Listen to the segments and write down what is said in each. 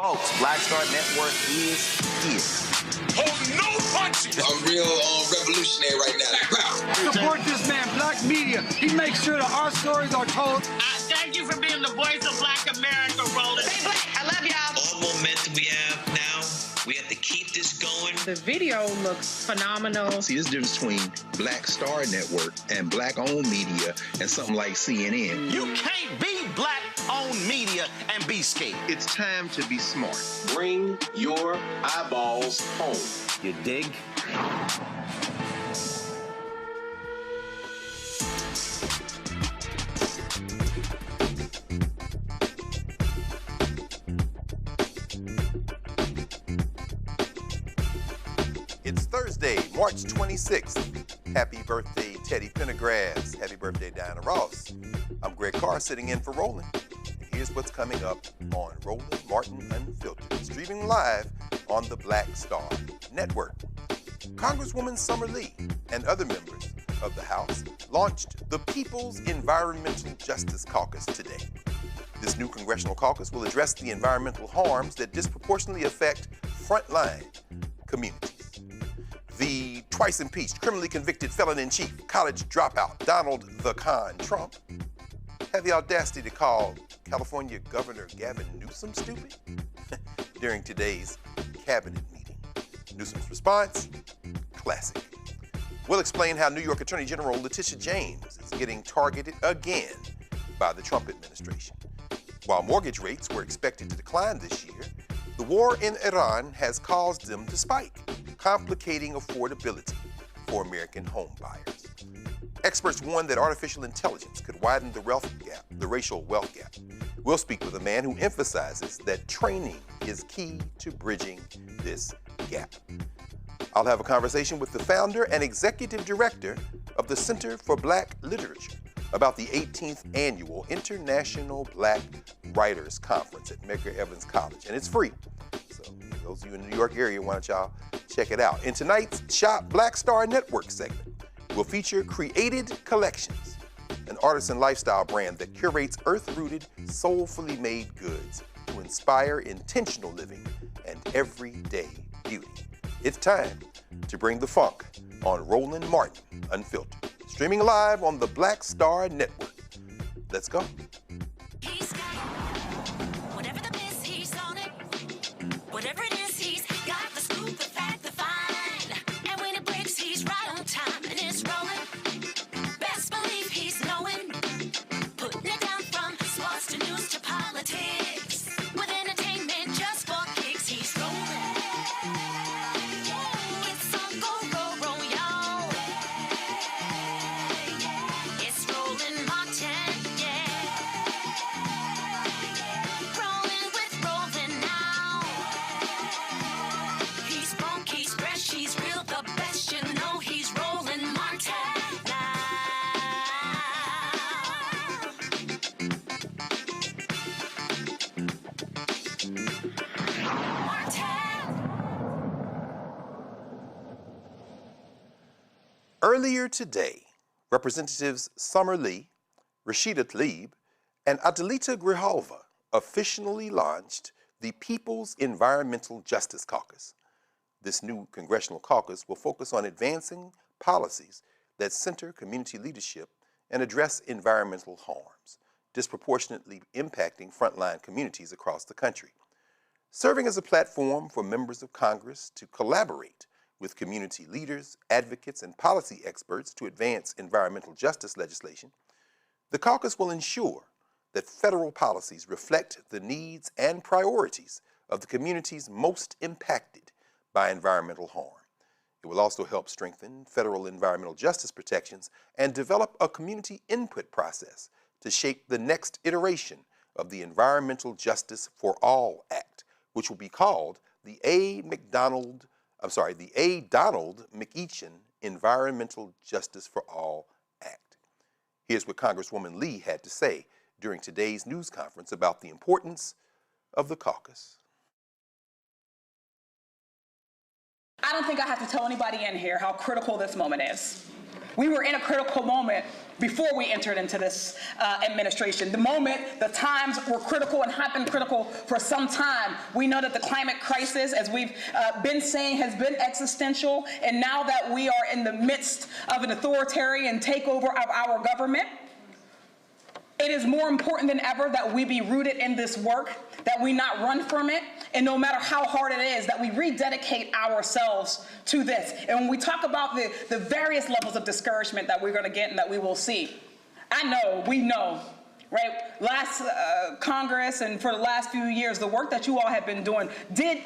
Folks, Black Star Network is here. Hold no punches! I'm real revolutionary right now. Support this man, Black Media. He makes sure that our stories are told. Thank you for being the voice of Black America, Roland. Stay black. I love y'all. All momentum we have now, we have to keep this going. The video looks phenomenal. See, this difference between Black Star Network and Black-owned media and something like CNN. You can't be Black-owned media and be scared. It's time to be smart. Bring your eyeballs home. You dig? It's Thursday, March 26th. Happy birthday, Teddy Pendergrass. Happy birthday, Diana Ross. I'm Greg Carr, sitting in for Roland. And here's what's coming up on Roland Martin Unfiltered, streaming live on the Black Star Network. Congresswoman Summer Lee and other members of the House launched the People's Environmental Justice Caucus today. This new congressional caucus will address the environmental harms that disproportionately affect frontline communities. The twice-impeached, criminally convicted felon-in-chief, college dropout, Donald the Con Trump, had the audacity to call California Governor Gavin Newsom stupid during today's cabinet meeting. Newsom's response, classic. We'll explain how New York Attorney General Letitia James is getting targeted again by the Trump administration. While mortgage rates were expected to decline this year, the war in Iran has caused them to spike, complicating affordability for American homebuyers. Experts warn that artificial intelligence could widen the racial wealth gap. We'll speak with a man who emphasizes that training is key to bridging this gap. I'll have a conversation with the founder and executive director of the Center for Black Literature about the 18th Annual International Black Writers Conference at Medgar Evers College, and it's free. So those of you in the New York area, why don't y'all check it out. In tonight's Shop Black Star Network segment, we'll feature Created Collections, an artisan lifestyle brand that curates earth-rooted, soulfully made goods to inspire intentional living and everyday beauty. It's time to bring the funk on Roland Martin Unfiltered, streaming live on the Black Star Network. Let's go. He's got whatever the miss, he's on it. Whatever it is, he's got the scoop, the fact, the fine. And when it breaks, he's right on time and it's rolling. Best believe he's knowing. Putting it down from sports to news to politics. With entertainment just for kicks, he's rolling. It's on go, y'all. It's Roland Martin, yeah. Rolling with Roland now. He's funky, he's fresh, he's real, the best, you know he's Roland Martin now. Earlier today, Representatives Summer Lee, Rashida Tlaib, and Adelita Grijalva officially launched the People's Environmental Justice Caucus. This new congressional caucus will focus on advancing policies that center community leadership and address environmental harms, disproportionately impacting frontline communities across the country. Serving as a platform for members of Congress to collaborate with community leaders, advocates, and policy experts to advance environmental justice legislation, the caucus will ensure that federal policies reflect the needs and priorities of the communities most impacted by environmental harm. It will also help strengthen federal environmental justice protections and develop a community input process to shape the next iteration of the Environmental Justice for All Act, which will be called the Donald McEachin Environmental Justice for All Act. Here's what Congresswoman Lee had to say during today's news conference about the importance of the caucus. I don't think I have to tell anybody in here how critical this moment is. We were in a critical moment before we entered into this administration. The times were critical and have been critical for some time. We know that the climate crisis, as we've been saying, has been existential, and now that we are in the midst of an authoritarian takeover of our government, it is more important than ever that we be rooted in this work, that we not run from it, and no matter how hard it is, that we rededicate ourselves to this. And when we talk about the various levels of discouragement that we're going to get and that we will see, we know, right? Last Congress and for the last few years, the work that you all have been doing did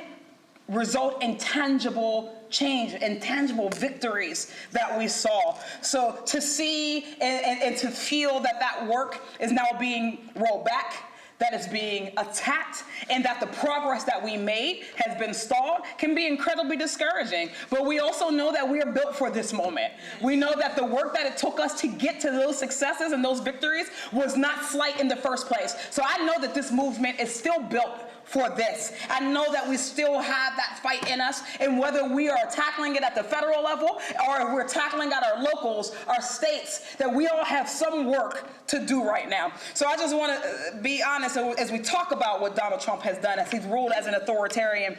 result in tangible change and tangible victories that we saw. So to see and to feel that that work is now being rolled back, that is being attacked, and that the progress that we made has been stalled can be incredibly discouraging. But we also know that we are built for this moment. We know that the work that it took us to get to those successes and those victories was not slight in the first place. So I know that this movement is still built for this. I know that we still have that fight in us, and whether we are tackling it at the federal level or if we're tackling at our locals, our states, that we all have some work to do right now. So I just want to be honest, as we talk about what Donald Trump has done, as he's ruled as an authoritarian,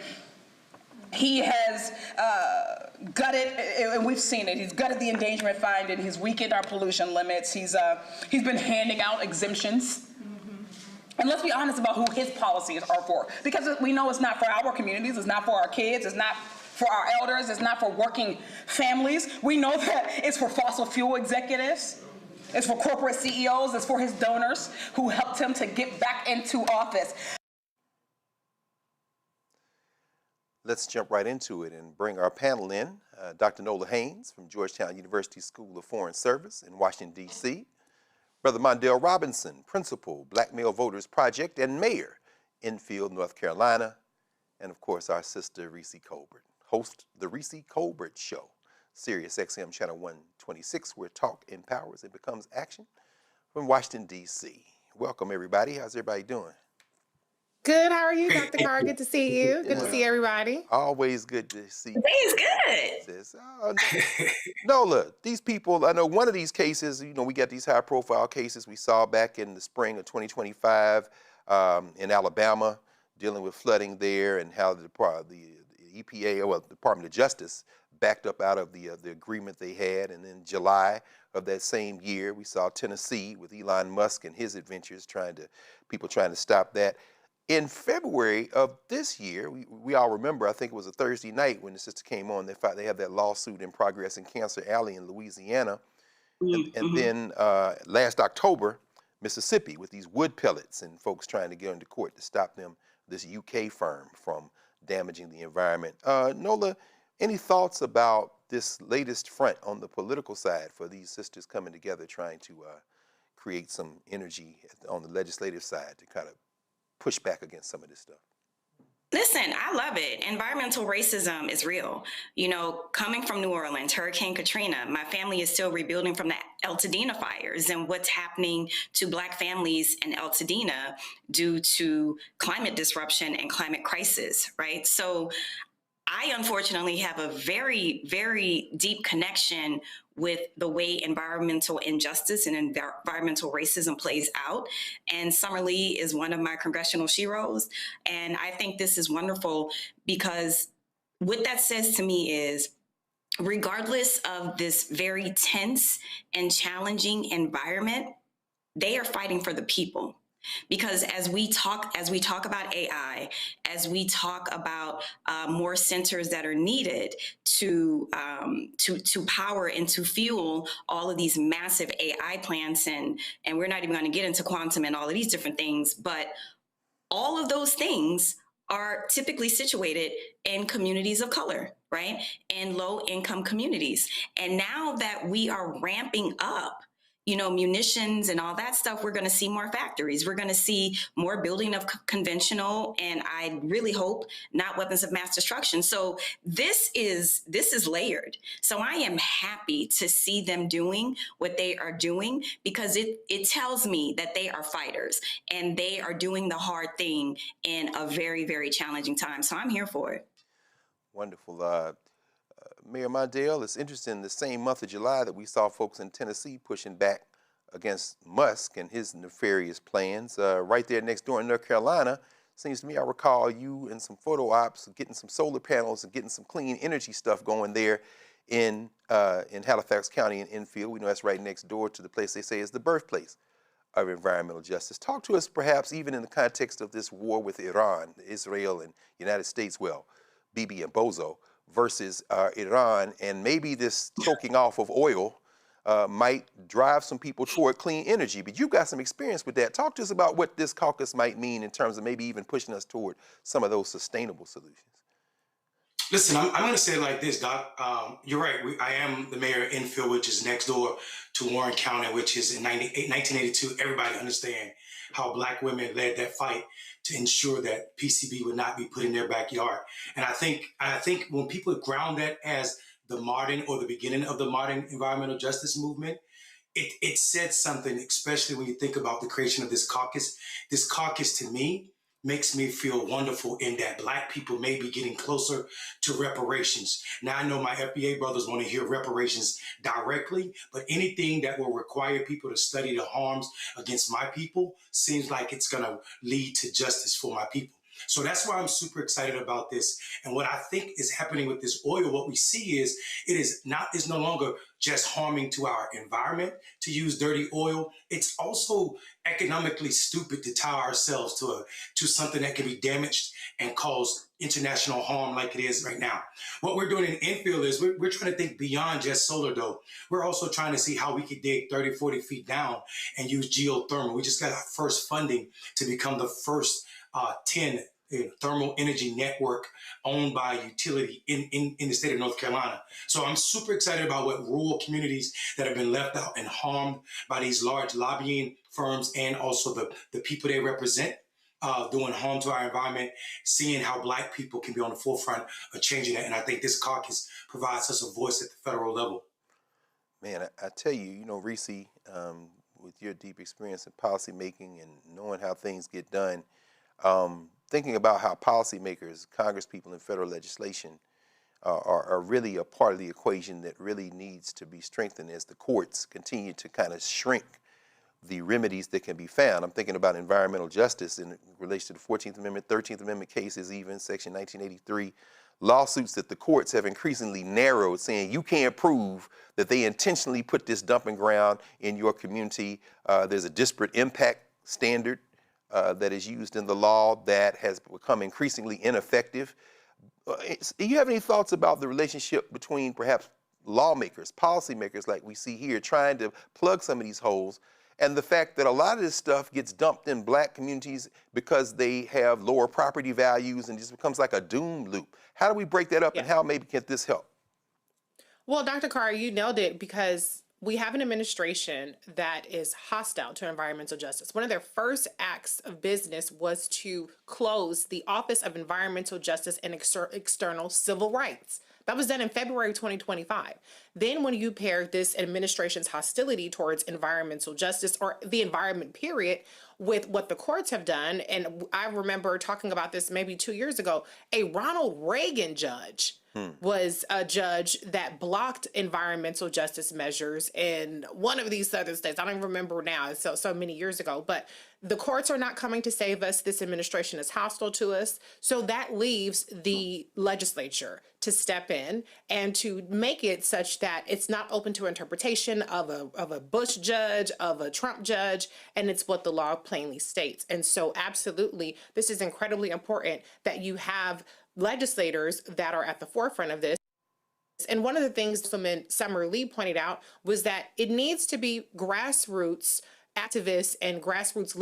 he has gutted, and we've seen it, he's gutted the endangerment fund, and he's weakened our pollution limits. He's been handing out exemptions. And let's be honest about who his policies are for, because we know it's not for our communities, it's not for our kids, it's not for our elders, it's not for working families. We know that it's for fossil fuel executives, it's for corporate CEOs, it's for his donors who helped him to get back into office. Let's jump right into it and bring our panel in. Dr. Nola Haynes from Georgetown University School of Foreign Service in Washington, D.C., Brother Mondale Robinson, Principal, Black Male Voters Project, and Mayor, Enfield, North Carolina, and of course our sister Reese Colbert, host the Reese Colbert Show, Sirius XM Channel 126, where talk empowers and becomes action, from Washington, D.C. Welcome, everybody. How's everybody doing? Good. How are you, Dr. Carr? Good to see you. Good to see everybody. Always good to see you. Today's good. Nola, these people, I know one of these cases, we got these high profile cases we saw back in the spring of 2025 in Alabama, dealing with flooding there, and how the EPA, well, the Department of Justice, backed up out of the agreement they had. And in July of that same year, we saw Tennessee with Elon Musk and his adventures, people trying to stop that. In February of this year, we all remember, I think it was a Thursday night when the sister came on, they had that lawsuit in progress in Cancer Alley in Louisiana. And then last October, Mississippi, with these wood pellets and folks trying to get into court to stop them, this UK firm, from damaging the environment. Nola, any thoughts about this latest front on the political side for these sisters coming together trying to create some energy on the legislative side to kind of push back against some of this stuff? Listen, I love it. Environmental racism is real. Coming from New Orleans, Hurricane Katrina, my family is still rebuilding from the Altadena fires and what's happening to Black families in Altadena due to climate disruption and climate crisis, right? So I unfortunately have a very, very deep connection with the way environmental injustice and environmental racism plays out. And Summer Lee is one of my congressional sheroes. And I think this is wonderful because what that says to me is, regardless of this very tense and challenging environment, they are fighting for the people. Because as we talk about AI, as we talk about more centers that are needed to power and to fuel all of these massive AI plants, and we're not even going to get into quantum and all of these different things, but all of those things are typically situated in communities of color, right? And low income communities. And now that we are ramping up munitions and all that stuff, we're going to see more factories. We're going to see more building of conventional, and I really hope not weapons of mass destruction. So this is layered. So I am happy to see them doing what they are doing, because it tells me that they are fighters and they are doing the hard thing in a very, very challenging time. So I'm here for it. Wonderful. Mayor Mondale, it's interesting, the same month of July that we saw folks in Tennessee pushing back against Musk and his nefarious plans. Right there next door in North Carolina, seems to me I recall you and some photo ops getting some solar panels and getting some clean energy stuff going there in Halifax County in Enfield. We know that's right next door to the place they say is the birthplace of environmental justice. Talk to us perhaps even in the context of this war with Iran, Israel and United States, well, Bibi and Bozo, versus Iran, and maybe this choking off of oil might drive some people toward clean energy. But you've got some experience with that. Talk to us about what this caucus might mean in terms of maybe even pushing us toward some of those sustainable solutions. Listen, I'm going to say it like this, Doc. You're right. I am the mayor of Enfield, which is next door to Warren County, which is in 1982. Everybody understand how Black women led that fight to ensure that PCB would not be put in their backyard. And I think when people ground that as the modern or the beginning of the modern environmental justice movement, it said something, especially when you think about the creation of this caucus. This caucus, to me, makes me feel wonderful in that Black people may be getting closer to reparations. Now, I know my FBA brothers want to hear reparations directly, but anything that will require people to study the harms against my people seems like it's going to lead to justice for my people. So that's why I'm super excited about this. And what I think is happening with this oil, what we see is it's no longer just harming to our environment to use dirty oil. It's also economically stupid to tie ourselves to something that can be damaged and cause international harm like it is right now. What we're doing in Enfield is we're trying to think beyond just solar, though. We're also trying to see how we could dig 30, 40 feet down and use geothermal. We just got our first funding to become the first 10 thermal energy network owned by a utility in the state of North Carolina. So I'm super excited about what rural communities that have been left out and harmed by these large lobbying firms and also the people they represent doing harm to our environment, seeing how Black people can be on the forefront of changing that. And I think this caucus provides us a voice at the federal level. Man, I tell you, Reese, with your deep experience in policymaking and knowing how things get done, thinking about how policymakers, congresspeople, and federal legislation are really a part of the equation that really needs to be strengthened as the courts continue to kind of shrink the remedies that can be found. I'm thinking about environmental justice in relation to the 14th Amendment, 13th Amendment cases, even Section 1983, lawsuits that the courts have increasingly narrowed, saying you can't prove that they intentionally put this dumping ground in your community. There's a disparate impact standard that is used in the law that has become increasingly ineffective. Do you have any thoughts about the relationship between perhaps lawmakers, policymakers like we see here, trying to plug some of these holes, and the fact that a lot of this stuff gets dumped in Black communities because they have lower property values and just becomes like a doom loop? How do we break that up, and how maybe can this help? Well, Dr. Carr, you nailed it, because we have an administration that is hostile to environmental justice. One of their first acts of business was to close the Office of Environmental Justice and External Civil Rights. That was done in February 2025. Then when you pair this administration's hostility towards environmental justice, or the environment period, with what the courts have done, and I remember talking about this maybe 2 years ago, a Ronald Reagan judge was a judge that blocked environmental justice measures in one of these southern states. I don't even remember now, it's so many years ago, but the courts are not coming to save us. This administration is hostile to us. So that leaves the legislature to step in and to make it such that it's not open to interpretation of a Bush judge, of a Trump judge, and it's what the law plainly states. And so absolutely, this is incredibly important that you have legislators that are at the forefront of this. And one of the things Congresswoman Summer Lee pointed out was that it needs to be grassroots activists and grassroots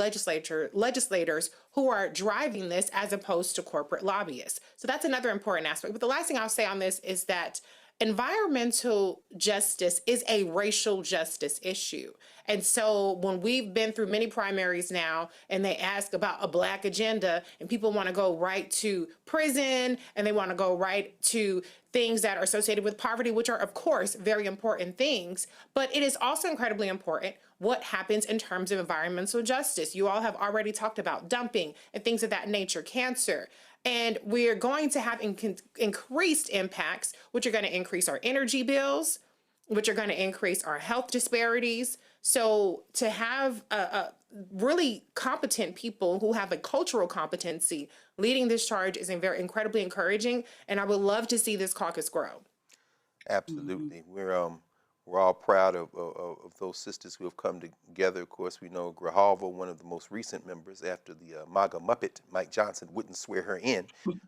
legislators who are driving this, as opposed to corporate lobbyists. So that's another important aspect. But the last thing I'll say on this is that environmental justice is a racial justice issue. And so when we've been through many primaries now and they ask about a Black agenda, and people want to go right to prison and they want to go right to things that are associated with poverty, which are, of course, very important things, but it is also incredibly important what happens in terms of environmental justice. You all have already talked about dumping and things of that nature, cancer. And we're going to have increased impacts, which are going to increase our energy bills, which are going to increase our health disparities. So to have really competent people who have a cultural competency leading this charge is incredibly encouraging, and I would love to see this caucus grow. Absolutely. We're all proud of those sisters who have come together. Of course, we know Grijalva, one of the most recent members after the MAGA Muppet, Mike Johnson, wouldn't swear her in.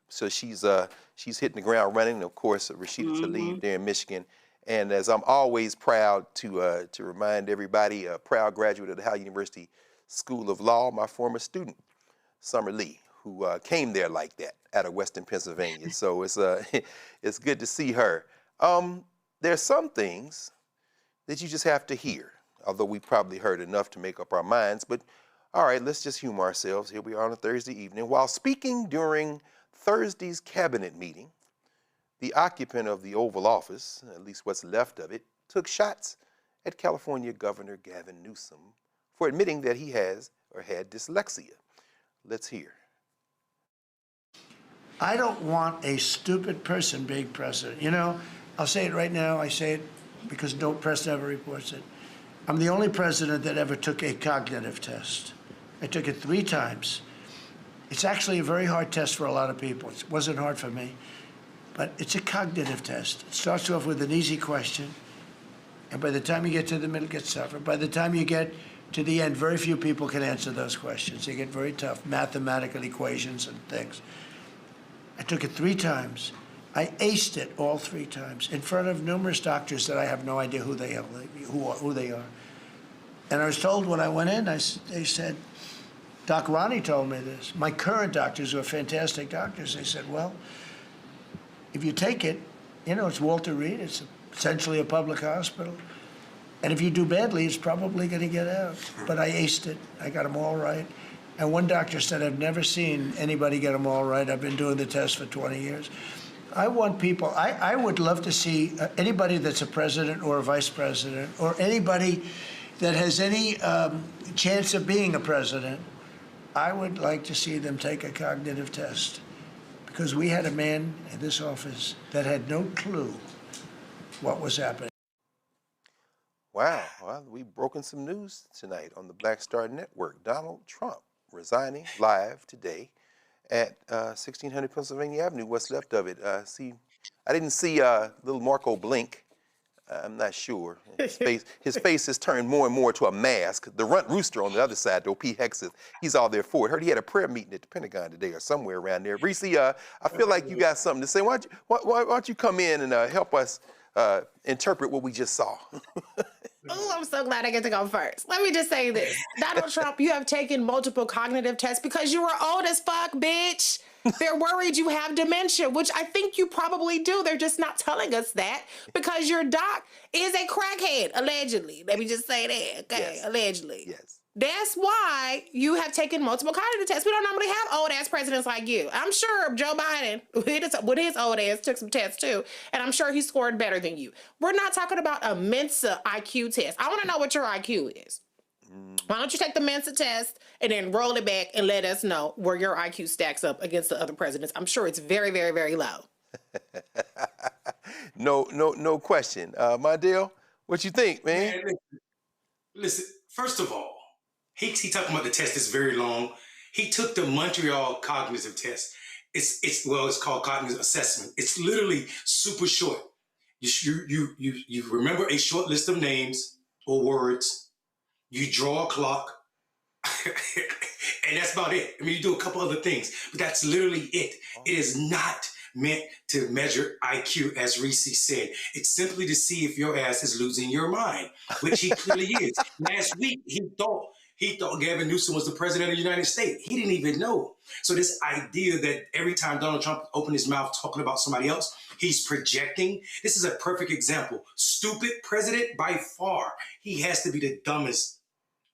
So she's hitting the ground running. And of course, Rashida Tlaib there in Michigan. And as I'm always proud to remind everybody, a proud graduate of the Howard University School of Law, my former student, Summer Lee, who came there like that out of Western Pennsylvania. So it's good to see her. There's some things that you just have to hear, although we probably heard enough to make up our minds. But all right, let's just humor ourselves. Here we are on a Thursday evening. While speaking during Thursday's cabinet meeting, the occupant of the Oval Office, at least what's left of it, took shots at California Governor Gavin Newsom for admitting that he has or had dyslexia. Let's hear. I don't want a stupid person being president. You know, I'll say it right now. I say it because no press never reports it. I'm the only president that ever took a cognitive test. I took it 3 times. It's actually a very hard test for a lot of people. It wasn't hard for me, but it's a cognitive test. It starts off with an easy question, and by the time you get to the middle, it gets tougher. By the time you get to the end, very few people can answer those questions. They get very tough, mathematical equations and things. I took it 3 times. I aced it all 3 times in front of numerous doctors that I have no idea who they are. And I was told when I went in, they said, Doc Ronnie told me this. My current doctors who are fantastic doctors, they said, well, if you take it, you know, it's Walter Reed, it's essentially a public hospital. And if you do badly, it's probably going to get out. But I aced it. I got them all right. And one doctor said, I've never seen anybody get them all right. I've been doing the test for 20 years. I want people, I would love to see anybody that's a president or a vice president or anybody that has any chance of being a president, I would like to see them take a cognitive test. Because we had a man in this office that had no clue what was happening. Wow, well, we've broken some news tonight on the Black Star Network. Donald Trump resigning live today at 1600 Pennsylvania Avenue, what's left of it. I didn't see little Marco blink. I'm not sure. His face has turned more and more to a mask. The runt rooster on the other side, though, Pete Hexeth, he's all there for it. Heard he had a prayer meeting at the Pentagon today or somewhere around there. Reese, I feel like you got something to say. Why don't you come in and help us interpret what we just saw? Oh, I'm so glad I get to go first. Let me just say this. Donald Trump, you have taken multiple cognitive tests because you were old as fuck, bitch. They're worried you have dementia, which I think you probably do. They're just not telling us that because your doc is a crackhead, allegedly. Let me just say that, okay? Yes. Allegedly. Yes. That's why you have taken multiple cognitive tests. We don't normally have old-ass presidents like you. I'm sure Joe Biden, with his old ass, took some tests too, and I'm sure he scored better than you. We're not talking about a Mensa IQ test. I want to know what your IQ is. Why don't you take the Mensa test and then roll it back and let us know where your IQ stacks up against the other presidents? I'm sure it's very, very, very low. No question. Mondale, what you think, man? Listen, first of all, he talking about the test is very long. He took the Montreal cognitive test. It's called cognitive assessment. It's literally super short. You remember a short list of names or words. You draw a clock, and that's about it. I mean, you do a couple other things, but that's literally it. It is not meant to measure IQ, as Reese said. It's simply to see if your ass is losing your mind, which he clearly is. Last week, he thought Gavin Newsom was the president of the United States. He didn't even know. So this idea that every time Donald Trump opened his mouth talking about somebody else, he's projecting. This is a perfect example. Stupid president by far. He has to be the dumbest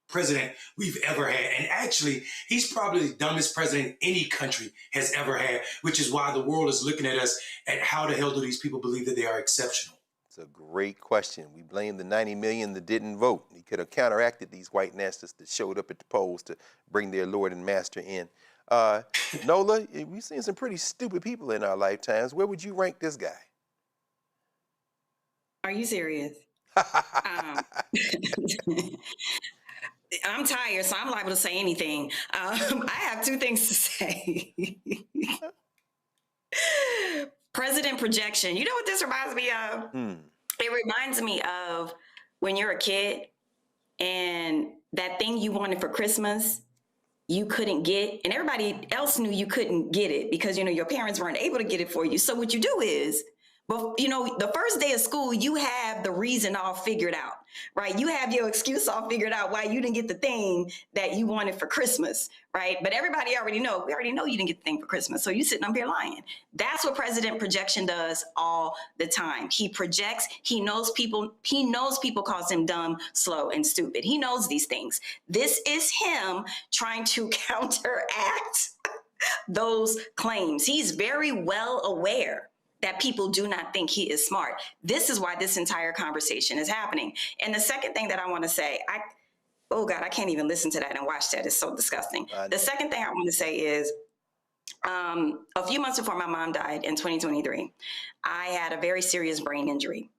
president we've ever had. And actually, he's probably the dumbest president any country has ever had, which is why the world is looking at us at how the hell do these people believe that they are exceptional? It's a great question. We blame the 90 million that didn't vote. He could have counteracted these white nationalists that showed up at the polls to bring their Lord and Master in. Nola, we've seen some pretty stupid people in our lifetimes. Where would you rank this guy? Are you serious? I'm tired, so I'm liable to say anything. I have two things to say. President projection. You know what this reminds me of? It reminds me of when you're a kid and that thing you wanted for Christmas, you couldn't get, and everybody else knew you couldn't get it because, you know, your parents weren't able to get it for you. So what you do is, but you know, the first day of school, you have the reason all figured out, right? You have your excuse all figured out why you didn't get the thing that you wanted for Christmas, right? But everybody already know, we already know you didn't get the thing for Christmas. So you sitting up here lying. That's what president projection does all the time. He projects, he knows people calls him dumb, slow, and stupid. He knows these things. This is him trying to counteract those claims. He's very well aware that people do not think he is smart. This is why this entire conversation is happening. And the second thing that I want to say, oh God, I can't even listen to that and watch that. It's so disgusting. The second thing I want to say is, a few months before my mom died in 2023, I had a very serious brain injury.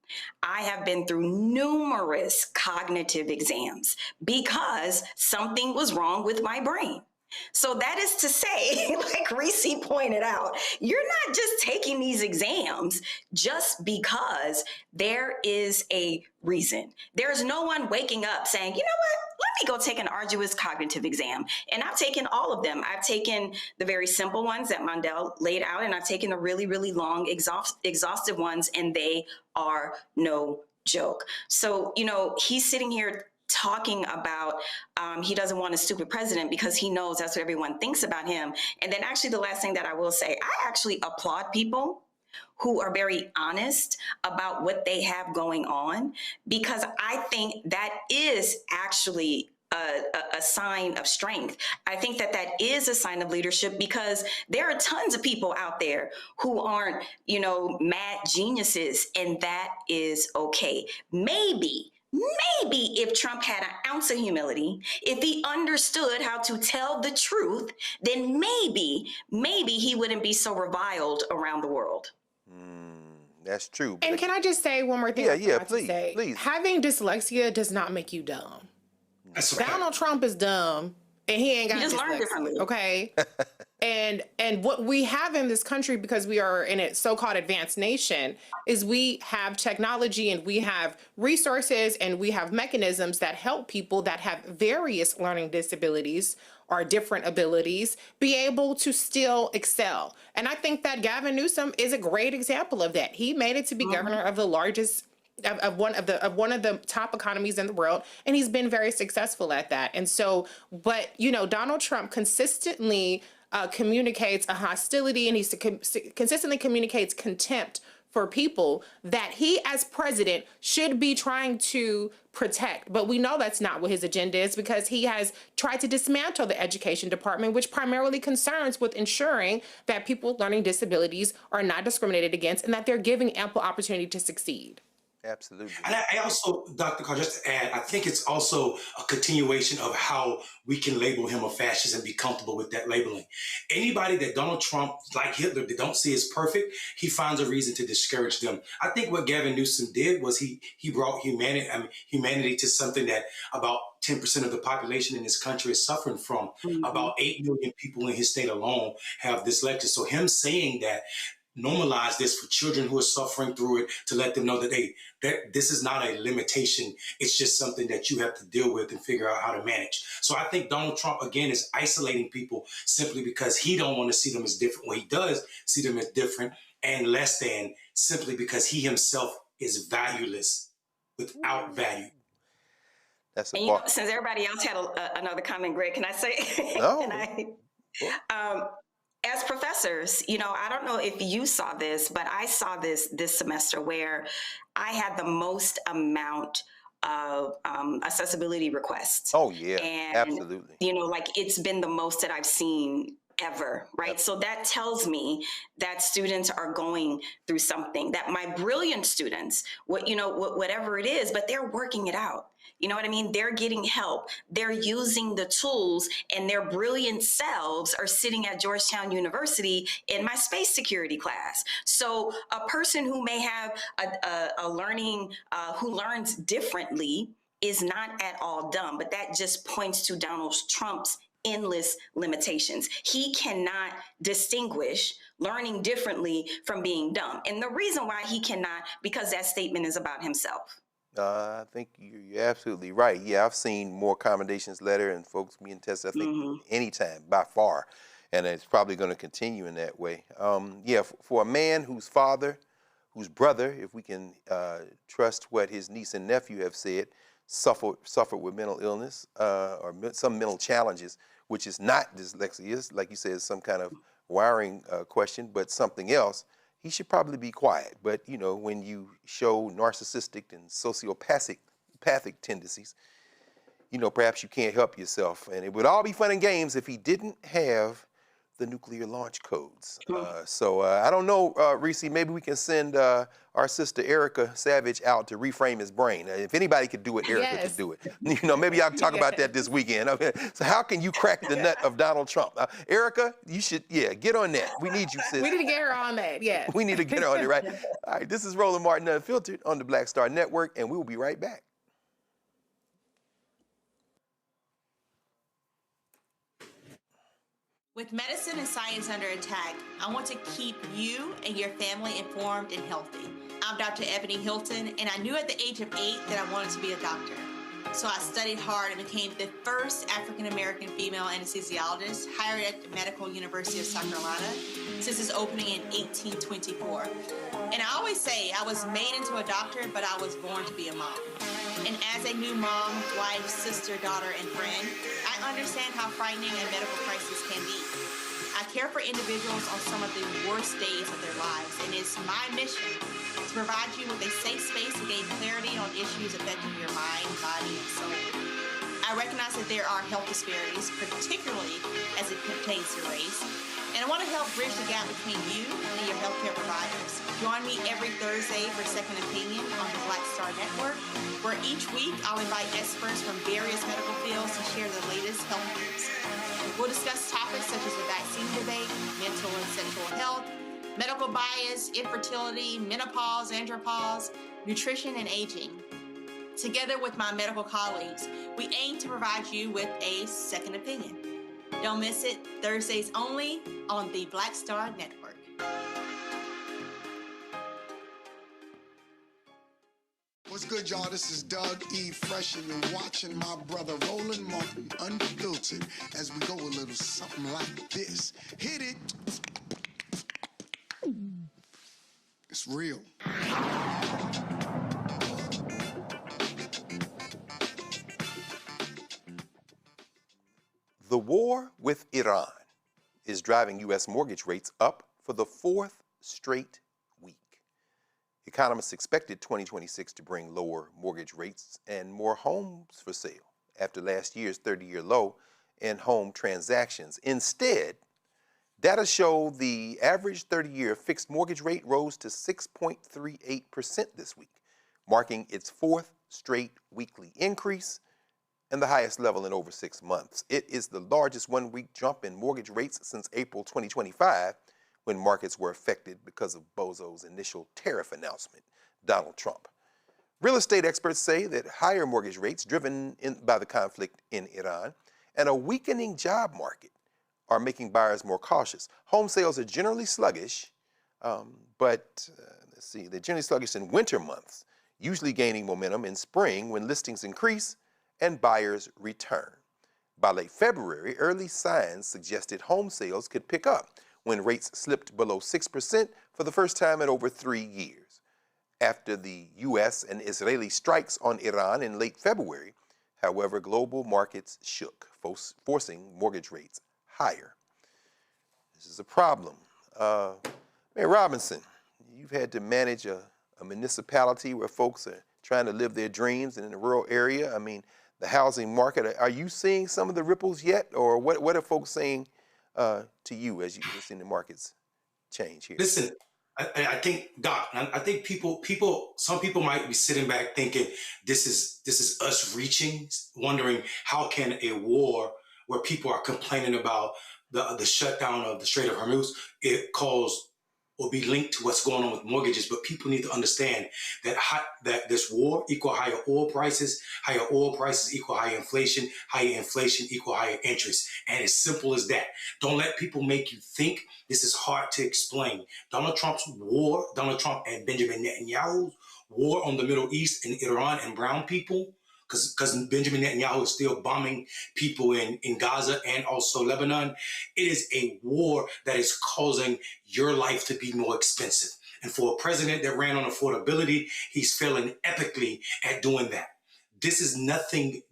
I have been through numerous cognitive exams because something was wrong with my brain. So that is to say, like Reese pointed out, you're not just taking these exams just because there is a reason. There's no one waking up saying, you know what, let me go take an arduous cognitive exam. And I've taken all of them. I've taken the very simple ones that Mondale laid out, and I've taken the really, really long, exhaustive ones, and they are no joke. So, you know, he's sitting here talking about he doesn't want a stupid president because he knows that's what everyone thinks about him. And then actually the last thing that I will say, I actually applaud people who are very honest about what they have going on, because I think that is actually a sign of strength. I think that that is a sign of leadership, because there are tons of people out there who aren't, you know, mad geniuses, and that is okay. Maybe if Trump had an ounce of humility, if he understood how to tell the truth, then maybe he wouldn't be so reviled around the world. That's true. And can I just say one more thing? Yeah, please. Having dyslexia does not make you dumb. Donald Trump is dumb, and he ain't got dyslexia. Just learn differently. Okay. And what we have in this country, because we are in a so-called advanced nation, is we have technology and we have resources and we have mechanisms that help people that have various learning disabilities or different abilities be able to still excel. And I think that Gavin Newsom is a great example of that. He made it to be governor of the largest of one of the top economies in the world, and he's been very successful at that. And so, but you know, Donald Trump consistently communicates a hostility, and he consistently communicates contempt for people that he as president should be trying to protect. But we know that's not what his agenda is, because he has tried to dismantle the education department, which primarily concerns with ensuring that people with learning disabilities are not discriminated against and that they're given ample opportunity to succeed. Absolutely. And I also, Dr. Carr, just to add, I think it's also a continuation of how we can label him a fascist and be comfortable with that labeling. Anybody that Donald Trump, like Hitler, they don't see as perfect, he finds a reason to discourage them. I think what Gavin Newsom did was he brought humanity to something that about 10% of the population in this country is suffering from. About 8 million people in his state alone have dyslexia. So him saying that, normalize this for children who are suffering through it, to let them know that, hey, that this is not a limitation. It's just something that you have to deal with and figure out how to manage. So I think Donald Trump, again, is isolating people simply because he don't want to see them as different. Well, he does see them as different and less than, simply because he himself is valueless without value. That's and you know, since everybody else had another comment, Greg, can I say? No. As professors, you know, I don't know if you saw this, but I saw this semester where I had the most amount of accessibility requests. Oh, yeah, and, absolutely. You know, like it's been the most that I've seen ever, right? So that tells me that students are going through something, that my brilliant students, whatever it is, but they're working it out. You know what I mean? They're getting help. They're using the tools, and their brilliant selves are sitting at Georgetown University in my space security class. So a person who may have a learning, who learns differently is not at all dumb, but that just points to Donald Trump's endless limitations. He cannot distinguish learning differently from being dumb. And the reason why he cannot, because that statement is about himself. I think you're absolutely right. Yeah, I've seen more accommodations letter and folks being tested, I think, anytime, by far. And it's probably going to continue in that way. Yeah, for a man whose father, whose brother, if we can trust what his niece and nephew have said, suffered with mental illness or some mental challenges, which is not dyslexia, like you said, some kind of wiring question, but something else, he should probably be quiet. But, you know, when you show narcissistic and sociopathic tendencies, you know, perhaps you can't help yourself. And it would all be fun and games if he didn't have the nuclear launch codes. So I don't know, Reese, maybe we can send our sister Erica Savage out to reframe his brain. If anybody could do it, Erica could do it. You know, maybe I'll talk about that this weekend. I mean, so how can you crack the nut of Donald Trump? Erica, you should, get on that. We need you, sis. We need to get her on that, yeah. We need to get her on it, right? All right, this is Roland Martin Unfiltered on the Black Star Network, and we will be right back. With medicine and science under attack, I want to keep you and your family informed and healthy. I'm Dr. Ebony Hilton, and I knew at the age of 8 that I wanted to be a doctor. So I studied hard and became the first African-American female anesthesiologist hired at the Medical University of South Carolina since its opening in 1824. And I always say I was made into a doctor, but I was born to be a mom. And as a new mom, wife, sister, daughter, and friend, I understand how frightening a medical crisis can be. I care for individuals on some of the worst days of their lives, and it's my mission to provide you with a safe space to gain clarity on issues affecting your mind, body, and soul. I recognize that there are health disparities, particularly as it pertains to race, and I want to help bridge the gap between you and your healthcare providers. Join me every Thursday for Second Opinion on the Black Star Network, where each week I'll invite experts from various medical fields to share the latest health news. We'll discuss topics such as the vaccine debate, mental and sexual health, medical bias, infertility, menopause, andropause, nutrition, and aging. Together with my medical colleagues, we aim to provide you with a second opinion. Don't miss it, Thursdays only on the Black Star Network. What's good, y'all? This is Doug E. Fresh, and you're watching my brother Roland Martin Unfiltered as we go a little something like this. Hit it. It's real. The war with Iran is driving U.S. mortgage rates up for the fourth straight week. Economists expected 2026 to bring lower mortgage rates and more homes for sale after last year's 30-year low in home transactions. Instead, data show the average 30-year fixed mortgage rate rose to 6.38% this week, marking its fourth straight weekly increase and the highest level in over 6 months. It is the largest one-week jump in mortgage rates since April 2025, when markets were affected because of Bozo's initial tariff announcement, Donald Trump. Real estate experts say that higher mortgage rates driven by the conflict in Iran and a weakening job market are making buyers more cautious. Home sales are generally sluggish, but they're generally sluggish in winter months, usually gaining momentum in spring when listings increase and buyers return. By late February, early signs suggested home sales could pick up when rates slipped below 6% for the first time in over 3 years. After the U.S. and Israeli strikes on Iran in late February, however, global markets shook, forcing mortgage rates higher. This is a problem. Mayor Robinson, you've had to manage a municipality where folks are trying to live their dreams and in a rural area. I mean, the housing market, are you seeing some of the ripples yet? Or what are folks saying to you as you've seen the markets change here? Listen, I think, Doc, I think some people might be sitting back thinking this is us reaching, wondering how can a war where people are complaining about the shutdown of the Strait of Hormuz, it cause or be linked to what's going on with mortgages. But people need to understand that that this war equal higher oil prices equal higher inflation equal higher interest. And as simple as that. Don't let people make you think this is hard to explain. Donald Trump and Benjamin Netanyahu's war on the Middle East and Iran and brown people, because Benjamin Netanyahu is still bombing people in Gaza and also Lebanon. It is a war that is causing your life to be more expensive. And for a president that ran on affordability, he's failing epically at doing that. This is nothing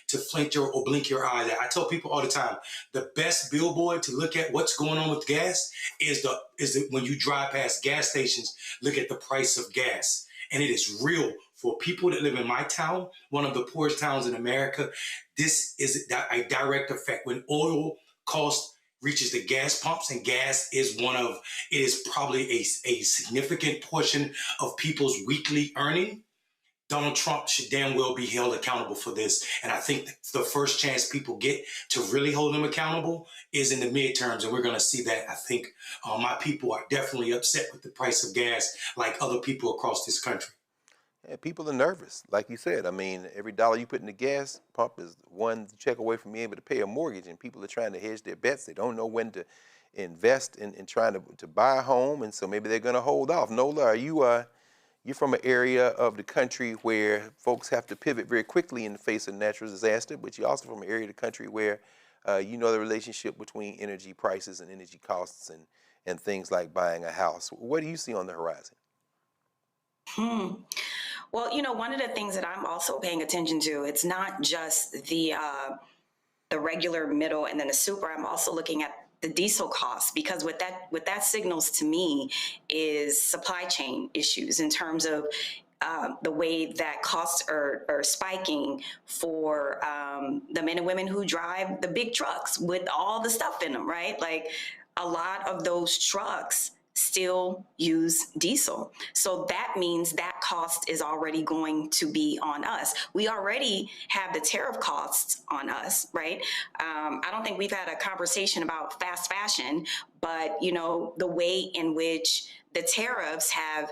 to flint your or blink your eye at. I tell people all the time, the best billboard to look at what's going on with gas is when you drive past gas stations, look at the price of gas. And it is real. For people that live in my town, one of the poorest towns in America, this is a direct effect. When oil cost reaches the gas pumps, and gas is probably a significant portion of people's weekly earning, Donald Trump should damn well be held accountable for this. And I think the first chance people get to really hold him accountable is in the midterms. And we're going to see that. I think my people are definitely upset with the price of gas, like other people across this country. Yeah, people are nervous. Like you said, I mean, every dollar you put in the gas pump is one check away from being able to pay a mortgage, and people are trying to hedge their bets. They don't know when to invest in trying to buy a home, and so maybe they're going to hold off. Nola, are you're from an area of the country where folks have to pivot very quickly in the face of natural disaster, but you're also from an area of the country where you know the relationship between energy prices and energy costs and things like buying a house. What do you see on the horizon? Well, you know, one of the things that I'm also paying attention to, it's not just the regular middle and then the super. I'm also looking at the diesel costs, because what that signals to me is supply chain issues in terms of the way that costs are spiking for the men and women who drive the big trucks with all the stuff in them, right? Like a lot of those trucks still use diesel. So that means that cost is already going to be on us. We already have the tariff costs on us, right? I don't think we've had a conversation about fast fashion, but you know, the way in which the tariffs have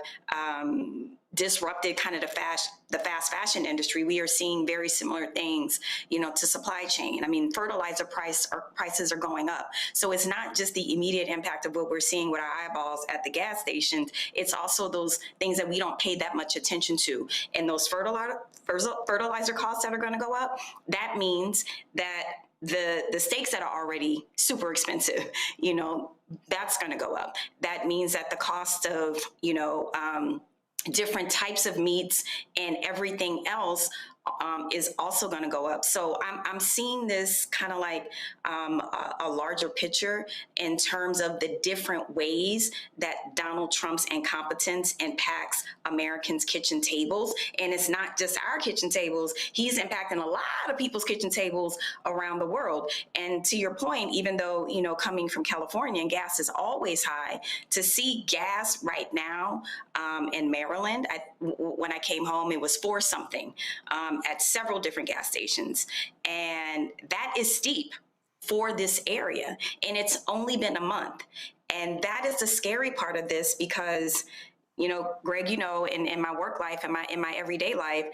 disrupted kind of the fast fashion industry, we are seeing very similar things, you know, to supply chain. I mean, fertilizer prices are going up. So it's not just the immediate impact of what we're seeing with our eyeballs at the gas stations. It's also those things that we don't pay that much attention to. And those fertilizer costs that are going to go up, that means that the steaks that are already super expensive, you know, that's going to go up. That means that the cost of, you know, different types of meats and everything else is also going to go up. So I'm seeing this kind of like a larger picture in terms of the different ways that Donald Trump's incompetence impacts Americans' kitchen tables. And it's not just our kitchen tables. He's impacting a lot of people's kitchen tables around the world. And to your point, even though, you know, coming from California and gas is always high, to see gas right now in Maryland, when I came home, it was $4 something. At several different gas stations. And that is steep for this area. And it's only been a month. And that is the scary part of this because, you know, Greg, you know, in my work life, in my everyday life,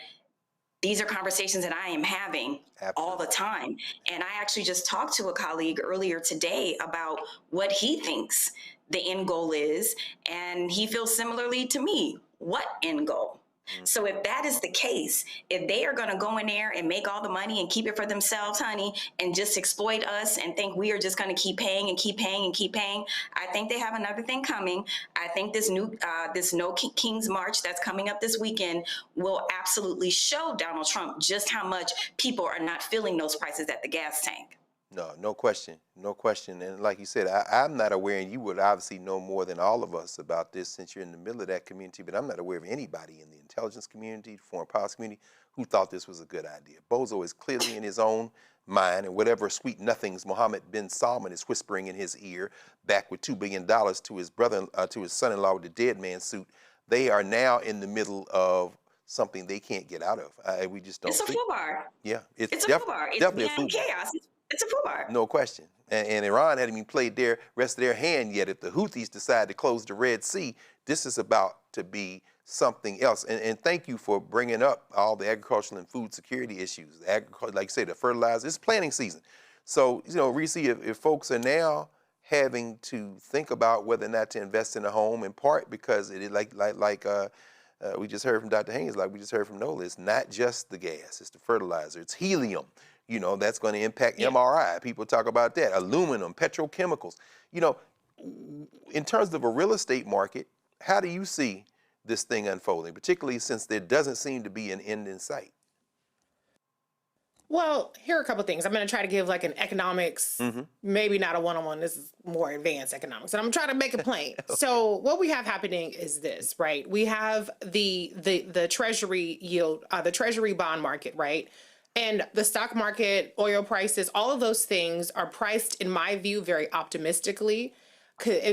these are conversations that I am having all the time. And I actually just talked to a colleague earlier today about what he thinks the end goal is. And he feels similarly to me. What end goal? So if that is the case, if they are going to go in there and make all the money and keep it for themselves, honey, and just exploit us and think we are just going to keep paying and keep paying and keep paying, I think they have another thing coming. I think this No King's March that's coming up this weekend will absolutely show Donald Trump just how much people are not feeling those prices at the gas tank. No question. No question. And like you said, I'm not aware, and you would obviously know more than all of us about this since you're in the middle of that community, but I'm not aware of anybody in the intelligence community, foreign policy community, who thought this was a good idea. Bozo is clearly in his own mind, and whatever sweet nothings Mohammed bin Salman is whispering in his ear, back with $2 billion to his brother, to his son-in-law with the dead man suit, they are now in the middle of something they can't get out of. We just don't. It's a foobar. Yeah, it's a foobar. It's definitely a foobar. Chaos. It's a foobar. No question. And Iran hadn't even played their rest of their hand yet. If the Houthis decide to close the Red Sea, this is about to be something else. And thank you for bringing up all the agricultural and food security issues. Like you say, the fertilizer, it's planting season. So, Reese, if folks are now having to think about whether or not to invest in a home, in part because it is like we just heard from Dr. Haynes, like we just heard from Nola, it's not just the gas, it's the fertilizer, it's helium. That's going to impact MRI. People talk about that. Aluminum, petrochemicals. In terms of a real estate market, how do you see this thing unfolding, particularly since there doesn't seem to be an end in sight? Well, here are a couple of things. I'm going to try to give like an economics, maybe not a one-on-one. This is more advanced economics, and I'm trying to make it plain. So what we have happening is this, right? We have the Treasury yield, the Treasury bond market, right? And the stock market, oil prices, all of those things are priced, in my view, very optimistically,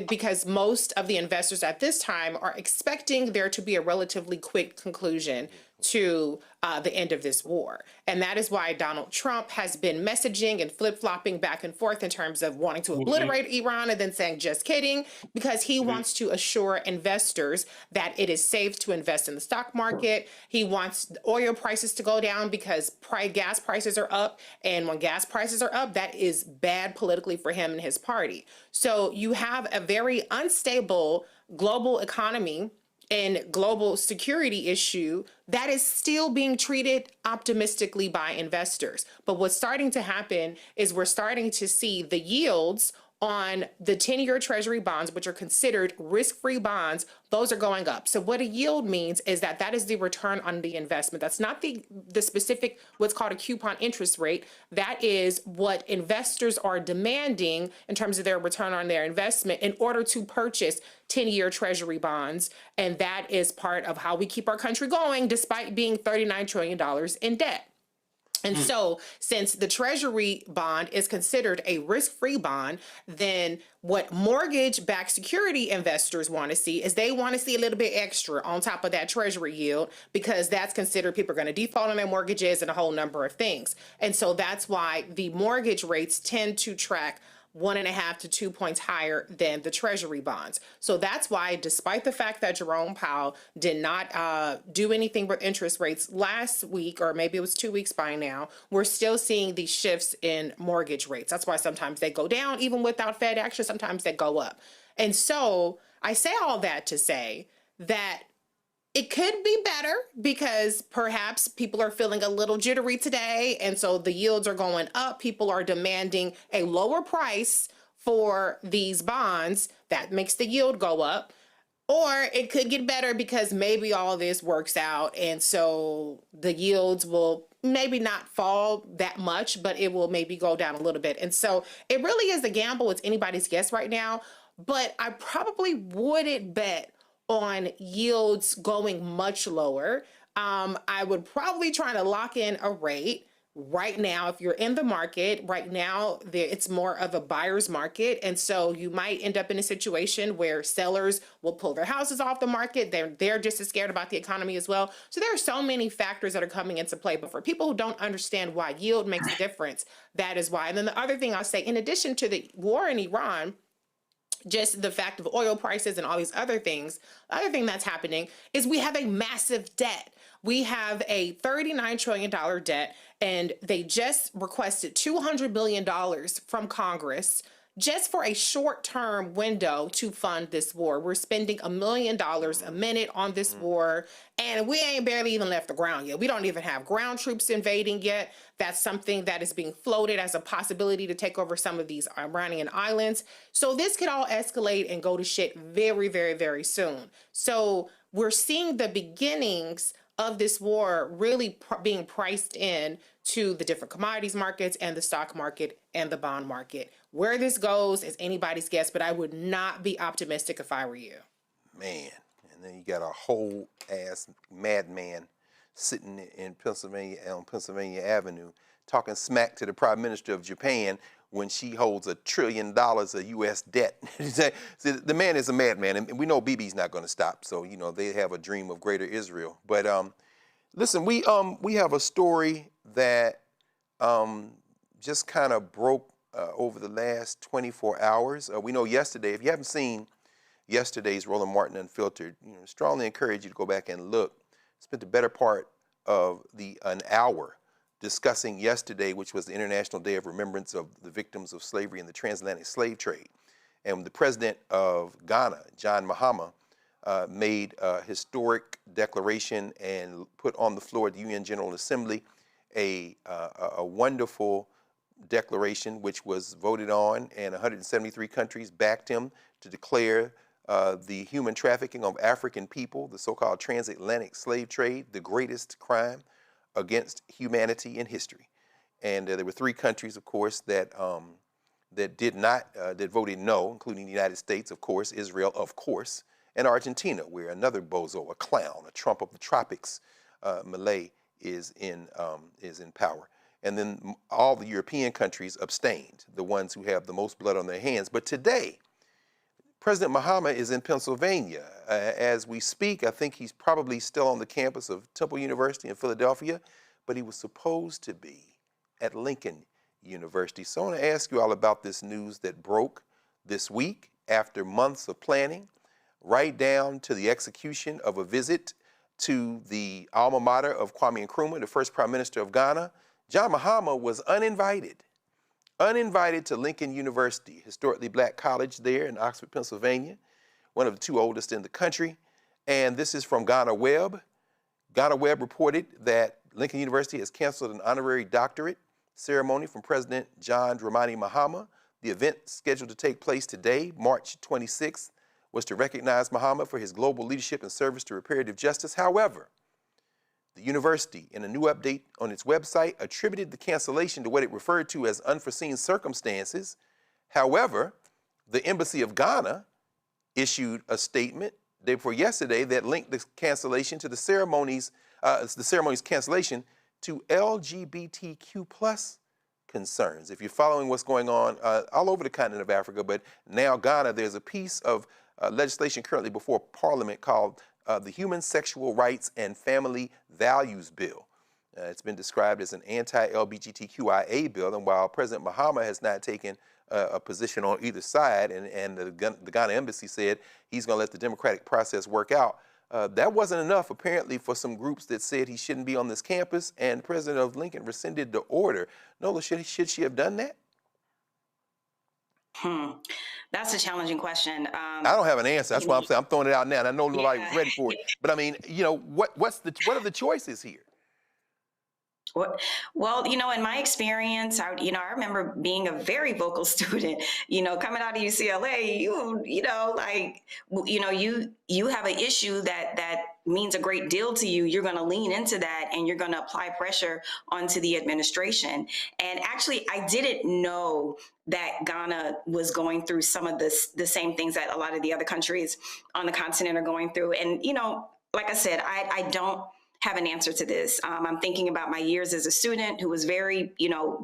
because most of the investors at this time are expecting there to be a relatively quick conclusion to the end of this war. And that is why Donald Trump has been messaging and flip-flopping back and forth in terms of wanting to obliterate Iran and then saying, just kidding, because he wants to assure investors that it is safe to invest in the stock market. He wants oil prices to go down because gas prices are up. And when gas prices are up, that is bad politically for him and his party. So you have a very unstable global economy and global security issue that is still being treated optimistically by investors. But what's starting to happen is we're starting to see the yields on the 10-year Treasury bonds, which are considered risk-free bonds, those are going up. So what a yield means is that is the return on the investment. That's not the specific, what's called a coupon interest rate. That is what investors are demanding in terms of their return on their investment in order to purchase 10-year Treasury bonds. And that is part of how we keep our country going despite being $39 trillion in debt. And so since the Treasury bond is considered a risk-free bond, then what mortgage-backed security investors want to see is they want to see a little bit extra on top of that Treasury yield, because that's considered people are going to default on their mortgages and a whole number of things. And so that's why the mortgage rates tend to track 1.5 to 2 points higher than the Treasury bonds. So that's why, despite the fact that Jerome Powell did not do anything with interest rates last week, or maybe it was 2 weeks by now, we're still seeing these shifts in mortgage rates. That's why sometimes they go down even without Fed action, sometimes they go up. And so I say all that to say that it could be better because perhaps people are feeling a little jittery today, and so the yields are going up. People are demanding a lower price for these bonds. That makes the yield go up. Or it could get better because maybe all this works out, and so the yields will maybe not fall that much, but it will maybe go down a little bit. And so it really is a gamble. It's anybody's guess right now, but I probably wouldn't bet on yields going much lower. I would probably try to lock in a rate right now. If you're in the market right now, it's more of a buyer's market. And so you might end up in a situation where sellers will pull their houses off the market. They're just as scared about the economy as well. So there are so many factors that are coming into play. But for people who don't understand why yield makes a difference, that is why. And then the other thing I'll say, in addition to the war in Iran, just the fact of oil prices and all these other things, the other thing that's happening is we have a massive debt. We have a $39 trillion debt, and they just requested $200 billion from Congress just for a short-term window to fund this war. We're spending $1 million a minute on this war, and we ain't barely even left the ground yet. We don't even have ground troops invading yet. That's something that is being floated as a possibility to take over some of these Iranian islands. So this could all escalate and go to shit very, very, very soon. So we're seeing the beginnings of this war really being priced in to the different commodities markets and the stock market and the bond market. Where this goes is anybody's guess, but I would not be optimistic if I were you. Man, and then you got a whole ass madman sitting in Pennsylvania, on Pennsylvania Avenue, talking smack to the Prime Minister of Japan when she holds $1 trillion of U.S. debt. The man is a madman, and we know Bibi's not going to stop. So, you know, they have a dream of greater Israel. But listen, we have a story that just kind of broke over the last 24 hours. We know yesterday, if you haven't seen yesterday's Roland Martin Unfiltered, you know, strongly encourage you to go back and look. Spent the better part of an hour discussing yesterday, which was the International Day of Remembrance of the Victims of Slavery and the Transatlantic Slave Trade. And the president of Ghana, John Mahama, made a historic declaration and put on the floor of the UN General Assembly a wonderful declaration which was voted on, and 173 countries backed him to declare the human trafficking of African people, the so-called transatlantic slave trade, the greatest crime against humanity in history. And there were 3 countries, of course, that did not, that voted no, including the United States, of course, Israel, of course, and Argentina, where another bozo, a clown, a Trump of the tropics, Malay, is in power. And then all the European countries abstained, the ones who have the most blood on their hands. But today, President Mahama is in Pennsylvania. As we speak, I think he's probably still on the campus of Temple University in Philadelphia, but he was supposed to be at Lincoln University. So I want to ask you all about this news that broke this week after months of planning, right down to the execution of a visit to the alma mater of Kwame Nkrumah, the first Prime Minister of Ghana. John Mahama was uninvited to Lincoln University, historically black college there in Oxford, Pennsylvania, one of the 2 oldest in the country. And this is from Ghana Web. Ghana Web reported that Lincoln University has canceled an honorary doctorate ceremony from President John Dramani Mahama. The event scheduled to take place today, March 26th, was to recognize Mahama for his global leadership and service to reparative justice. However, the university, in a new update on its website, attributed the cancellation to what it referred to as unforeseen circumstances. However, the Embassy of Ghana issued a statement day before yesterday that linked the cancellation to the ceremony's cancellation to LGBTQ plus concerns. If you're following what's going on all over the continent of Africa, but now Ghana, there's a piece of legislation currently before Parliament called the Human Sexual Rights and Family Values Bill. It's been described as an anti-LGBTQIA bill, and while President Mahama has not taken a position on either side, and the Ghana embassy said he's going to let the democratic process work out, that wasn't enough, apparently, for some groups that said he shouldn't be on this campus, and the president of Lincoln rescinded the order. Nola, should she have done that? That's a challenging question. I don't have an answer. That's why I'm saying I'm throwing it out now, and I know nobody was ready for it. But I mean, you know, what are the choices here? Well, you know, in my experience, I remember being a very vocal student, coming out of UCLA, you have an issue that means a great deal to you. You're going to lean into that and you're going to apply pressure onto the administration. And actually, I didn't know that Ghana was going through some of the same things that a lot of the other countries on the continent are going through. And, like I said, I don't have an answer to this. I'm thinking about my years as a student who was very,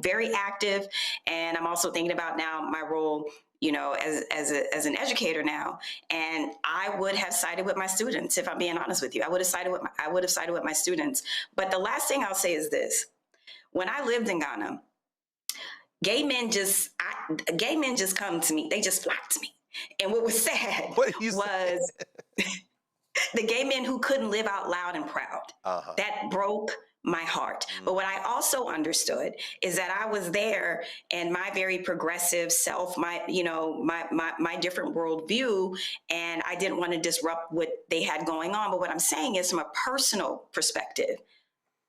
very active. And I'm also thinking about now my role, as an educator now. And I would have sided with my students, if I'm being honest with you. I would have sided with my students. But the last thing I'll say is this. When I lived in Ghana, gay men just come to me. They just flocked to me. And what was sad was the gay men who couldn't live out loud and proud. That broke my heart. But what I also understood is that I was there and my very progressive self, my different worldview, and I didn't want to disrupt what they had going on. But what I'm saying is, from a personal perspective,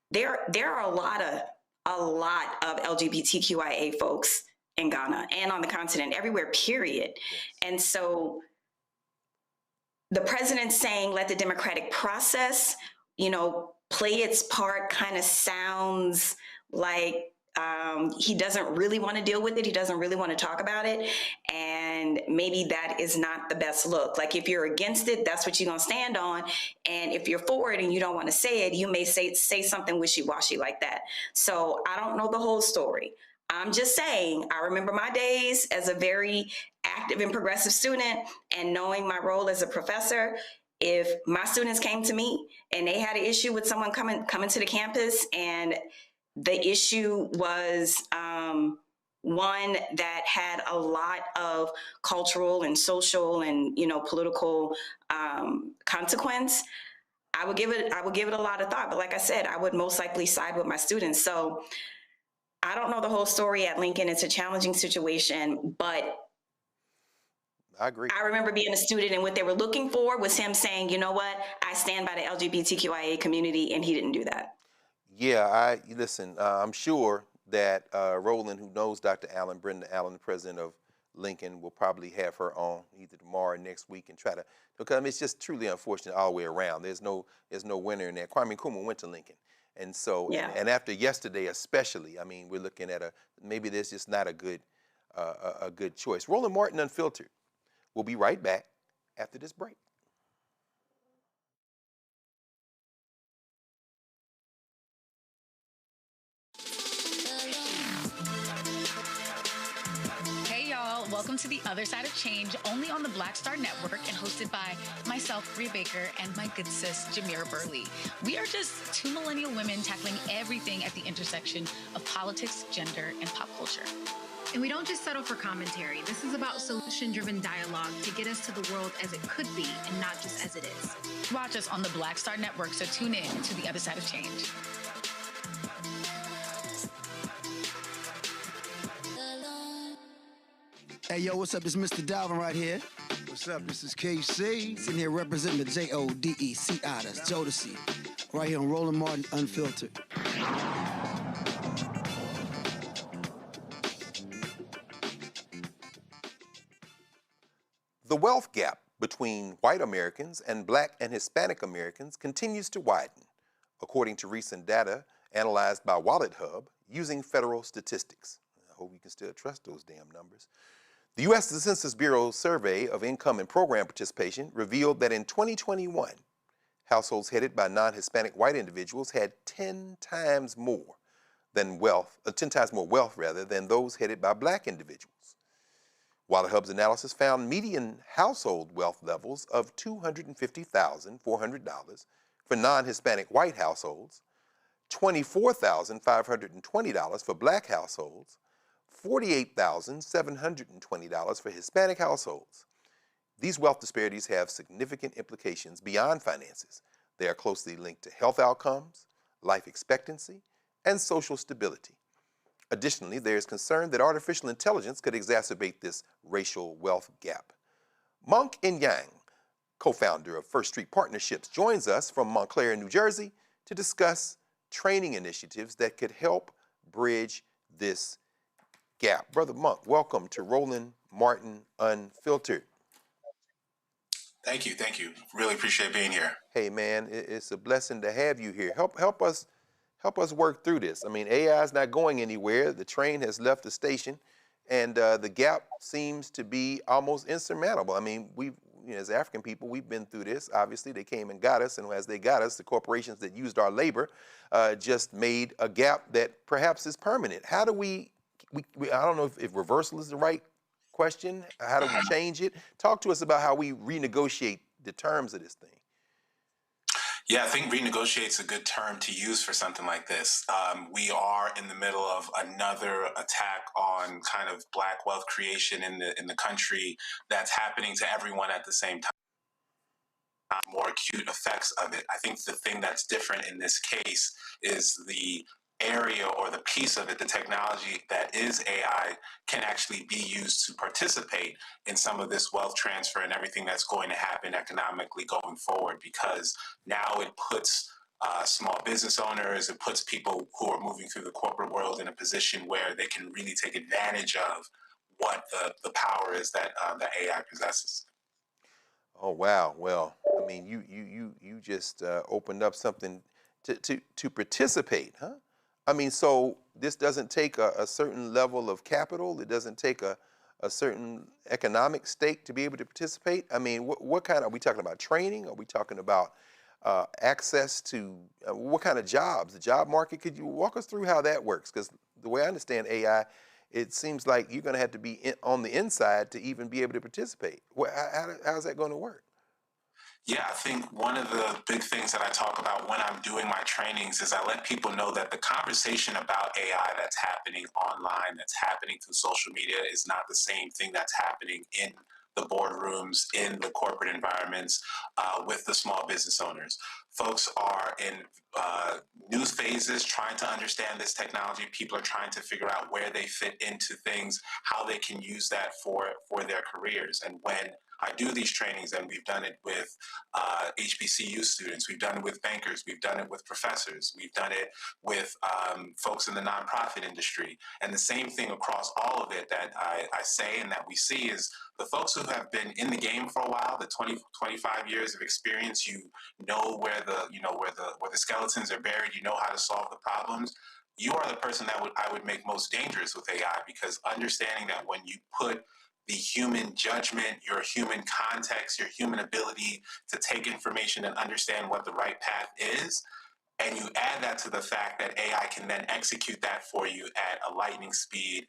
there are a lot of LGBTQIA folks in Ghana and on the continent, everywhere, period. And so the president saying, let the democratic process, play its part kind of sounds like he doesn't really want to deal with it. He doesn't really want to talk about it. And maybe that is not the best look. Like if you're against it, that's what you're going to stand on. And if you're for it and you don't want to say it, you may say something wishy-washy like that. So I don't know the whole story. I'm just saying, I remember my days as a very active and progressive student, and knowing my role as a professor. If my students came to me and they had an issue with someone coming to the campus, and the issue was one that had a lot of cultural and social and political consequence, I would give it a lot of thought. But like I said, I would most likely side with my students. So I don't know the whole story at Lincoln. It's a challenging situation, but I agree. I remember being a student, and what they were looking for was him saying, you know what, I stand by the LGBTQIA community, and he didn't do that. Yeah, listen, I'm sure that Roland, who knows Dr. Allen, Brenda Allen, the president of Lincoln, will probably have her on either tomorrow or next week and try to, because I mean, it's just truly unfortunate all the way around. There's no winner in there. Kwame Nkrumah went to Lincoln. And so, yeah. and after yesterday especially, I mean, we're looking at maybe there's just not a good choice. Roland Martin Unfiltered. We'll be right back after this break. Hey y'all, welcome to The Other Side of Change, only on the Black Star Network and hosted by myself, Bria Baker, and my good sis, Jamira Burley. We are just two millennial women tackling everything at the intersection of politics, gender, and pop culture. And we don't just settle for commentary. This is about solution-driven dialogue to get us to the world as it could be and not just as it is. Watch us on the Black Star Network, so tune in to The Other Side of Change. Hey, yo, what's up? It's Mr. Dalvin right here. What's up? This is KC. Sitting here representing the JODECI, that's Jodeci. Right here on Roland Martin Unfiltered. The wealth gap between white Americans and Black and Hispanic Americans continues to widen, according to recent data analyzed by Wallet Hub using federal statistics. I hope you can still trust those damn numbers. The U.S. Census Bureau survey of income and program participation revealed that in 2021, households headed by non-Hispanic white individuals had 10 times more wealth than those headed by Black individuals. Wallet Hub's analysis found median household wealth levels of $250,400 for non-Hispanic white households, $24,520 for Black households, $48,720 for Hispanic households. These wealth disparities have significant implications beyond finances. They are closely linked to health outcomes, life expectancy, and social stability. Additionally, there is concern that artificial intelligence could exacerbate this racial wealth gap. Monk and Yang, co-founder of First Street Partnerships, joins us from Montclair, New Jersey, to discuss training initiatives that could help bridge this gap. Brother Monk, welcome to Roland Martin Unfiltered. Thank you. Really appreciate being here. Hey man, it's a blessing to have you here. Help us work through this. I mean, AI is not going anywhere. The train has left the station, and the gap seems to be almost insurmountable. I mean, as African people, we've been through this. Obviously, they came and got us, and as they got us, the corporations that used our labor just made a gap that perhaps is permanent. How do we I don't know if reversal is the right question. How do we change it? Talk to us about how we renegotiate the terms of this thing. Yeah, I think renegotiate's a good term to use for something like this. We are in the middle of another attack on kind of Black wealth creation in the country that's happening to everyone at the same time. More acute effects of it. I think the thing that's different in this case is the area or the piece of it, the technology that is AI, can actually be used to participate in some of this wealth transfer and everything that's going to happen economically going forward, because now it puts small business owners, it puts people who are moving through the corporate world in a position where they can really take advantage of what the power is that AI possesses. Oh wow! Well, I mean, you just opened up something to participate, huh? I mean, so this doesn't take a certain level of capital. It doesn't take a certain economic stake to be able to participate. I mean, what kind, are we talking about training? Are we talking about access to, what kind of jobs? The job market, could you walk us through how that works? Because the way I understand AI, it seems like you're going to have to be on the inside to even be able to participate. How's that going to work? Yeah, I think one of the big things that I talk about when I'm doing my trainings is I let people know that the conversation about AI that's happening online, that's happening through social media, is not the same thing that's happening in the boardrooms, in the corporate environments, with the small business owners. Folks are in new phases trying to understand this technology. People are trying to figure out where they fit into things, how they can use that for their careers. And when I do these trainings, and we've done it with HBCU students, we've done it with bankers, we've done it with professors, we've done it with folks in the nonprofit industry. And the same thing across all of it that I say and that we see is the folks who have been in the game for a while, the 20, 25 years of experience, you know where the skeletons are buried, you know how to solve the problems. You are the person that I would make most dangerous with AI, because understanding that when you put the human judgment, your human context, your human ability to take information and understand what the right path is, and you add that to the fact that AI can then execute that for you at a lightning speed,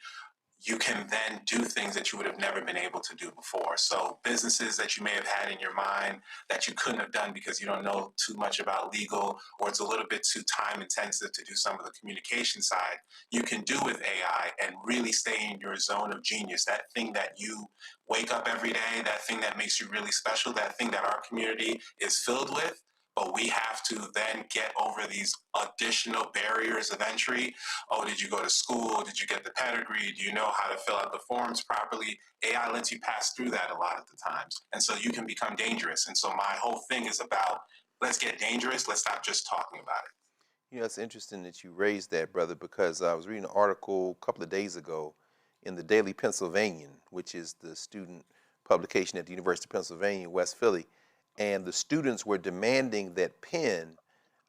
you can then do things that you would have never been able to do before. So businesses that you may have had in your mind that you couldn't have done because you don't know too much about legal, or it's a little bit too time intensive to do some of the communication side, you can do with AI and really stay in your zone of genius, that thing that you wake up every day, that thing that makes you really special, that thing that our community is filled with. But we have to then get over these additional barriers of entry. Oh, did you go to school? Did you get the pedigree? Do you know how to fill out the forms properly? AI lets you pass through that a lot of the times. And so you can become dangerous. And so my whole thing is about, let's get dangerous. Let's stop just talking about it. You know, it's interesting that you raised that, brother, because I was reading an article a couple of days ago in the Daily Pennsylvanian, which is the student publication at the University of Pennsylvania, West Philly. And the students were demanding that Penn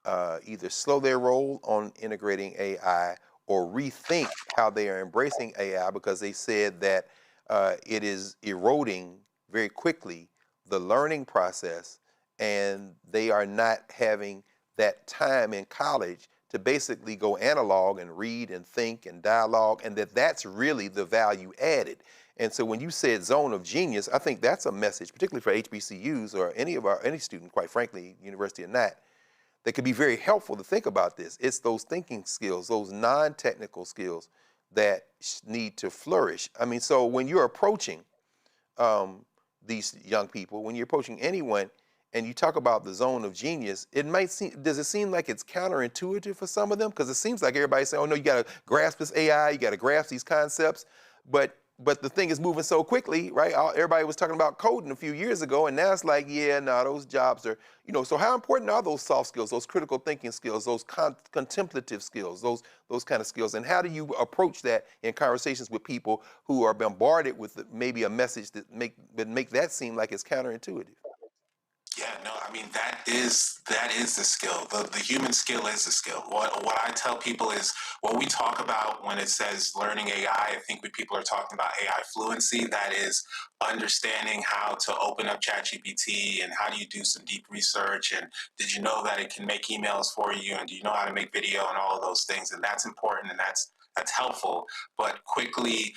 either slow their roll on integrating AI or rethink how they are embracing AI, because they said that it is eroding very quickly the learning process, and they are not having that time in college to basically go analog and read and think and dialogue, and that's really the value added. And so when you said zone of genius, I think that's a message, particularly for HBCUs or any student, quite frankly, university or not, that could be very helpful to think about this. It's those thinking skills, those non-technical skills that need to flourish. I mean, so when you're approaching these young people, when you're approaching anyone, and you talk about the zone of genius, does it seem like it's counterintuitive for some of them? Because it seems like everybody's saying, oh no, you got to grasp this AI, you got to grasp these concepts, but the thing is moving so quickly, right? Everybody was talking about coding a few years ago, and now it's like, yeah, no, those jobs are, so how important are those soft skills, those critical thinking skills, those contemplative skills, those kind of skills, and how do you approach that in conversations with people who are bombarded with maybe a message that make that seem like it's counterintuitive? Yeah, no, I mean, that is the skill. The human skill is the skill. What I tell people is, what we talk about when it says learning AI, I think when people are talking about AI fluency, that is understanding how to open up ChatGPT and how do you do some deep research, and did you know that it can make emails for you, and do you know how to make video and all of those things, and that's important and that's helpful. But quickly,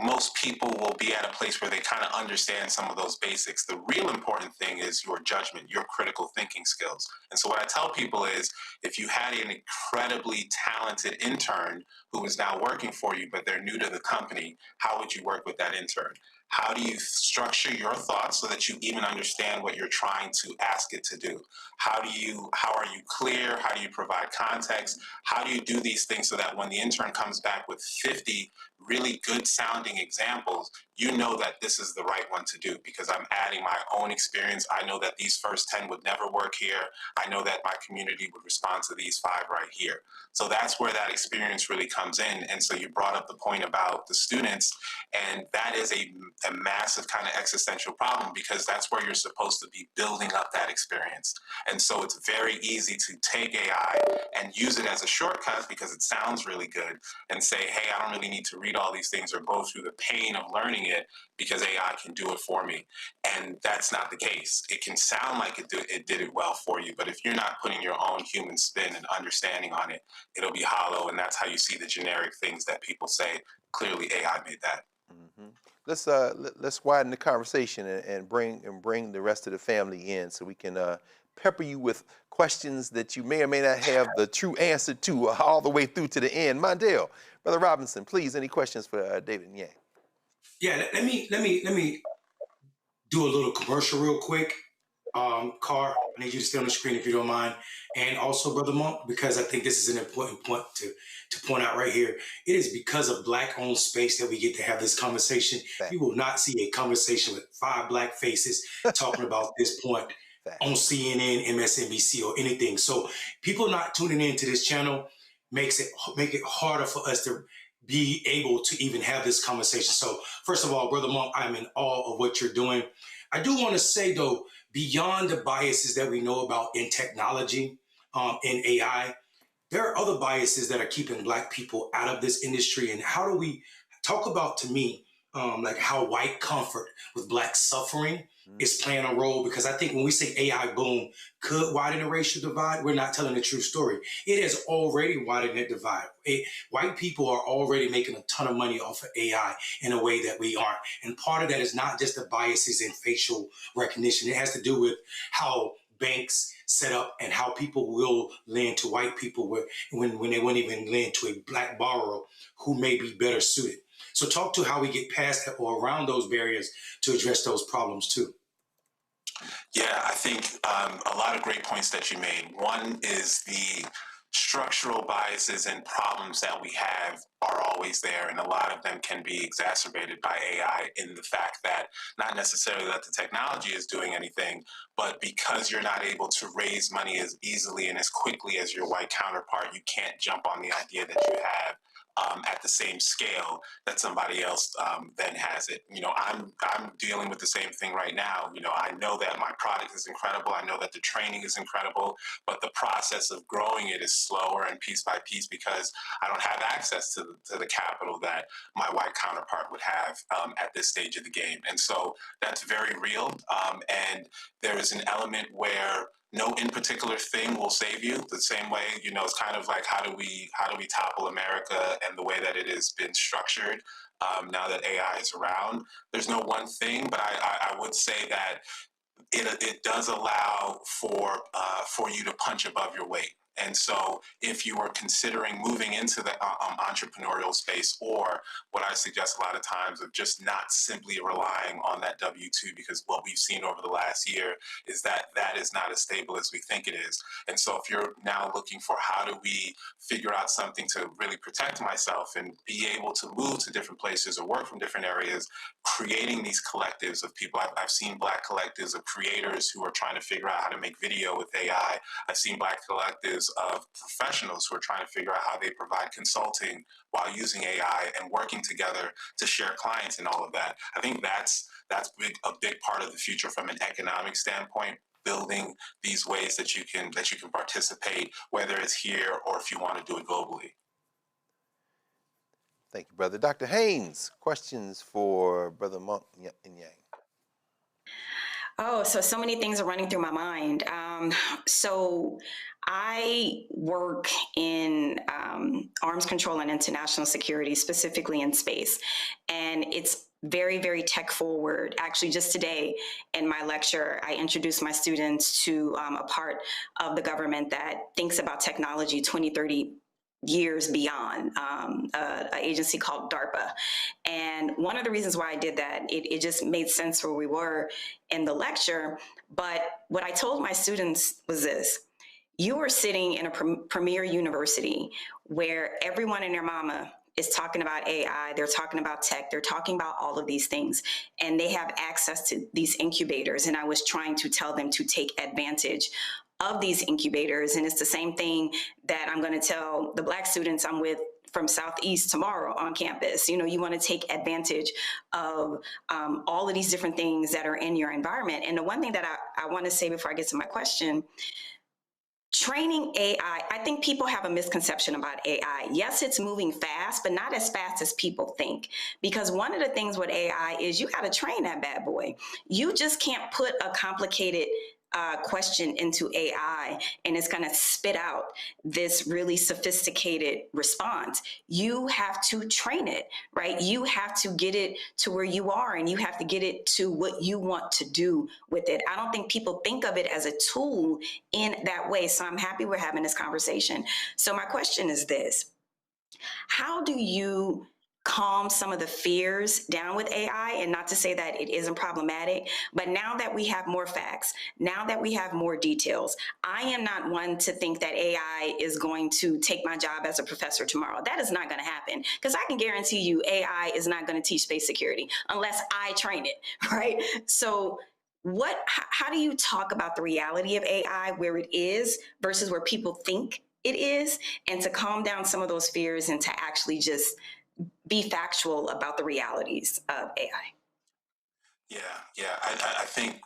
most people will be at a place where they kind of understand some of those basics. The real important thing is your judgment, your critical thinking skills. And so what I tell people is, if you had an incredibly talented intern who is now working for you, but they're new to the company, how would you work with that intern? How do you structure your thoughts so that you even understand what you're trying to ask it to do? How are you clear? How do you provide context? How do you do these things so that when the intern comes back with 50 really good sounding examples, you know that this is the right one to do, because I'm adding my own experience. I know that these first 10 would never work here. I know that my community would respond to these 5 right here. So that's where that experience really comes in. And so you brought up the point about the students, and that is a a massive kind of existential problem, because that's where you're supposed to be building up that experience. And so it's very easy to take AI and use it as a shortcut because it sounds really good and say, hey, I don't really need to read all these things or go through the pain of learning it because AI can do it for me. And that's not the case. It can sound like it did it well for you, but if you're not putting your own human spin and understanding on it, it'll be hollow. And that's how you see the generic things that people say, clearly AI made that. Let's widen the conversation and bring the rest of the family in so we can pepper you with questions that you may or may not have the true answer to all the way through to the end. Mondale, Brother Robinson, please, any questions for David and Yang? Yeah, let me do a little commercial real quick. Carr, I need you to stay on the screen if you don't mind. And also, Brother Monk, because I think this is an important point to point out right here. It is because of Black-owned space that we get to have this conversation. You will not see a conversation with 5 Black faces talking about this point on CNN, MSNBC, or anything. So people not tuning into this channel make it harder for us to be able to even have this conversation. So first of all, Brother Monk, I'm in awe of what you're doing. I do want to say, though, beyond the biases that we know about in technology, in AI, there are other biases that are keeping Black people out of this industry. And how do we talk about, to me, like how white comfort with Black suffering is playing a role? Because I think when we say AI boom could widen the racial divide, we're not telling the true story. It has already widened the divide. White people are already making a ton of money off of AI in a way that we aren't. And part of that is not just the biases in facial recognition. It has to do with how banks set up and how people will lend to white people when they won't even lend to a Black borrower who may be better suited. So talk to how we get past that or around those barriers to address those problems too. Yeah, I think a lot of great points that you made. One is the structural biases and problems that we have are always there, and a lot of them can be exacerbated by AI in the fact that not necessarily that the technology is doing anything, but because you're not able to raise money as easily and as quickly as your white counterpart, you can't jump on the idea that you have at the same scale that somebody else then has it. You know, I'm dealing with the same thing right now. You know, I know that my product is incredible. I know that the training is incredible, but the process of growing it is slower and piece by piece because I don't have access to the capital that my white counterpart would have at this stage of the game. And so that's very real. And there is an element where no in particular thing will save you. The same way, you know, it's kind of like how do we topple America and the way that it has been structured now that AI is around. There's no one thing, but I would say that it does allow for you to punch above your weight. And so if you are considering moving into the entrepreneurial space, or what I suggest a lot of times of just not simply relying on that W-2, because what we've seen over the last year is that that is not as stable as we think it is. And so if you're now looking for how do we figure out something to really protect myself and be able to move to different places or work from different areas, creating these collectives of people. I've seen Black collectives of creators who are trying to figure out how to make video with AI. I've seen Black collectives of professionals who are trying to figure out how they provide consulting while using AI and working together to share clients and all of that. I think that's a big part of the future from an economic standpoint, building these ways that you can participate, whether it's here or if you want to do it globally. Thank you, brother. Dr. Haynes, questions for Brother Monk and Yang? Oh, so many things are running through my mind. So I work in arms control and international security, specifically in space. And it's very, very tech forward. Actually, just today in my lecture, I introduced my students to a part of the government that thinks about technology 20, 30 years beyond, an agency called DARPA. And one of the reasons why I did that, it just made sense where we were in the lecture. But what I told my students was this: you are sitting in a premier university where everyone and their mama is talking about AI, they're talking about tech, they're talking about all of these things, and they have access to these incubators. And I was trying to tell them to take advantage of these incubators. And it's the same thing that I'm going to tell the Black students I'm with from Southeast tomorrow on campus. You want to take advantage of all of these different things that are in your environment. And the one thing that I want to say before I get to my question, training AI, I think people have a misconception about AI. Yes, it's moving fast, but not as fast as people think. Because one of the things with AI is you got to train that bad boy. You just can't put a complicated question into AI and it's going to spit out this really sophisticated response. You have to train it, right? You have to get it to where you are and you have to get it to what you want to do with it. I don't think people think of it as a tool in that way. So I'm happy we're having this conversation. So my question is this: how do you calm some of the fears down with AI? And not to say that it isn't problematic, but now that we have more facts, now that we have more details, I am not one to think that AI is going to take my job as a professor tomorrow. That is not going to happen, because I can guarantee you AI is not going to teach space security unless I train it, right? So how do you talk about the reality of AI, where it is versus where people think it is, and to calm down some of those fears and to actually just be factual about the realities of AI? Yeah. I think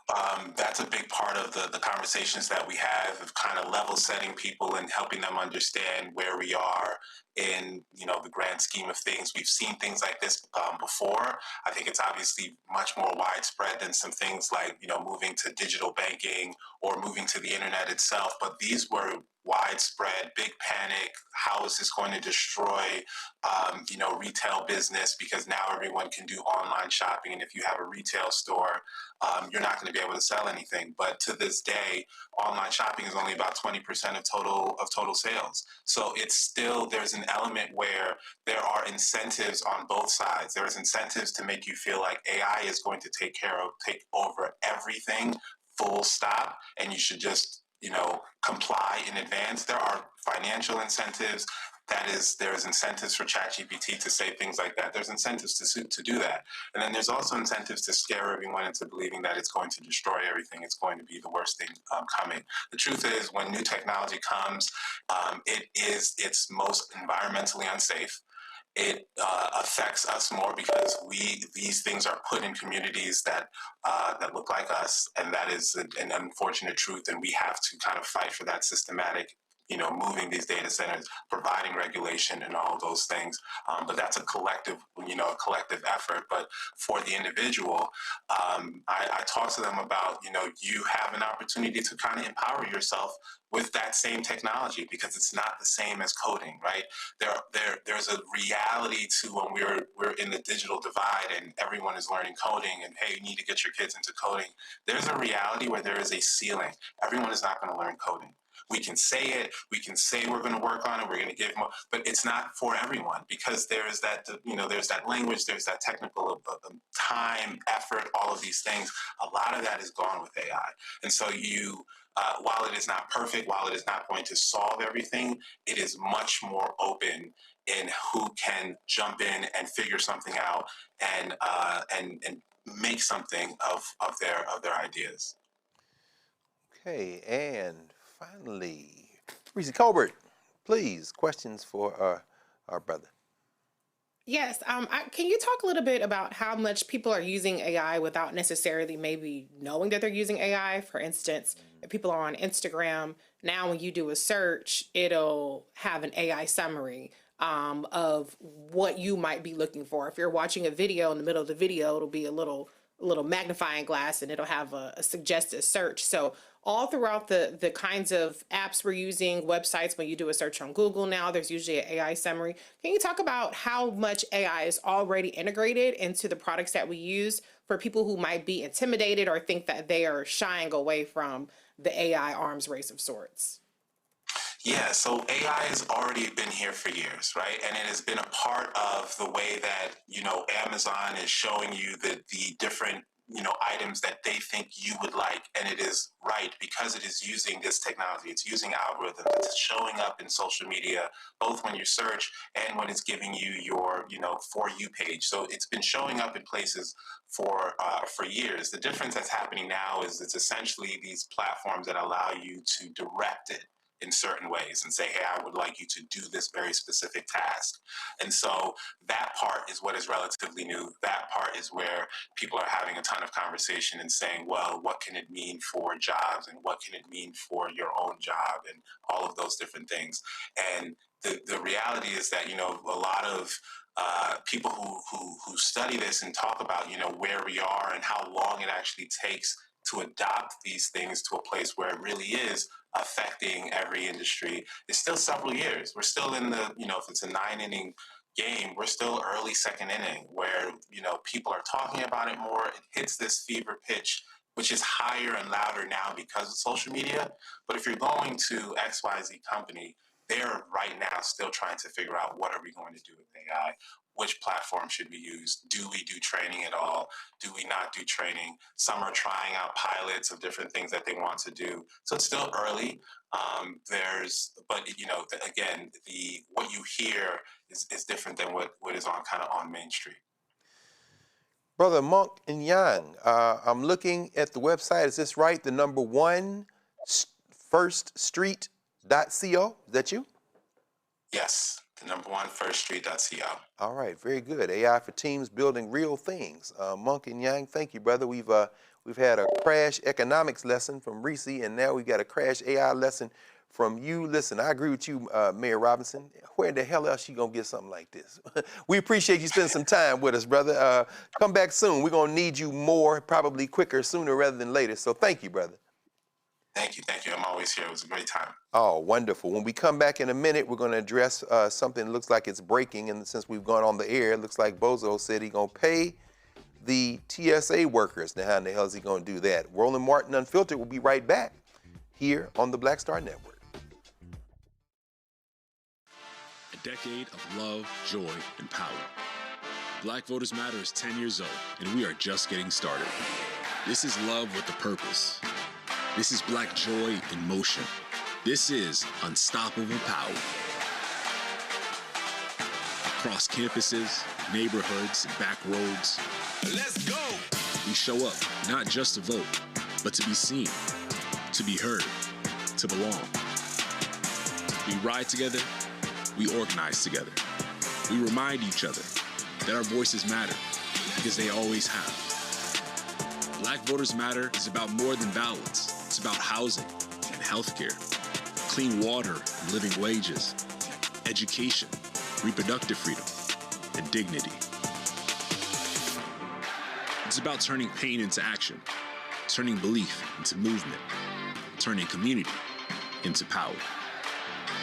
that's a big part of the conversations that we have, of kind of level setting people and helping them understand where we are in, the grand scheme of things. We've seen things like this before. I think it's obviously much more widespread than some things like, moving to digital banking or moving to the internet itself. But these were widespread, big panic. How is this going to destroy, retail business? Because now everyone can do online shopping, and if you have a retail store, you're not going to be able to sell anything. But to this day, online shopping is only about 20% of total sales. So it's still, there's an element where there are incentives on both sides. There's incentives to make you feel like AI is going to take over everything, full stop, and you should just comply in advance. There are financial incentives. There's incentives for ChatGPT to say things like that. There's incentives to do that. And then there's also incentives to scare everyone into believing that it's going to destroy everything. It's going to be the worst thing coming. The truth is, when new technology comes, it's most environmentally unsafe. It affects us more because these things are put in communities that look like us, and that is an unfortunate truth. And we have to kind of fight for that systematic, moving these data centers, providing regulation, and all of those things. But that's a collective effort. But for the individual, I talk to them about, you have an opportunity to kind of empower yourself with that same technology, because it's not the same as coding, right? There's a reality to when we're in the digital divide and everyone is learning coding, and hey, you need to get your kids into coding. There's a reality where there is a ceiling. Everyone is not going to learn coding. We can say it, we can say we're going to work on it, we're going to give more, but it's not for everyone, because there's that, there's that language, there's that technical time, effort, all of these things. A lot of that is gone with AI. And so while it is not perfect, while it is not going to solve everything, it is much more open in who can jump in and figure something out and make something of their ideas. Okay, and finally, Reese Colbert, please, questions for our brother. Yes. Can you talk a little bit about how much people are using AI without necessarily maybe knowing that they're using AI? For instance, if people are on Instagram, now when you do a search, it'll have an AI summary of what you might be looking for. If you're watching a video, in the middle of the video, it'll be a little magnifying glass and it'll have a suggested search. So all throughout the kinds of apps we're using, websites, when you do a search on Google now, there's usually an AI summary. Can you talk about how much AI is already integrated into the products that we use for people who might be intimidated or think that they are shying away from the AI arms race of sorts? Yeah, so AI has already been here for years, right? And it has been a part of the way that, Amazon is showing you the different, items that they think you would like. And it is right, because it is using this technology. It's using algorithms. It's showing up in social media, both when you search and when it's giving you your, For You page. So it's been showing up in places for years. The difference that's happening now is it's essentially these platforms that allow you to direct it in certain ways and say, hey, I would like you to do this very specific task. And so that part is what is relatively new. That part is where people are having a ton of conversation and saying, well, what can it mean for jobs and what can it mean for your own job and all of those different things. And the reality is that, you know, a lot of people who study this and talk about, you know, where we are and how long it actually takes to adopt these things to a place where it really is affecting every industry, it's still several years. We're still in the, you know, if it's a 9-inning game, we're still early second inning where, you know, people are talking about it more. It hits this fever pitch, which is higher and louder now because of social media. But if you're going to XYZ company, they're right now still trying to figure out what are we going to do with AI? Which platform should we use? Do we do training at all? Do we not do training? Some are trying out pilots of different things that they want to do. So it's still early. But you know, again, what you hear is different than what is on kind of on Main Street. Brother Monk and Yang, I'm looking at the website. Is this right? The number 1 firststreet.co. Is that you? Yes, the number 1 firststreet.co. All right, very good. AI for teams building real things. Monk and Yang, thank you, brother. We've had a crash economics lesson from Reese, and now we've got a crash AI lesson from you. Listen, I agree with you, Mayor Robinson. Where the hell else you gonna get something like this? We appreciate you spending some time with us, brother. Come back soon. We're gonna need you more, probably quicker, sooner rather than later. So thank you, brother. Thank you. I'm always here. It was a great time. Oh, wonderful. When we come back in a minute, we're going to address something that looks like it's breaking. And since we've gone on the air, it looks like Bozo said he's going to pay the TSA workers. Now, how in the hell is he going to do that? Roland Martin Unfiltered will be right back here on the Black Star Network. A decade of love, joy, and power. Black Voters Matter is 10 years old, and we are just getting started. This is love with a purpose. This is Black joy in motion. This is unstoppable power. Across campuses, neighborhoods, and back roads. Let's go! We show up not just to vote, but to be seen, to be heard, to belong. We ride together, we organize together. We remind each other that our voices matter, because they always have. Black Voters Matter is about more than ballots. It's about housing and healthcare, clean water and living wages, education, reproductive freedom, and dignity. It's about turning pain into action, turning belief into movement, turning community into power.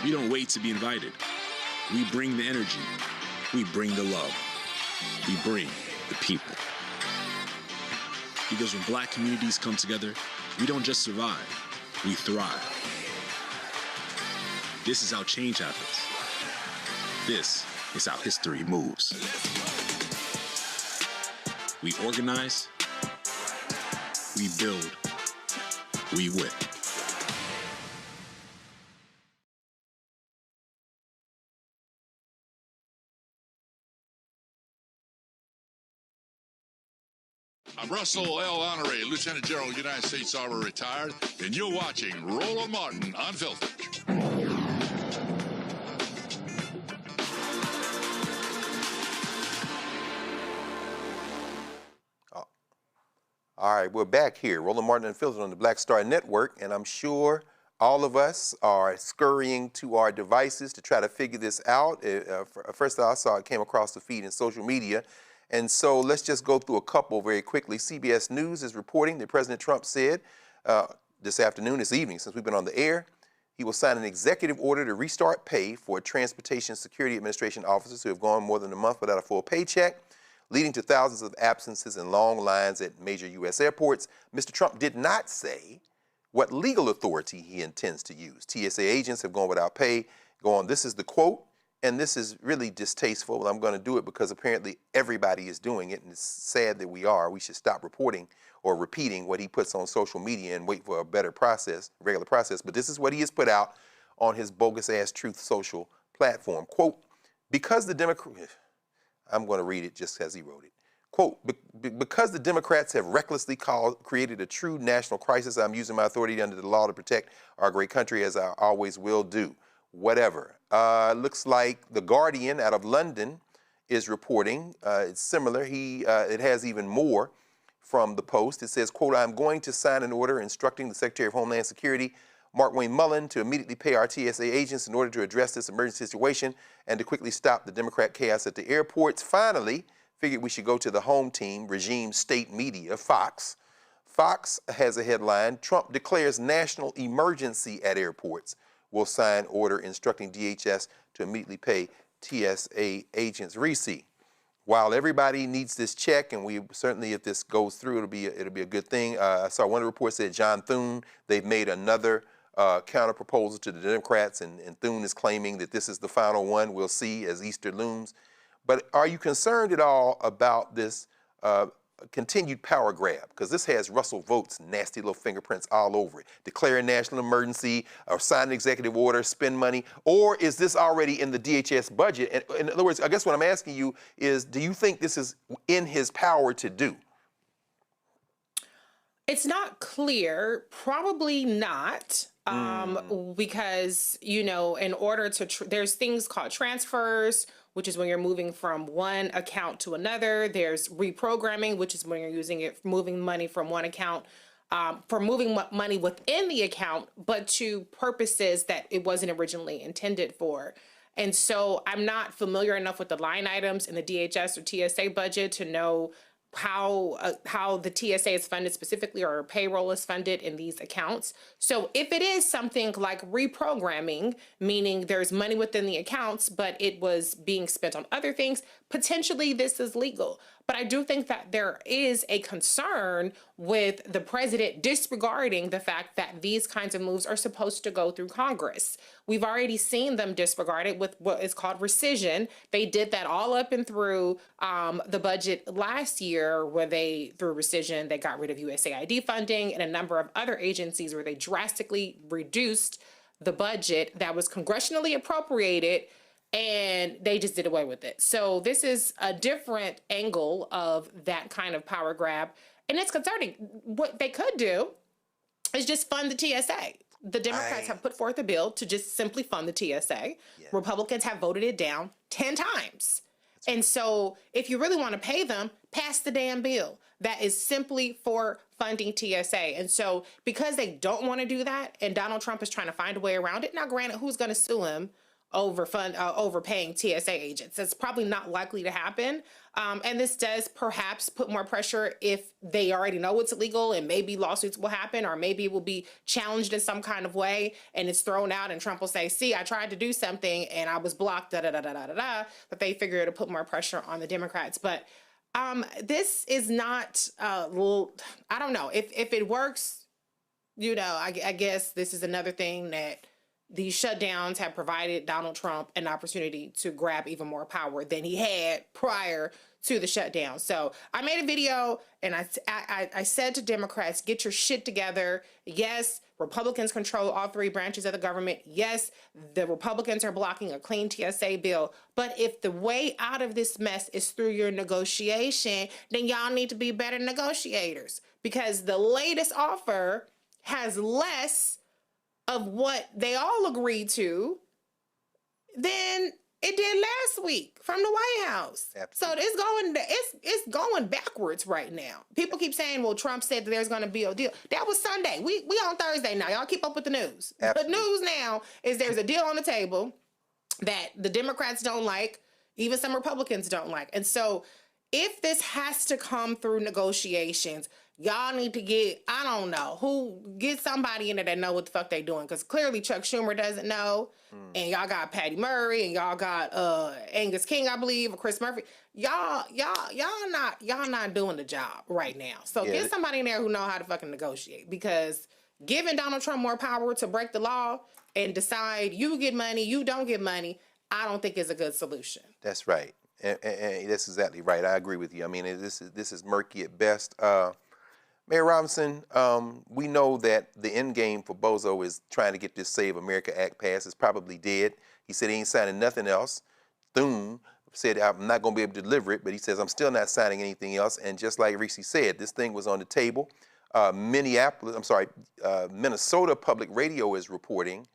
We don't wait to be invited. We bring the energy. We bring the love. We bring the people. Because when Black communities come together, we don't just survive, we thrive. This is how change happens. This is how history moves. We organize, we build, we win. I'm Russell L. Honoré, Lieutenant General, United States Army, retired, and you're watching Roland Martin Unfiltered. All right, we're back here. Roland Martin Unfiltered on the Black Star Network, and I'm sure all of us are scurrying to our devices to try to figure this out. First I saw it came across the feed in social media. And so let's just go through a couple very quickly. CBS News is reporting that President Trump said this evening, since we've been on the air, he will sign an executive order to restart pay for Transportation Security Administration officers who have gone more than a month without a full paycheck, leading to thousands of absences and long lines at major U.S. airports. Mr. Trump did not say what legal authority he intends to use. TSA agents have gone without pay. This is the quote. And this is really distasteful, but I'm going to do it because apparently everybody is doing it, and it's sad that we are. We should stop reporting or repeating what he puts on social media and wait for a better process, regular process. But this is what he has put out on his bogus-ass Truth Social platform. Quote, because the Democrat, I'm going to read it just as he wrote it. Quote, because the Democrats have recklessly created a true national crisis, I'm using my authority under the law to protect our great country, as I always will do. Whatever. Looks like The Guardian out of London is reporting. It's similar. It has even more from the Post. It says, quote, I'm going to sign an order instructing the Secretary of Homeland Security, Mark Wayne Mullen, to immediately pay our TSA agents in order to address this emergency situation and to quickly stop the Democrat chaos at the airports. Finally, figured we should go to the home team, regime state media, Fox. Fox has a headline, Trump declares national emergency at airports. Will sign order instructing DHS to immediately pay TSA agents. Reese, while everybody needs this check, and we certainly, if this goes through, it'll be a good thing. I saw one report said John Thune, they've made another counter proposal to the Democrats, and Thune is claiming that this is the final one. We'll see as Easter looms. But are you concerned at all about this continued power grab? Because this has Russell Vought's nasty little fingerprints all over it. Declare a national emergency, or sign an executive order, spend money, or is this already in the DHS budget? And in other words, I guess what I'm asking you is, do you think this is in his power to do? It's not clear. Probably not. Because, you know, in order to, there's things called transfers, which is when you're moving from one account to another. There's reprogramming, which is when you're moving money from one account, for moving money within the account, but to purposes that it wasn't originally intended for. And so I'm not familiar enough with the line items in the DHS or TSA budget to know how the TSA is funded specifically, or payroll is funded in these accounts. So if it is something like reprogramming, meaning there's money within the accounts, but it was being spent on other things, potentially this is legal. But I do think that there is a concern with the president disregarding the fact that these kinds of moves are supposed to go through Congress. We've already seen them disregard it with what is called rescission. They did that all up and through the budget last year, where through rescission, they got rid of USAID funding and a number of other agencies where they drastically reduced the budget that was congressionally appropriated, and they just did away with it. So this is a different angle of that kind of power grab. And it's concerning. What they could do is just fund the TSA. The Democrats have put forth a bill to just simply fund the TSA. Yeah. Republicans have voted it down 10 times. And so if you really want to pay them, pass the damn bill. That is simply for funding TSA. And so because they don't want to do that, and Donald Trump is trying to find a way around it, now granted, who's going to sue him overpaying TSA agents? That's probably not likely to happen. And this does perhaps put more pressure if they already know it's illegal, and maybe lawsuits will happen, or maybe it will be challenged in some kind of way and it's thrown out, and Trump will say, see, I tried to do something and I was blocked, that they figure to put more pressure on the Democrats. But this is not, I don't know. If it works, you know, I guess this is another thing that these shutdowns have provided Donald Trump an opportunity to grab even more power than he had prior to the shutdown. So I made a video and I said to Democrats, get your shit together. Yes, Republicans control all three branches of the government. Yes, the Republicans are blocking a clean TSA bill. But if the way out of this mess is through your negotiation, then y'all need to be better negotiators, because the latest offer has less of what they all agreed to than it did last week from the White House. Absolutely. So it's going backwards right now. People keep saying, well, Trump said that there's going to be a deal. That was Sunday. We on Thursday now. Y'all keep up with the news. Absolutely. The news now is there's a deal on the table that the Democrats don't like, even some Republicans don't like. And so if this has to come through negotiations, y'all need to get, I don't know, get somebody in there that know what the fuck they doing. Because clearly Chuck Schumer doesn't know. And y'all got Patty Murray, and y'all got Angus King, I believe, or Chris Murphy. Y'all not doing the job right now. So get somebody in there who know how to fucking negotiate. Because giving Donald Trump more power to break the law and decide you get money, you don't get money, I don't think is a good solution. That's right. And that's exactly right. I agree with you. I mean, this is murky at best. Mayor Robinson, we know that the end game for Bozo is trying to get this Save America Act passed. It's probably dead. He said he ain't signing nothing else. Thune, said, I'm not going to be able to deliver it, but he says, I'm still not signing anything else. And just like Reese said, this thing was on the table. Minnesota Public Radio is reporting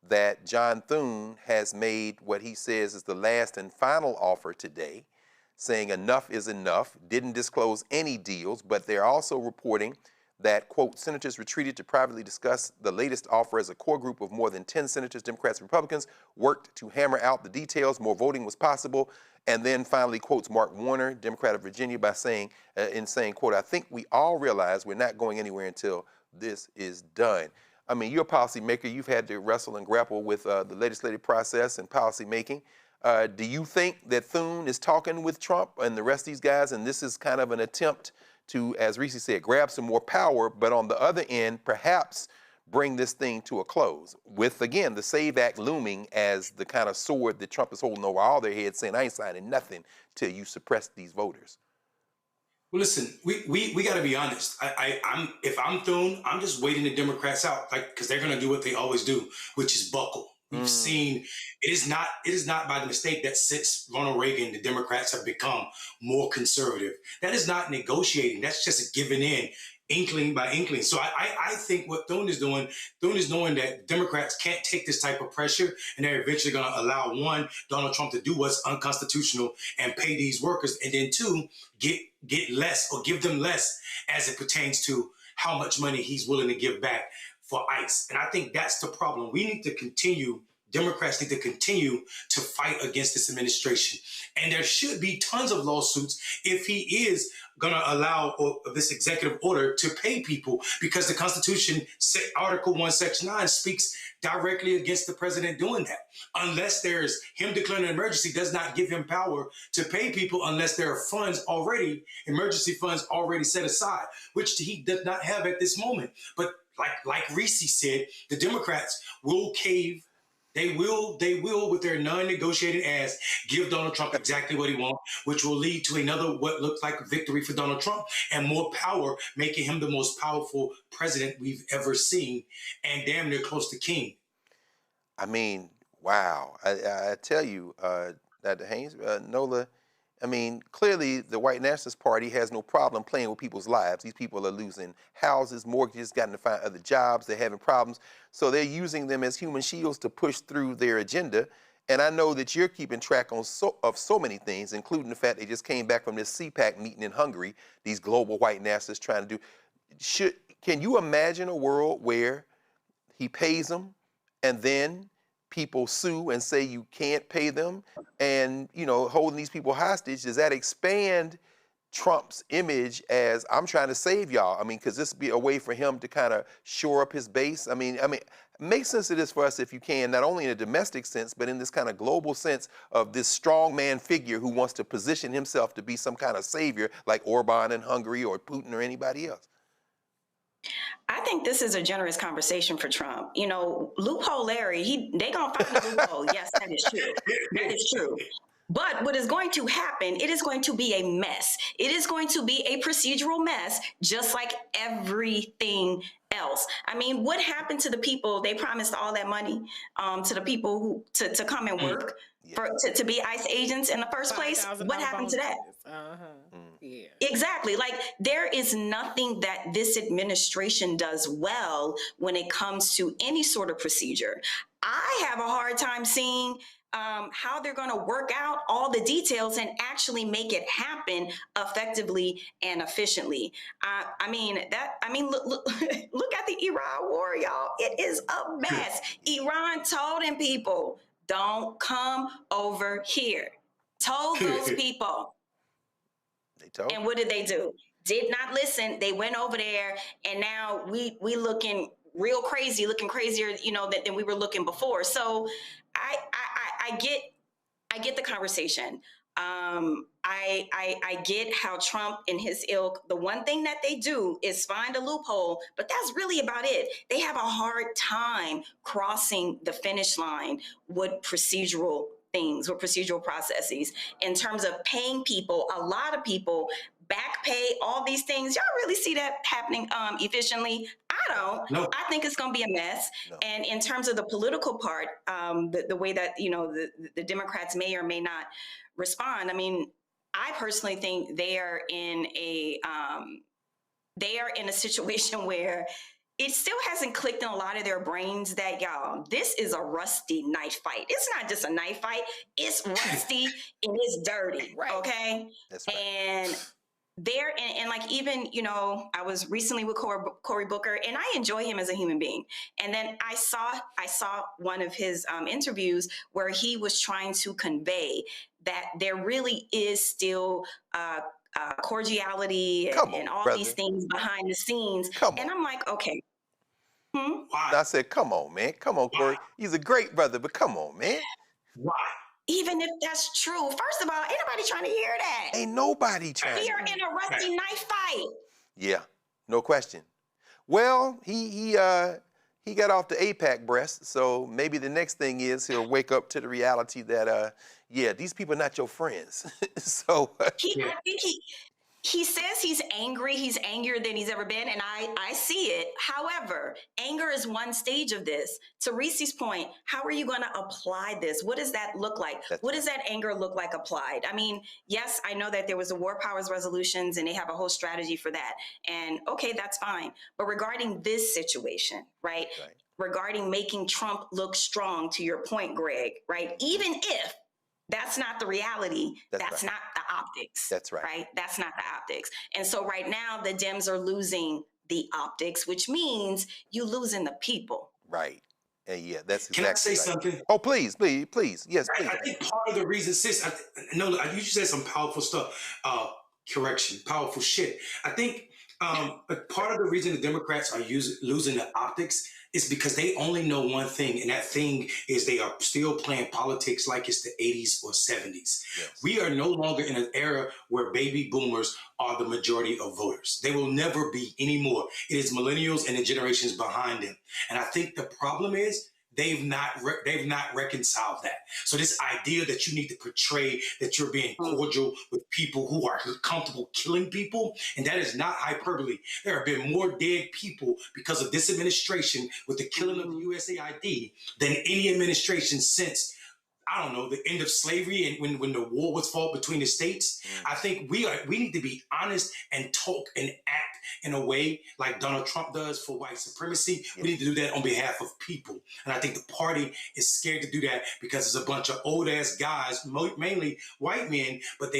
that John Thune has made what he says is the last and final offer today, saying enough is enough, didn't disclose any deals, but they're also reporting that, quote, senators retreated to privately discuss the latest offer as a core group of more than 10 senators, Democrats and Republicans, worked to hammer out the details. More voting was possible. And then finally quotes Mark Warner, Democrat of Virginia, by saying, quote, I think we all realize we're not going anywhere until this is done. I mean, you're a policymaker. You've had to wrestle and grapple with the legislative process and policy making. Do you think that Thune is talking with Trump and the rest of these guys, and this is kind of an attempt to, as Reese said, grab some more power, but on the other end, perhaps bring this thing to a close with, again, the SAVE Act looming as the kind of sword that Trump is holding over all their heads, saying, I ain't signing nothing till you suppress these voters? Well, listen, we got to be honest. If I'm Thune, I'm just waiting the Democrats out, because they're going to do what they always do, which is buckle. We've seen it is not by the mistake that since Ronald Reagan, the Democrats have become more conservative. That is not negotiating. That's just a giving in, inkling by inkling. So I think what Thune is doing that Democrats can't take this type of pressure, and they're eventually going to allow, one, Donald Trump to do what's unconstitutional and pay these workers, and then two, get less or give them less as it pertains to how much money he's willing to give back for ICE. And I think that's the problem. Democrats need to continue to fight against this administration. And there should be tons of lawsuits if he is going to allow this executive order to pay people, because the Constitution, Article 1, Section 9, speaks directly against the president doing that. Unless there's him declaring an emergency, does not give him power to pay people unless there are emergency funds already set aside, which he does not have at this moment. But like Reese said, the Democrats will cave. They will, with their non-negotiated ass, give Donald Trump exactly what he wants, which will lead to another what looks like a victory for Donald Trump and more power, making him the most powerful president we've ever seen, and damn near close to king. I mean, wow. I tell you, Dr. Haynes, Nola, I mean, clearly the White Nationalist Party has no problem playing with people's lives. These people are losing houses, mortgages, gotten to find other jobs, they're having problems. So they're using them as human shields to push through their agenda. And I know that you're keeping track of so many things, including the fact they just came back from this CPAC meeting in Hungary, these global white nationalists trying to do. Can you imagine a world where he pays them and then people sue and say you can't pay them, and holding these people hostage? Does that expand Trump's image as, I'm trying to save y'all? I mean, could this be a way for him to kind of shore up his base? I mean, make sense of this for us if you can, not only in a domestic sense, but in this kind of global sense of this strong man figure who wants to position himself to be some kind of savior like Orban in Hungary or Putin or anybody else. I think this is a generous conversation for Trump. Loophole Larry, they gonna find a loophole. Yes, that is true. That is true. But what is going to happen, it is going to be a mess. It is going to be a procedural mess, just like everything else. I mean, what happened to the people they promised all that money to the people who to come and work to be ICE agents in the first place? What happened to that? Yeah. Exactly. Like, there is nothing that this administration does well when it comes to any sort of procedure. I have a hard time seeing how they're going to work out all the details and actually make it happen effectively and efficiently. Look at the Iran war, y'all. It is a mess. Iran told them people, don't come over here. Told those people. And what did they do? Did not listen. They went over there, and now we looking real crazy, looking crazier, than we were looking before. So I get the conversation. I get how Trump and his ilk, the one thing that they do is find a loophole, but that's really about it. They have a hard time crossing the finish line with procedural things, with procedural processes, in terms of paying people, a lot of people, back pay, all these things. Y'all really see that happening efficiently? I don't. No. I think it's going to be a mess. No. And in terms of the political part, the way that, the Democrats may or may not respond, I mean, I personally think they are in a situation where it still hasn't clicked in a lot of their brains that, y'all, this is a rusty knife fight. It's not just a knife fight. It's rusty and it's dirty, okay? That's right. And there, and like even, I was recently with Cory Booker, and I enjoy him as a human being. And then I saw one of his interviews where he was trying to convey that there really is still cordiality and all these things behind the scenes. And I'm like, okay. I said, come on, man. Come on, Cory. He's a great brother, but come on, man. Why? Even if that's true, first of all, ain't nobody trying to hear that. Ain't nobody trying. We are in a rusty knife fight. Yeah, no question. Well, he got off the AIPAC breast, so maybe the next thing is he'll wake up to the reality that, these people are not your friends. So I think he says he's angry. He's angrier than he's ever been, and I see it. However, anger is one stage of this. To Reese's point, how are you going to apply this? What does that look like? What does that anger look like applied? I mean, yes, I know that there was a War Powers resolutions, and they have a whole strategy for that. And okay, that's fine. But regarding this situation, right? Regarding making Trump look strong, to your point, Greg, right? Even if that's not the reality. That's not the optics. That's right. Right? That's not the optics. And so right now, the Dems are losing the optics, which means you losing the people. Right. And yeah, that's exactly Can I say right. something? Oh, please. Yes, please. I think part of the reason, sis, you just said some powerful stuff. Correction, powerful shit. I think part of the reason the Democrats are losing the optics is because they only know one thing, and that thing is they are still playing politics like it's the 80s or 70s. Yes. We are no longer in an era where baby boomers are the majority of voters. They will never be anymore. It is millennials and the generations behind them. And I think the problem is they've not reconciled that. So this idea that you need to portray that you're being cordial with people who are comfortable killing people, and that is not hyperbole. There have been more dead people because of this administration with the killing of the USAID than any administration since, I don't know, the end of slavery and when the war was fought between the states. I think we need to be honest and talk and act in a way like Donald Trump does for white supremacy. We need to do that on behalf of people. And I think the party is scared to do that because there's a bunch of old ass guys, mainly white men, but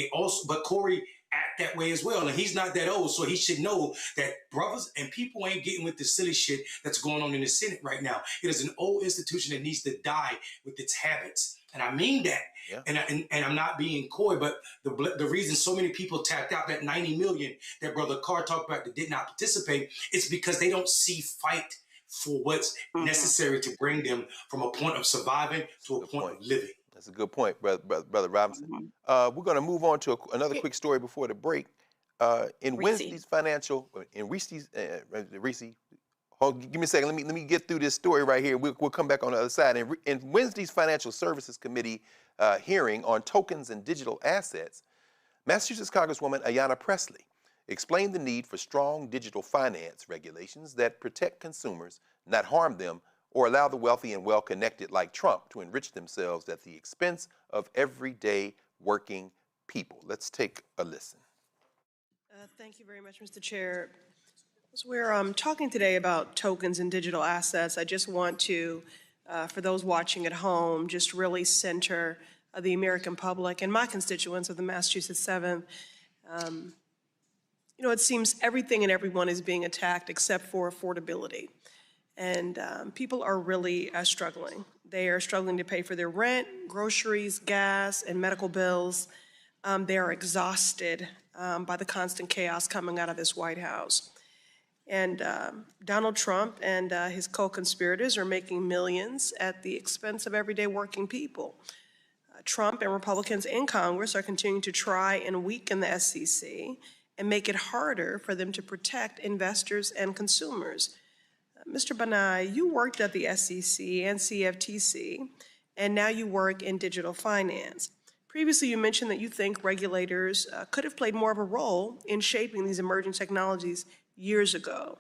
Cory act that way as well. And he's not that old, so he should know that brothers and people ain't getting with the silly shit that's going on in the Senate right now. It is an old institution that needs to die with its habits. And I mean that. Yeah. And I'm not being coy, but the reason so many people tapped out, that 90 million that Brother Carr talked about that did not participate, it's because they don't see fight for what's necessary to bring them from a point of surviving to a point of living. That's a good point, Brother Robinson. We're going to move on to another quick story before the break. In Wednesday's financial, Reese, hold, give me a second. Let me get through this story right here. We'll come back on the other side. In Wednesday's Financial Services Committee hearing on tokens and digital assets, Massachusetts Congresswoman Ayanna Pressley explained the need for strong digital finance regulations that protect consumers, not harm them, or allow the wealthy and well-connected like Trump to enrich themselves at the expense of everyday working people. Let's take a listen. Thank you very much, Mr. Chair. As we're talking today about tokens and digital assets, I just want to, for those watching at home, just really center the American public and my constituents of the Massachusetts 7th. It seems everything and everyone is being attacked except for affordability. And people are really struggling. They are struggling to pay for their rent, groceries, gas, and medical bills. They are exhausted by the constant chaos coming out of this White House. And Donald Trump and his co-conspirators are making millions at the expense of everyday working people. Trump and Republicans in Congress are continuing to try and weaken the SEC and make it harder for them to protect investors and consumers. Mr. Banai, you worked at the SEC and CFTC, and now you work in digital finance. Previously, you mentioned that you think regulators could have played more of a role in shaping these emerging technologies years ago.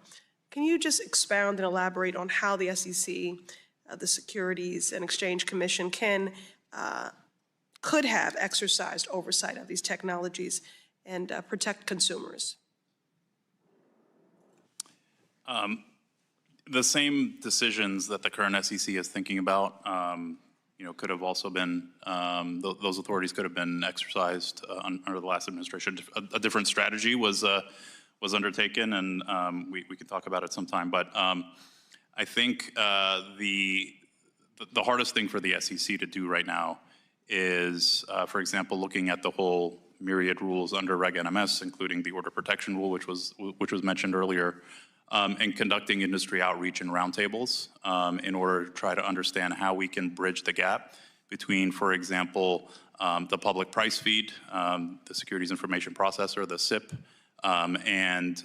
Can you just expound and elaborate on how the SEC, the Securities and Exchange Commission, could have exercised oversight of these technologies and protect consumers? The same decisions that the current SEC is thinking about, could have also been, those authorities could have been exercised under the last administration. A different strategy was undertaken, and we could talk about it sometime. But I think the hardest thing for the SEC to do right now is, for example, looking at the whole myriad rules under Reg NMS, including the order protection rule, which was mentioned earlier, and conducting industry outreach and roundtables in order to try to understand how we can bridge the gap between, for example, the public price feed, the Securities Information Processor, the SIP, and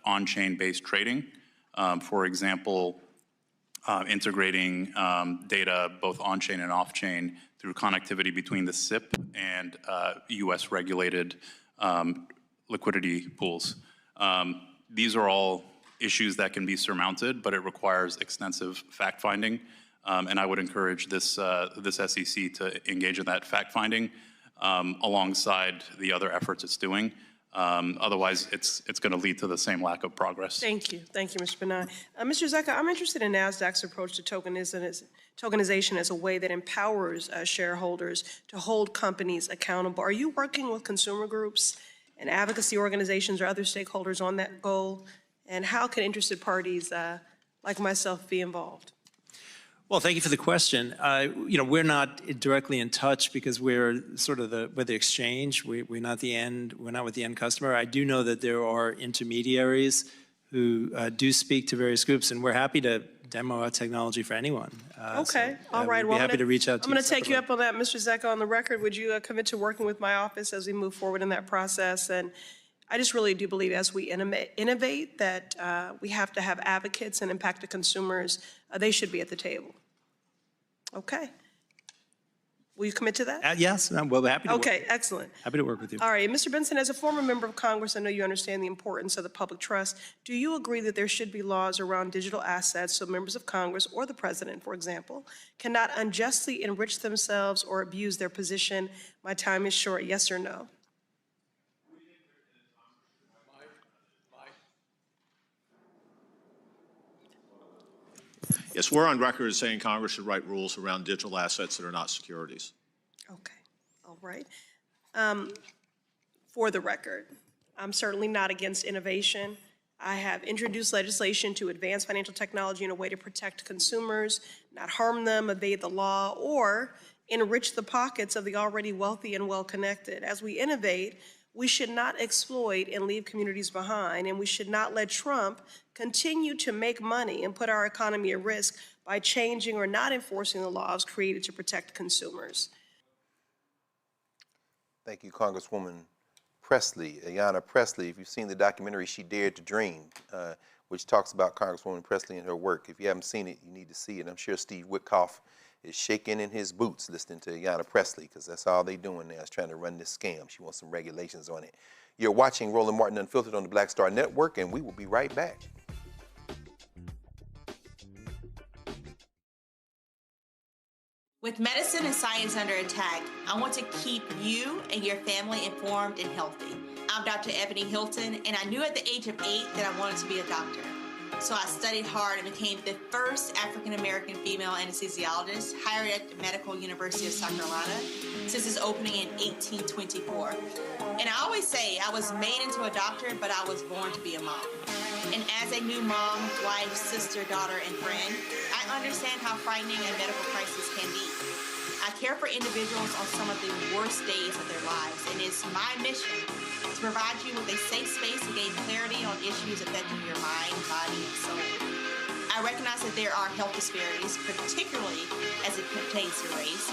on-chain based trading. For example, integrating data both on-chain and off-chain through connectivity between the SIP and US regulated liquidity pools. These are all issues that can be surmounted, but it requires extensive fact-finding. And I would encourage this SEC to engage in that fact-finding alongside the other efforts it's doing. Otherwise, it's going to lead to the same lack of progress. Thank you, Mr. Benign. Mr. Zecca, I'm interested in NASDAQ's approach to tokenization as a way that empowers shareholders to hold companies accountable. Are you working with consumer groups and advocacy organizations or other stakeholders on that goal? And how can interested parties like myself be involved? Well, thank you for the question. We're not directly in touch because we're sort of the exchange. We're not the end. We're not with the end customer. I do know that there are intermediaries who do speak to various groups, and we're happy to demo our technology for anyone. Okay, all right. We'd be happy to reach out to you. I'm going to take you up on that, Mr. Zecca, on the record. Would you commit to working with my office as we move forward in that process? And I just really do believe as we innovate that we have to have advocates and impacted consumers. They should be at the table. Okay. Will you commit to that? Yes, we'll be happy to Okay, excellent. Happy to work with you. All right, Mr. Benson, as a former member of Congress, I know you understand the importance of the public trust. Do you agree that there should be laws around digital assets so members of Congress or the president, for example, cannot unjustly enrich themselves or abuse their position? My time is short. Yes or no? Yes, we're on record as saying Congress should write rules around digital assets that are not securities. Okay, all right. For the record, I'm certainly not against innovation. I have introduced legislation to advance financial technology in a way to protect consumers, not harm them, evade the law, or enrich the pockets of the already wealthy and well-connected. As we innovate, we should not exploit and leave communities behind, and we should not let Trump continue to make money and put our economy at risk by changing or not enforcing the laws created to protect consumers. Thank you, Congresswoman Presley, Ayanna Presley. If you've seen the documentary She Dared to Dream, which talks about Congresswoman Presley and her work, if you haven't seen it, you need to see it. I'm sure Steve Witkoff is shaking in his boots listening to Ayanna Presley, because that's all they're doing now is trying to run this scam. She wants some regulations on it. You're watching Roland Martin Unfiltered on the Black Star Network, and we will be right back. With medicine and science under attack, I want to keep you and your family informed and healthy. I'm Dr. Ebony Hilton, and I knew at the age of 8 that I wanted to be a doctor. So I studied hard and became the first African-American female anesthesiologist hired at the Medical University of South Carolina since its opening in 1824. And I always say I was made into a doctor, but I was born to be a mom. And as a new mom, wife, sister, daughter, and friend, I understand how frightening a medical crisis can be. I care for individuals on some of the worst days of their lives, and it's my mission to provide you with a safe space to gain clarity on issues affecting your mind, body, and soul. I recognize that there are health disparities, particularly as it pertains to race,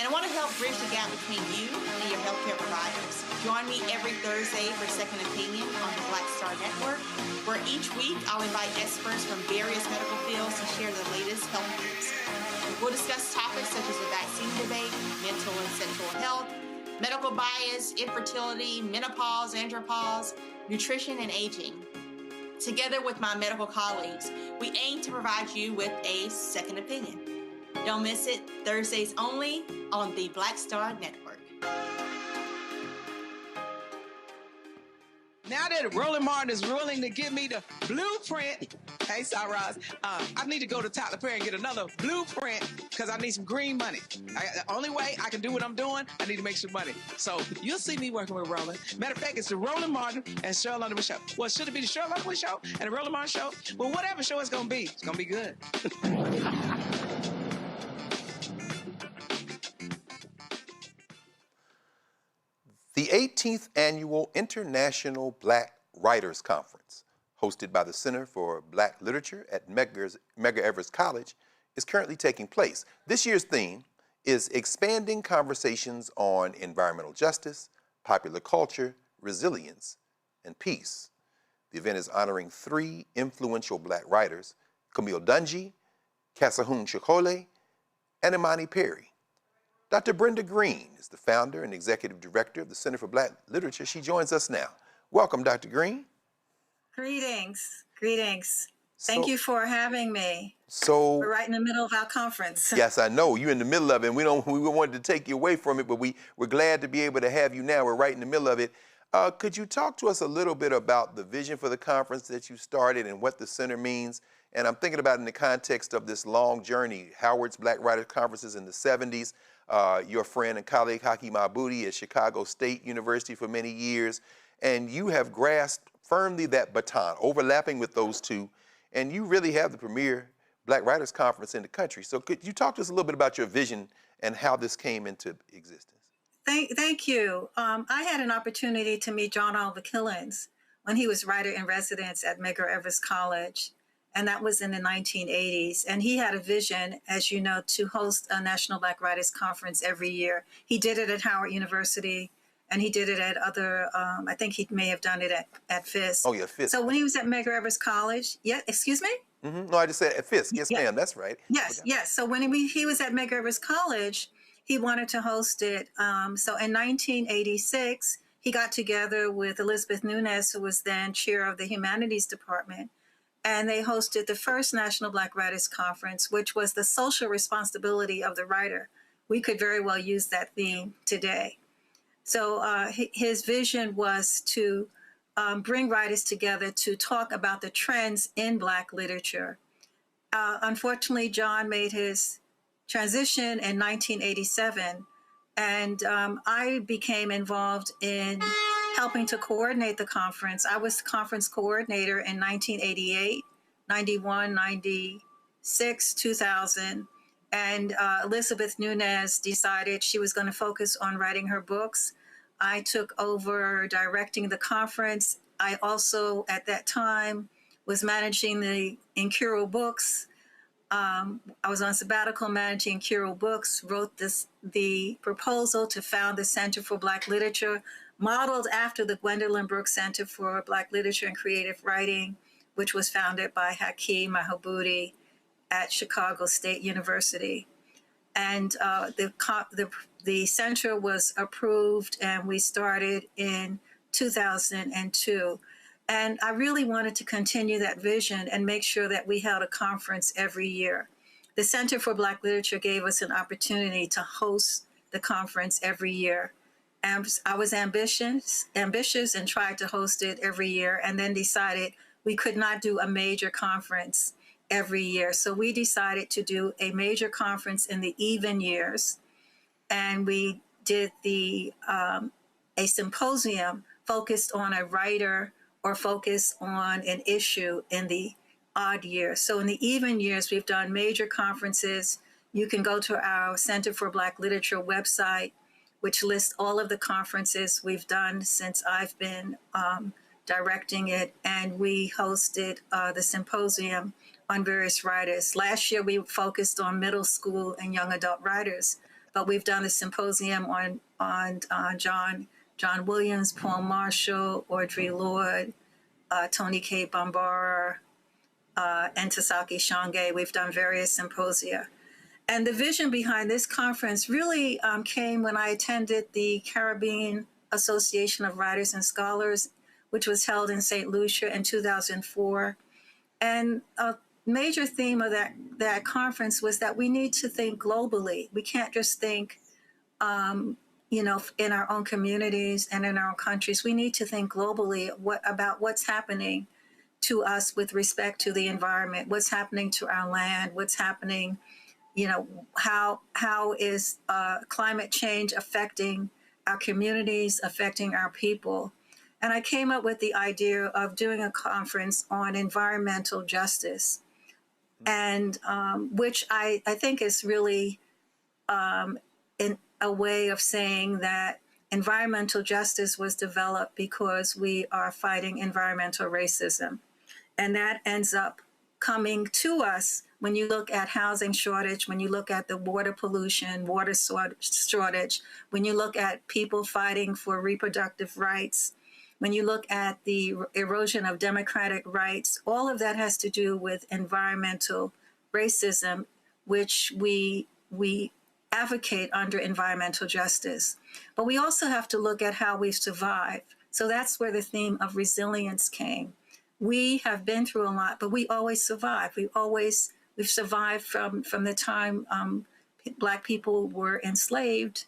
and I want to help bridge the gap between you and your healthcare providers. Join me every Thursday for Second Opinion on the Black Star Network, where each week I'll invite experts from various medical fields to share the latest health news. We'll discuss topics such as the vaccine debate, mental and sexual health, medical bias, infertility, menopause, andropause, nutrition, and aging. Together with my medical colleagues, we aim to provide you with a second opinion. Don't miss it, Thursdays only on the Black Star Network. Now that Roland Martin is willing to give me the blueprint, hey, Cyrus, I need to go to Tyler Perry and get another blueprint because I need some green money. The only way I can do what I'm doing, I need to make some money. So you'll see me working with Roland. Matter of fact, it's the Roland Martin and Cheryl Underwood show. Well, should it be the Cheryl Underwood show and the Roland Martin show? Well, whatever show it's going to be, it's going to be good. The 18th Annual International Black Writers Conference, hosted by the Center for Black Literature at Medgar Evers College, is currently taking place. This year's theme is expanding conversations on environmental justice, popular culture, resilience, and peace. The event is honoring 3 influential Black writers, Camille Dungy, Kasahun Chikole, and Imani Perry. Dr. Brenda Green is the founder and executive director of the Center for Black Literature. She joins us now. Welcome, Dr. Green. Greetings, greetings. Thank you for having me. So we're right in the middle of our conference. Yes, I know you're in the middle of it. And we wanted to take you away from it, but we're glad to be able to have you now. We're right in the middle of it. Could you talk to us a little bit about the vision for the conference that you started and what the center means? And I'm thinking about it in the context of this long journey, Howard's Black Writers Conferences in the 70s. Your friend and colleague Haki Mahmoudi at Chicago State University for many years, and you have grasped firmly that baton, overlapping with those two, and you really have the premier Black Writers Conference in the country. So could you talk to us a little bit about your vision and how this came into existence? Thank you. I had an opportunity to meet John Oliver Killens when he was writer in residence at Medgar Evers College. And that was in the 1980s. And he had a vision, as you know, to host a National Black Writers Conference every year. He did it at Howard University, and he did it at other, I think he may have done it at Fisk. Oh, yeah, Fisk. So when he was at Medgar Evers College, excuse me? No, I just said at Fisk. Yes, ma'am, that's right. Yes. So when he was at Medgar Evers College, he wanted to host it. So in 1986, he got together with Elizabeth Nunes, who was then chair of the Humanities Department, and they hosted the first National Black Writers Conference, which was the social responsibility of the writer. We could very well use that theme today. So his vision was to bring writers together to talk about the trends in Black literature. Unfortunately, John made his transition in 1987, and I became involved in helping to coordinate the conference. I was the conference coordinator in 1988, 91, 96, 2000. And Elizabeth Nunes decided she was going to focus on writing her books. I took over directing the conference. I also, at that time, was managing the Incurable Books. I was on sabbatical managing Incurable Books, wrote the proposal to found the Center for Black Literature, modeled after the Gwendolyn Brooks Center for Black Literature and Creative Writing, which was founded by Haki Mahmoudi at Chicago State University. And the center was approved, and we started in 2002. And I really wanted to continue that vision and make sure that we held a conference every year. The Center for Black Literature gave us an opportunity to host the conference every year. And I was ambitious and tried to host it every year, and then decided we could not do a major conference every year. So we decided to do a major conference in the even years. And we did a symposium focused on a writer or focused on an issue in the odd years. So in the even years, we've done major conferences. You can go to our Center for Black Literature website, which lists all of the conferences we've done since I've been directing it. And we hosted the symposium on various writers. Last year, we focused on middle school and young adult writers, but we've done the symposium on John Williams, Paul Marshall, Audre Lorde, Toni Cade Bambara, and Tasaki Shange. We've done various symposia. And the vision behind this conference really came when I attended the Caribbean Association of Writers and Scholars, which was held in St. Lucia in 2004. And a major theme of that conference was that we need to think globally. We can't just think, in our own communities and in our own countries. We need to think globally about what's happening to us with respect to the environment, what's happening to our land, what's happening, how is climate change affecting our communities, affecting our people. And I came up with the idea of doing a conference on environmental justice, and which I think is really in a way of saying that environmental justice was developed because we are fighting environmental racism. And that ends up coming to us when you look at housing shortage, when you look at the water pollution, water shortage, when you look at people fighting for reproductive rights, when you look at the erosion of democratic rights, all of that has to do with environmental racism, which we advocate under environmental justice. But we also have to look at how we've survived. So that's where the theme of resilience came. We have been through a lot, but we always survive. We've survived from the time Black people were enslaved.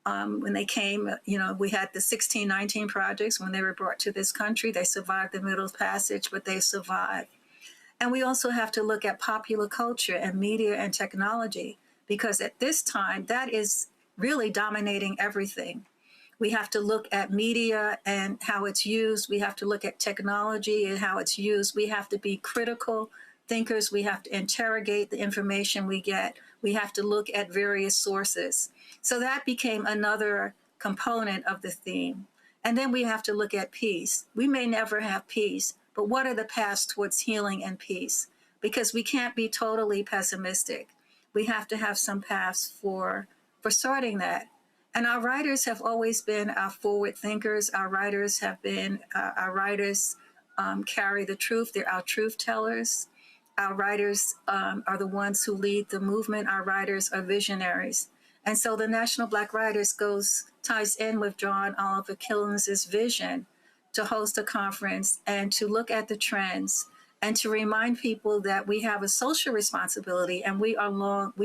When they came, we had the 1619 projects. When they were brought to this country, they survived the Middle Passage, but they survived. And we also have to look at popular culture and media and technology, because at this time, that is really dominating everything. We have to look at media and how it's used. We have to look at technology and how it's used. We have to be critical thinkers. We have to interrogate the information we get. We have to look at various sources. So that became another component of the theme. And then we have to look at peace. We may never have peace, but what are the paths towards healing and peace? Because we can't be totally pessimistic. We have to have some paths for sorting that. And our writers have always been our forward thinkers. Our writers carry the truth. They're our truth tellers. Our writers are the ones who lead the movement. Our writers are visionaries. And so the National Black Writers ties in with John Oliver Killens' vision to host a conference and to look at the trends and to remind people that we have a social responsibility and we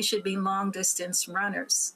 should be long distance runners.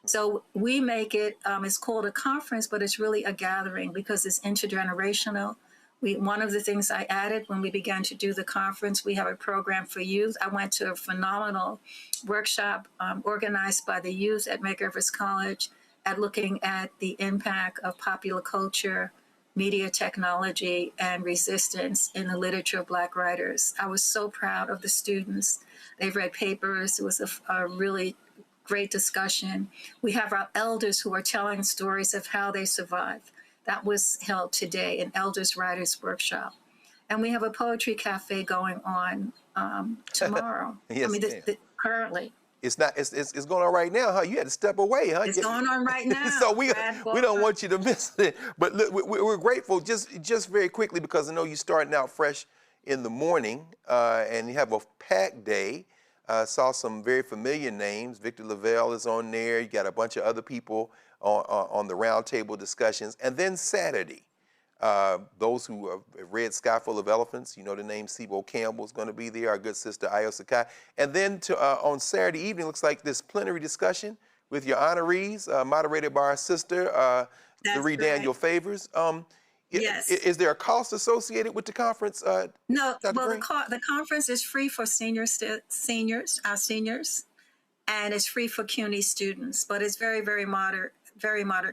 So we make it, it's called a conference, but it's really a gathering because it's intergenerational. One of the things I added when we began to do the conference, we have a program for youth. I went to a phenomenal workshop organized by the youth at Medgar Evers College at looking at the impact of popular culture, media technology, and resistance in the literature of Black writers. I was so proud of the students. They've read papers. It was a really great discussion. We have our elders who are telling stories of how they survived. That was held today, an Elders Writers Workshop. And we have a poetry cafe going on tomorrow. Yes, currently. It's going on right now, huh? You had to step away, huh? It's going on right now. So we don't want you to miss it. But look, we're grateful just very quickly because I know you're starting out fresh in the morning and you have a packed day. Saw some very familiar names. Victor Lavelle is on there. You got a bunch of other people on the roundtable discussions. And then Saturday, those who have read Sky Full of Elephants, you know the name Sibo Campbell is going to be there, our good sister Ayo Sakai. And then on Saturday evening, looks like this plenary discussion with your honorees, moderated by our sister, Marie Daniel Favors. Yes. Is there a cost associated with the conference? No, Dr. well, Green? the conference is free for seniors, and it's free for CUNY students, but it's very, very moderate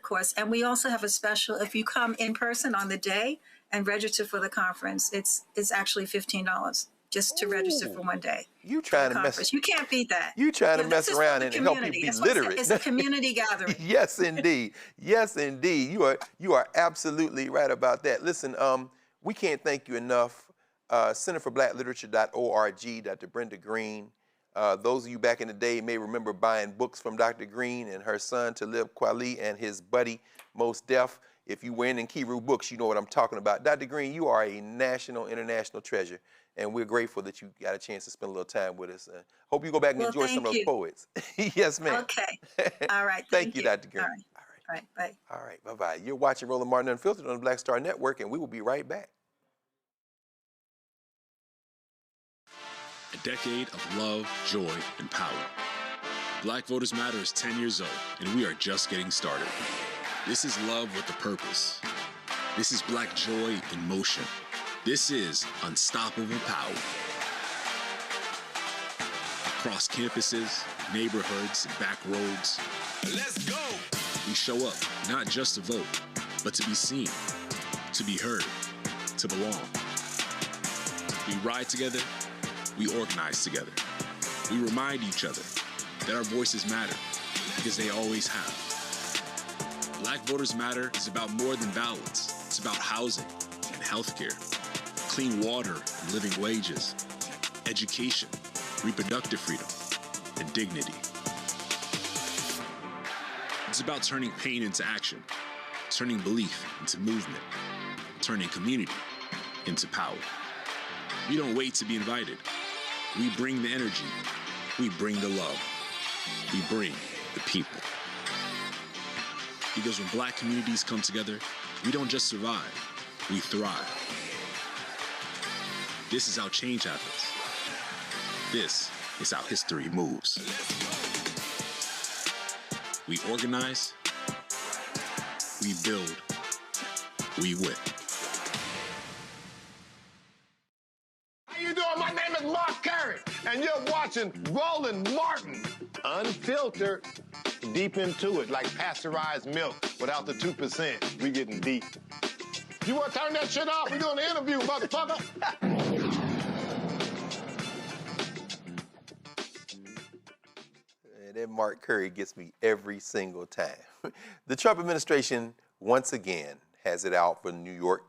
cost. And we also have a special, if you come in person on the day and register for the conference, it's actually $15 just to register for one day. You trying to mess? You can't beat that. You trying to mess around and help people be literate? It's a community gathering. Yes, indeed. Yes, indeed. You are absolutely right about that. Listen, we can't thank you enough. CenterForBlackLiterature.org, Dr. Brenda Green. Those of you back in the day may remember buying books from Dr. Green and her son Talib Kweli and his buddy Mos Def. If you were in Nkiru Books, you know what I'm talking about. Dr. Green, you are a national, international treasure, and we're grateful that you got a chance to spend a little time with us. Hope you go back and enjoy some of those poets. Yes, ma'am. Okay. All right. Thank you, Dr. Green. All right. All right, bye. All right, bye-bye. You're watching Roland Martin Unfiltered on the Black Star Network, and we will be right back. A decade of love, joy, and power. Black Voters Matter is 10 years old, and we are just getting started. This is love with a purpose. This is Black joy in motion. This is unstoppable power. Across campuses, neighborhoods, and back roads. Let's go! We show up not just to vote, but to be seen, to be heard, to belong. We ride together, we organize together. We remind each other that our voices matter, because they always have. Black Voters Matter is about more than ballots. It's about housing and healthcare, clean water and living wages, education, reproductive freedom, and dignity. It's about turning pain into action, turning belief into movement, turning community into power. We don't wait to be invited. We bring the energy. We bring the love. We bring the people. Because when Black communities come together, we don't just survive, we thrive. This is how change happens. This is how history moves. We organize, we build, we win. How you doing? My name is Mark Curry, and you're watching Roland Martin Unfiltered. Deep into it, like pasteurized milk without the 2%. We getting deep. You want to turn that shit off? We doing an interview, motherfucker. And that Mark Curry gets me every single time. The Trump administration, once again, has it out for New York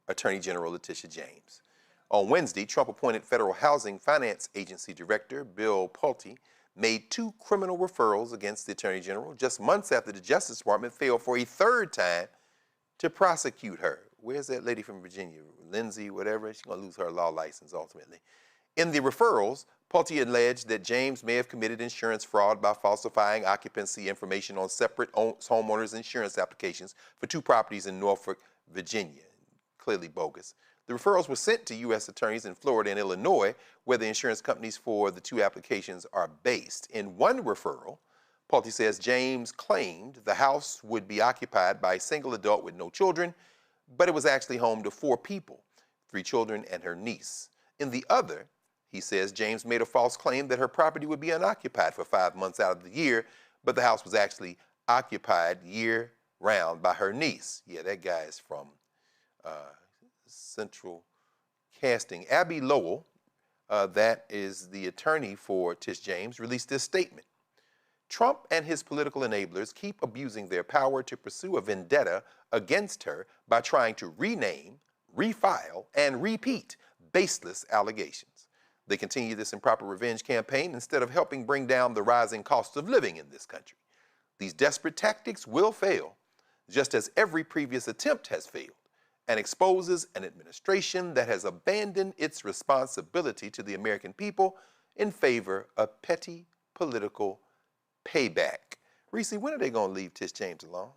Attorney General Letitia James. On Wednesday, Trump appointed Federal Housing Finance Agency Director Bill Pulte made 2 criminal referrals against the Attorney General just months after the Justice Department failed for a 3rd time to prosecute her. Where's that lady from Virginia? Lindsay, whatever. She's going to lose her law license ultimately. In the referrals, Pulte alleged that James may have committed insurance fraud by falsifying occupancy information on separate homeowners' insurance applications for 2 properties in Norfolk, Virginia. Clearly bogus. The referrals were sent to U.S. attorneys in Florida and Illinois, where the insurance companies for the 2 applications are based. In one referral, Pulte says James claimed the house would be occupied by a single adult with no children, but it was actually home to 4 people, 3 children and her niece. In the other, he says James made a false claim that her property would be unoccupied for 5 months out of the year, but the house was actually occupied year-round by her niece. Yeah, that guy is from Central Casting. Abby Lowell, that is the attorney for Tish James, released this statement. Trump and his political enablers keep abusing their power to pursue a vendetta against her by trying to rename, refile, and repeat baseless allegations. They continue this improper revenge campaign instead of helping bring down the rising cost of living in this country. These desperate tactics will fail, just as every previous attempt has failed, and exposes an administration that has abandoned its responsibility to the American people in favor of petty political payback. Reese, when are they going to leave Tish James alone?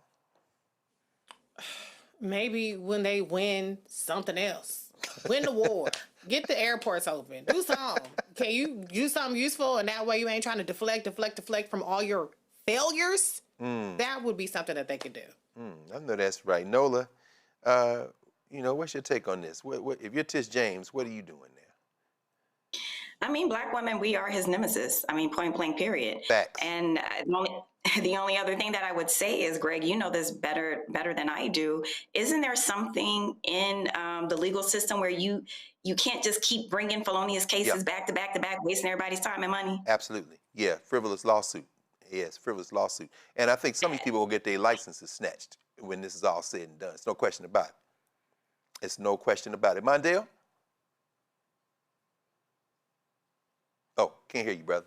Maybe when they win something else. Win the war. Get the airports open. Do something. Can you do something useful, and that way you ain't trying to deflect from all your failures? That would be something that they could do. I know that's right. Nola, what's your take on this? What if you're Tish James, what are you doing there? I mean, Black women, we are his nemesis. I mean, point blank, period. Facts. And the only other thing that I would say is, Greg, you know this better than I do. Isn't there something in the legal system where you can't just keep bringing felonious cases back to back to back, wasting everybody's time and money? Absolutely. Yeah, frivolous lawsuit. Yes, frivolous lawsuit. And I think some of these people will get their licenses snatched when this is all said and done. It's no question about it. It's no question about it. Mondale? Oh, can't hear you, brother.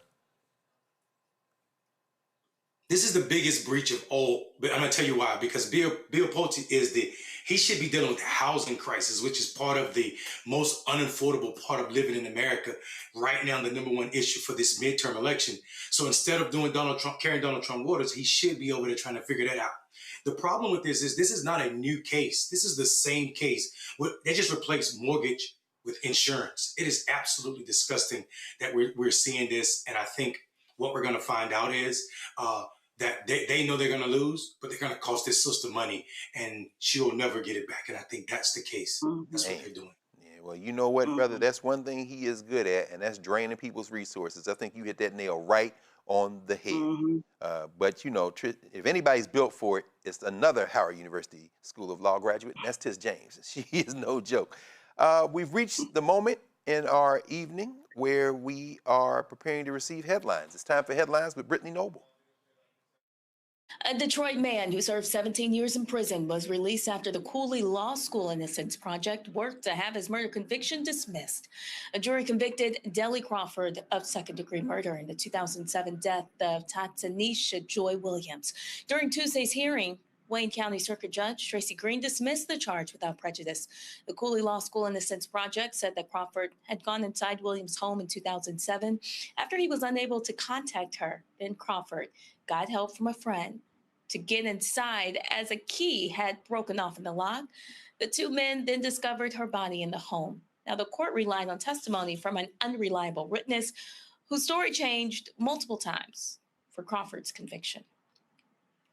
This is the biggest breach of all, but I'm going to tell you why. Because Bill Pulte he should be dealing with the housing crisis, which is part of the most unaffordable part of living in America right now, the #1 issue for this midterm election. So instead of doing carrying Donald Trump waters, he should be over there trying to figure that out. The problem with this is not a new case. This is the same case. They just replaced mortgage with insurance. It is absolutely disgusting that we're seeing this. And I think what we're going to find out is that they know they're going to lose, but they're going to cost this sister money, and she'll never get it back. And I think that's the case. That's what they're doing. Yeah, well, you know what, brother? That's one thing he is good at, and that's draining people's resources. I think you hit that nail right on the head. But, you know, if anybody's built for it, it's another Howard University School of Law graduate, and that's Tish James. She is no joke. We've reached the moment in our evening where we are preparing to receive headlines. It's time for headlines with Brittany Noble. A Detroit man who served 17 years in prison was released after the Cooley Law School Innocence Project worked to have his murder conviction dismissed. A jury convicted Dellie Crawford of second-degree murder in the 2007 death of Tatanisha Joy Williams. During Tuesday's hearing, Wayne County Circuit Judge Tracy Green dismissed the charge without prejudice. The Cooley Law School Innocence Project said that Crawford had gone inside Williams' home in 2007 after he was unable to contact her. Then Crawford got help from a friend to get inside as a key had broken off in the lock. The two men then discovered her body in the home. Now, the court relied on testimony from an unreliable witness whose story changed multiple times for Crawford's conviction.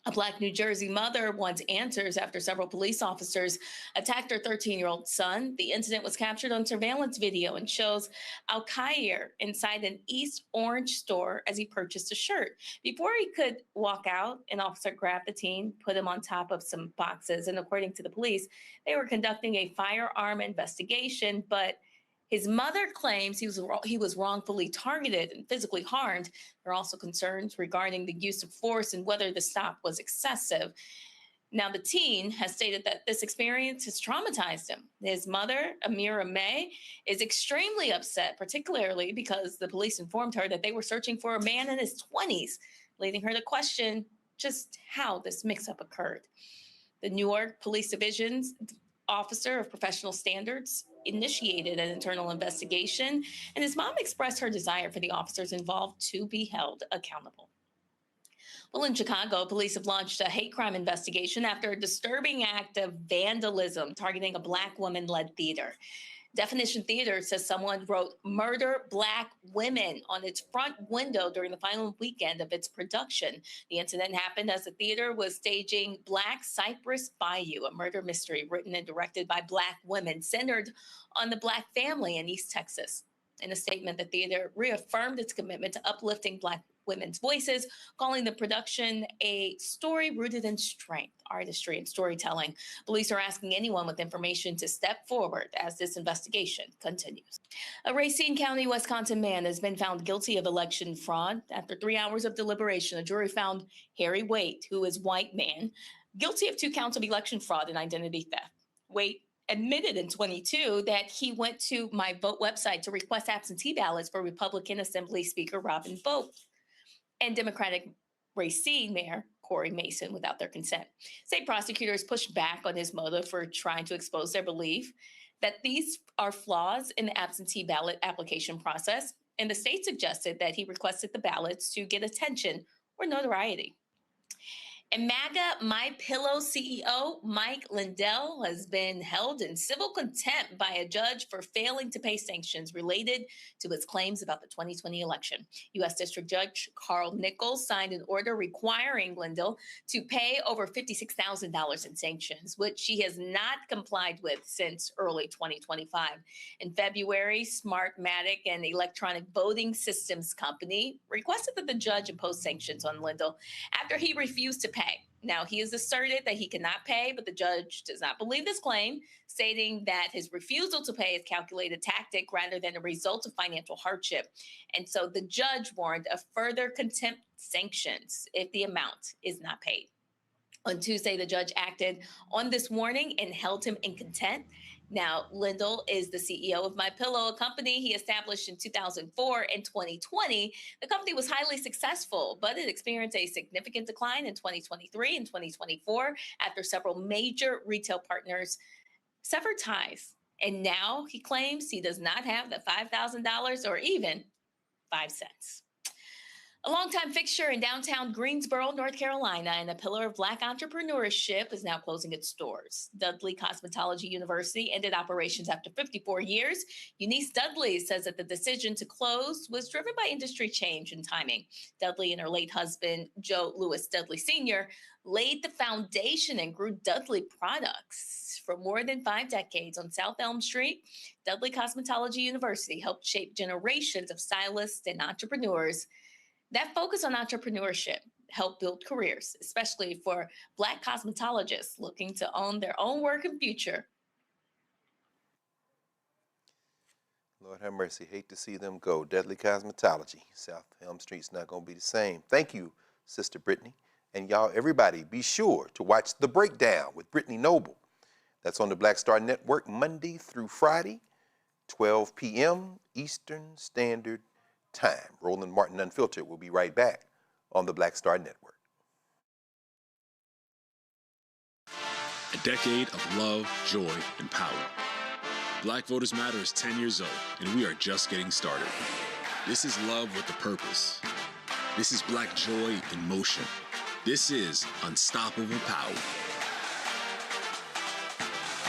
A Black New Jersey mother wants answers after several police officers attacked her 13-year-old son. The incident was captured on surveillance video and shows Al-Khair inside an East Orange store as he purchased a shirt. Before he could walk out, an officer grabbed the teen, put him on top of some boxes, and according to the police, they were conducting a firearm investigation, but his mother claims he was wrongfully targeted and physically harmed. There are also concerns regarding the use of force and whether the stop was excessive. Now, the teen has stated that this experience has traumatized him. His mother, Amira May, is extremely upset, particularly because the police informed her that they were searching for a man in his 20s, leading her to question just how this mix-up occurred. The Newark Police Division's Officer of Professional Standards initiated an internal investigation, and his mom expressed her desire for the officers involved to be held accountable. Well, in Chicago, police have launched a hate crime investigation after a disturbing act of vandalism targeting a Black woman-led theater. Definition Theater says someone wrote "Murder Black Women" on its front window during the final weekend of its production. The incident happened as the theater was staging Black Cypress Bayou, a murder mystery written and directed by Black women centered on the Black family in East Texas. In a statement, the theater reaffirmed its commitment to uplifting Black women's voices, calling the production a story rooted in strength, artistry, and storytelling. Police are asking anyone with information to step forward as this investigation continues. A Racine County, Wisconsin man has been found guilty of election fraud. After 3 hours of deliberation, a jury found Harry Waite, who is white man, guilty of 2 counts of election fraud and identity theft. Waite admitted in 22 that he went to My Vote website to request absentee ballots for Republican Assembly Speaker Robin Vogt and Democratic Racine Mayor Corey Mason without their consent. State prosecutors pushed back on his motive for trying to expose their belief that these are flaws in the absentee ballot application process, and the state suggested that he requested the ballots to get attention or notoriety. And MAGA MyPillow CEO Mike Lindell has been held in civil contempt by a judge for failing to pay sanctions related to his claims about the 2020 election. U.S. District Judge Carl Nichols signed an order requiring Lindell to pay over $56,000 in sanctions, which he has not complied with since early 2025. In February, Smartmatic, an electronic voting systems company, requested that the judge impose sanctions on Lindell after he refused to pay. Now, he has asserted that he cannot pay, but the judge does not believe this claim, stating that his refusal to pay is a calculated tactic rather than a result of financial hardship. And so the judge warned of further contempt sanctions if the amount is not paid. On Tuesday, the judge acted on this warning and held him in contempt. Now, Lindell is the CEO of MyPillow, a company he established in 2004. In 2020, the company was highly successful, but it experienced a significant decline in 2023 and 2024 after several major retail partners severed ties. And now he claims he does not have the $5,000 or even 5 cents. A longtime fixture in downtown Greensboro, North Carolina, and a pillar of Black entrepreneurship is now closing its doors. Dudley Cosmetology University ended operations after 54 years. Eunice Dudley says that the decision to close was driven by industry change and timing. Dudley and her late husband, Joe Lewis Dudley Sr., laid the foundation and grew Dudley products. For more than 5 decades on South Elm Street, Dudley Cosmetology University helped shape generations of stylists and entrepreneurs. That focus on entrepreneurship helped build careers, especially for Black cosmetologists looking to own their own work and future. Lord have mercy. Hate to see them go. Dudley Cosmetology. South Elm Street's not going to be the same. Thank you, Sister Brittany. And y'all, everybody, be sure to watch The Breakdown with Brittany Noble. That's on the Black Star Network Monday through Friday, 12 p.m. Eastern Standard Time. Roland Martin Unfiltered will be right back on the Black Star Network. A decade of love, joy, and power. Black Voters Matter is 10 years old, and we are just getting started. This is love with a purpose. This is Black joy in motion. This is unstoppable power.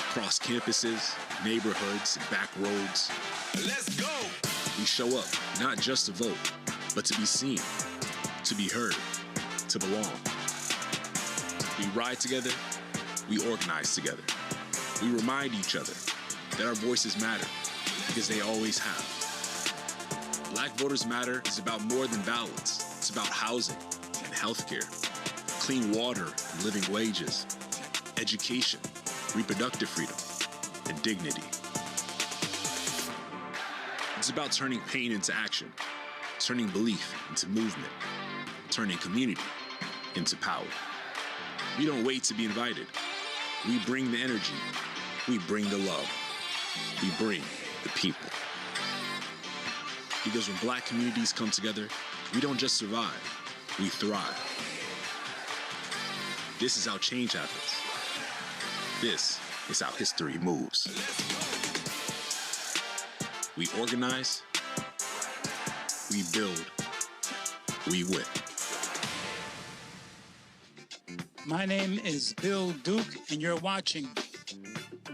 Across campuses, neighborhoods, and back roads. Let's go! We show up, not just to vote, but to be seen, to be heard, to belong. We ride together, we organize together. We remind each other that our voices matter, because they always have. Black Voters Matter is about more than ballots. It's about housing and healthcare, clean water and living wages, education, reproductive freedom, and dignity. It's about turning pain into action, turning belief into movement, turning community into power. We don't wait to be invited. We bring the energy. We bring the love. We bring the people. Because when Black communities come together, we don't just survive, we thrive. This is how change happens. This is how history moves. We organize, we build, we win. My name is Bill Duke, and you're watching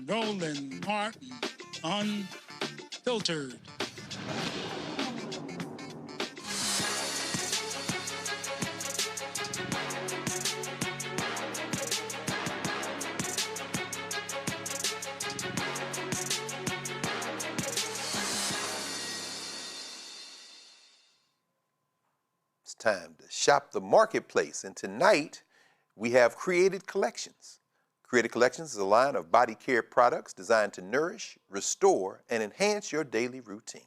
Roland Martin Unfiltered. It's time to shop the marketplace, and tonight we have Created Collections. Created Collections is a line of body care products designed to nourish, restore, and enhance your daily routine.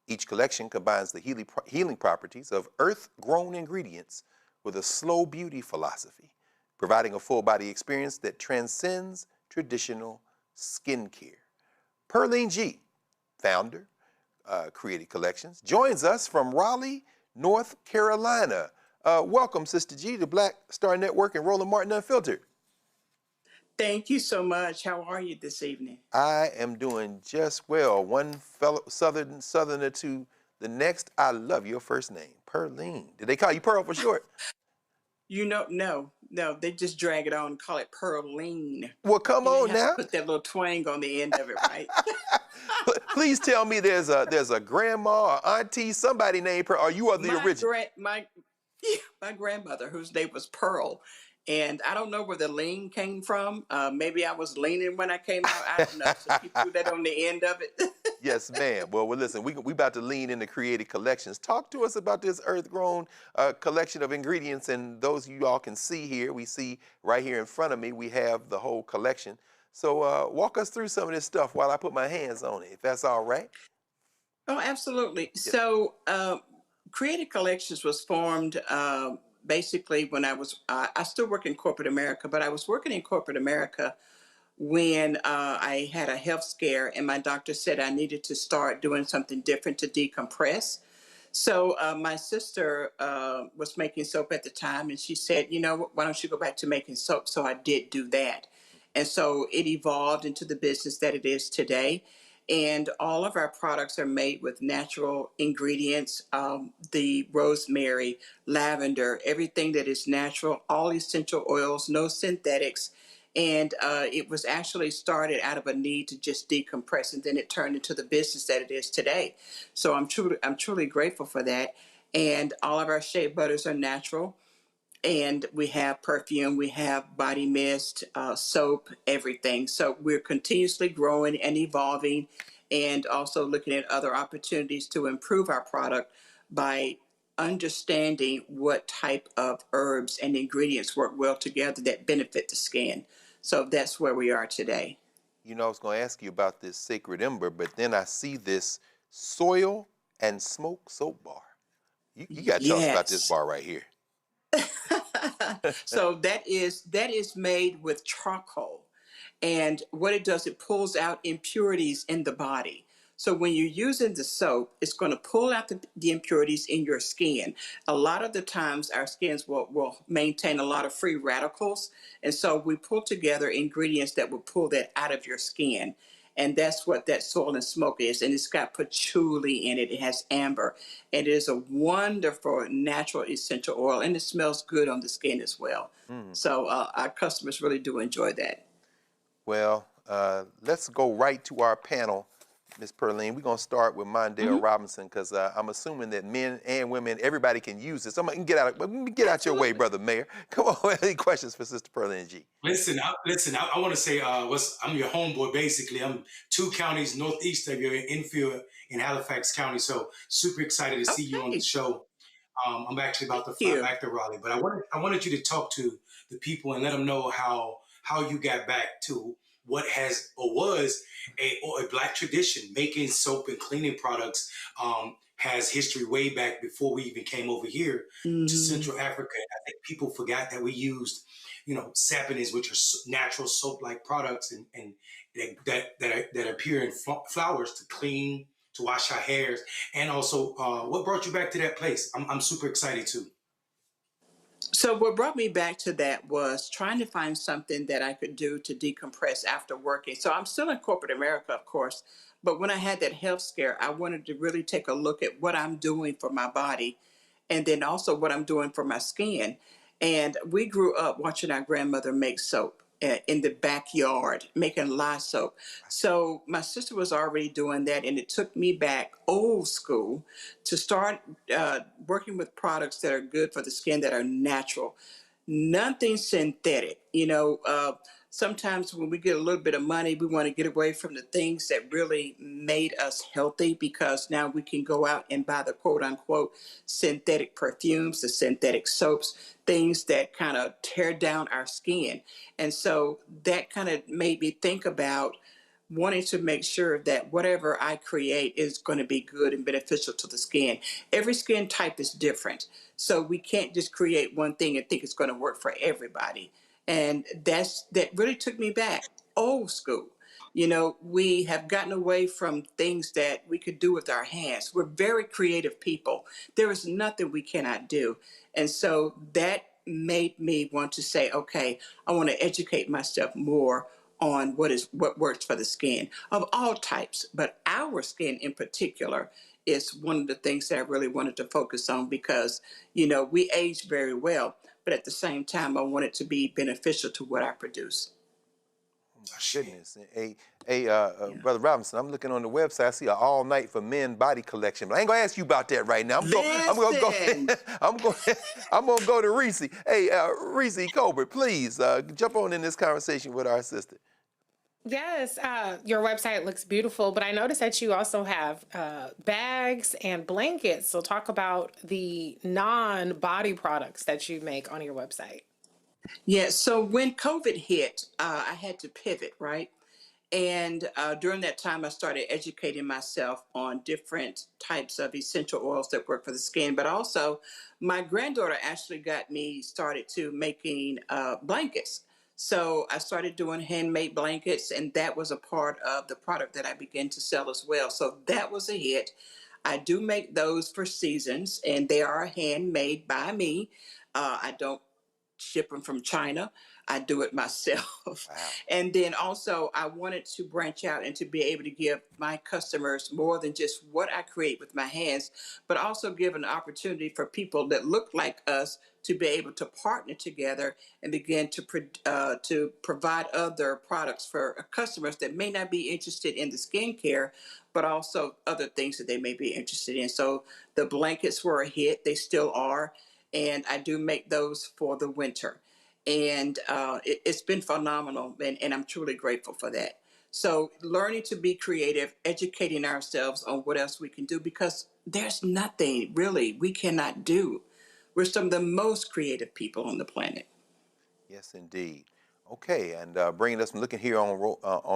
Each collection combines the healing properties of earth-grown ingredients with a slow beauty philosophy, providing a full body experience that transcends traditional skincare. Pearline G, founder, Created Collections, joins us from Raleigh, North Carolina. Welcome, Sister G, to Black Star Network and Roland Martin Unfiltered. Thank you so much. How are you this evening? I am doing just well. One fellow southerner to the next. I love your first name, Pearline. Did they call you Pearl for short? You know, no, they just drag it on and call it Pearline. Well, come on now. Put that little twang on the end of it, right? Please tell me there's a grandma or auntie, somebody named Pearl, or you are the original. My grandmother, whose name was Pearl. And I don't know where the lean came from. Maybe I was leaning when I came out. I don't know. So you threw that on the end of it. Yes, ma'am. Well, listen, we about to lean into Created Collections. Talk to us about this earth-grown collection of ingredients. And those you all can see here, we see right here in front of me, we have the whole collection. So walk us through some of this stuff while I put my hands on it, if that's all right. Oh, absolutely. Yes. So Created Collections was formed basically when I still work in corporate America, but I was working in corporate America when I had a health scare and my doctor said I needed to start doing something different to decompress. So my sister was making soap at the time and she said, you know, why don't you go back to making soap? So I did do that. And so it evolved into the business that it is today. And all of our products are made with natural ingredients, the rosemary, lavender, everything that is natural, all essential oils, no synthetics. And it was actually started out of a need to just decompress, and then it turned into the business that it is today. So I'm truly grateful for that. And all of our shea butters are natural. And we have perfume, we have body mist, soap, everything. So we're continuously growing and evolving, and also looking at other opportunities to improve our product by understanding what type of herbs and ingredients work well together that benefit the skin. So that's where we are today. You know, I was going to ask you about this sacred ember, but then I see this soil and smoke soap bar. You got to tell us about this bar right here. So that is made with charcoal, and what it does, it pulls out impurities in the body. So when you're using the soap, it's going to pull out the impurities in your skin. A lot of the times our skins will maintain a lot of free radicals, and so we pull together ingredients that will pull that out of your skin. And that's what that soil and smoke is. And it's got patchouli in it. It has amber. It is a wonderful natural essential oil, and it smells good on the skin as well. So our customers really do enjoy that. Well, let's go right to our panel, Ms. Perline. We're going to start with Mondale Robinson, because I'm assuming that men and women, everybody can use this. Let me get out your way, Brother Mayor. Come on, any questions for Sister Perline G? Listen, I want to say I'm your homeboy, basically. I'm 2 counties northeast of you in Enfield in Halifax County, so super excited to see you on the show. I'm actually about to fly back to Raleigh, but I wanted you to talk to the people and let them know how you got back to what has or was a Black tradition. Making soap and cleaning products has history way back before we even came over here to Central Africa. I think people forgot that we used, saponins, which are natural soap-like products, and that appear in flowers to clean, to wash our hairs. And also, what brought you back to that place? I'm super excited too. So what brought me back to that was trying to find something that I could do to decompress after working. So I'm still in corporate America, of course, but when I had that health scare, I wanted to really take a look at what I'm doing for my body, and then also what I'm doing for my skin. And we grew up watching our grandmother make soap in the backyard, making lye soap. So my sister was already doing that, and it took me back old school to start working with products that are good for the skin, that are natural. Nothing synthetic. Sometimes when we get a little bit of money, we want to get away from the things that really made us healthy, because now we can go out and buy the quote unquote synthetic perfumes, the synthetic soaps, things that kind of tear down our skin. And so that kind of made me think about wanting to make sure that whatever I create is going to be good and beneficial to the skin. Every skin type is different. So we can't just create one thing and think it's going to work for everybody. And that really took me back, old school. We have gotten away from things that we could do with our hands. We're very creative people. There is nothing we cannot do. And so that made me want to say, okay, I want to educate myself more on what works for the skin of all types, but our skin in particular is one of the things that I really wanted to focus on, because we age very well, but at the same time I want it to be beneficial to what I produce. Oh my goodness. Hey, Brother Robinson, I'm looking on the website. I see an all night for men body collection, but I ain't gonna ask you about that right now. I'm gonna go to Reese. Hey, Reese Colbert, please jump on in this conversation with our assistant. Yes, your website looks beautiful, but I noticed that you also have bags and blankets. So talk about the non-body products that you make on your website. Yeah, so when COVID hit, I had to pivot, right? And during that time, I started educating myself on different types of essential oils that work for the skin. But also, my granddaughter actually got me started to making blankets. So I started doing handmade blankets, and that was a part of the product that I began to sell as well. So that was a hit. I do make those for seasons, and they are handmade by me. I don't ship them from China. I do it myself. And then also I wanted to branch out and to be able to give my customers more than just what I create with my hands, but also give an opportunity for people that look like us to be able to partner together and begin to provide other products for customers that may not be interested in the skincare, but also other things that they may be interested in. So the blankets were a hit. They still are. And I do make those for the winter. And it's been phenomenal, and I'm truly grateful for that. So learning to be creative, educating ourselves on what else we can do, because there's nothing really we cannot do. We're some of the most creative people on the planet. Yes, indeed. Okay, and bringing us, looking here on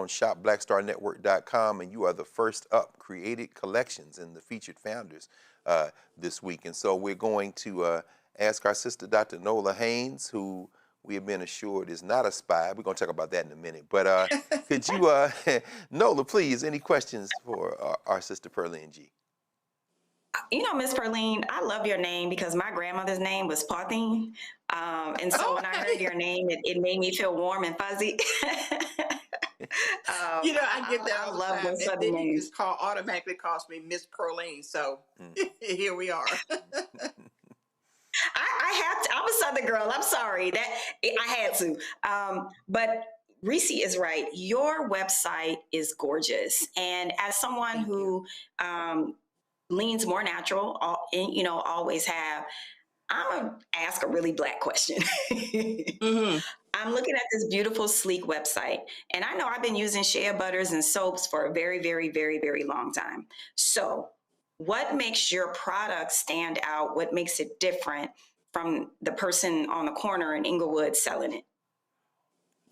shopblackstarnetwork.com, and you are the first up created collections and the featured founders this week. And so we're going to ask our sister, Dr. Nola Haynes, who we have been assured is not a spy. We're going to talk about that in a minute. But could you, Nola, please, any questions for our sister Pearline G? You know, Miss Pearline, I love your name because my grandmother's name was Pauline. And so when I heard your name, it made me feel warm and fuzzy. You know, I get that all the love time. those And Southern then he names. just automatically calls me Miss Pearline. So here we are. I'm a Southern girl. I'm sorry that I had to. But Reese is right. Your website is gorgeous. And as someone who leans more natural, you know, always have, I'm going to ask a really Black question. I'm looking at this beautiful, sleek website. And I know I've been using shea butters and soaps for a very, very, very, very long time. So what makes your product stand out? What makes it different from the person on the corner in Inglewood selling it?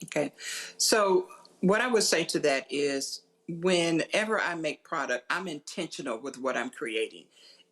Okay. So what I would say to that is whenever I make product, I'm intentional with what I'm creating.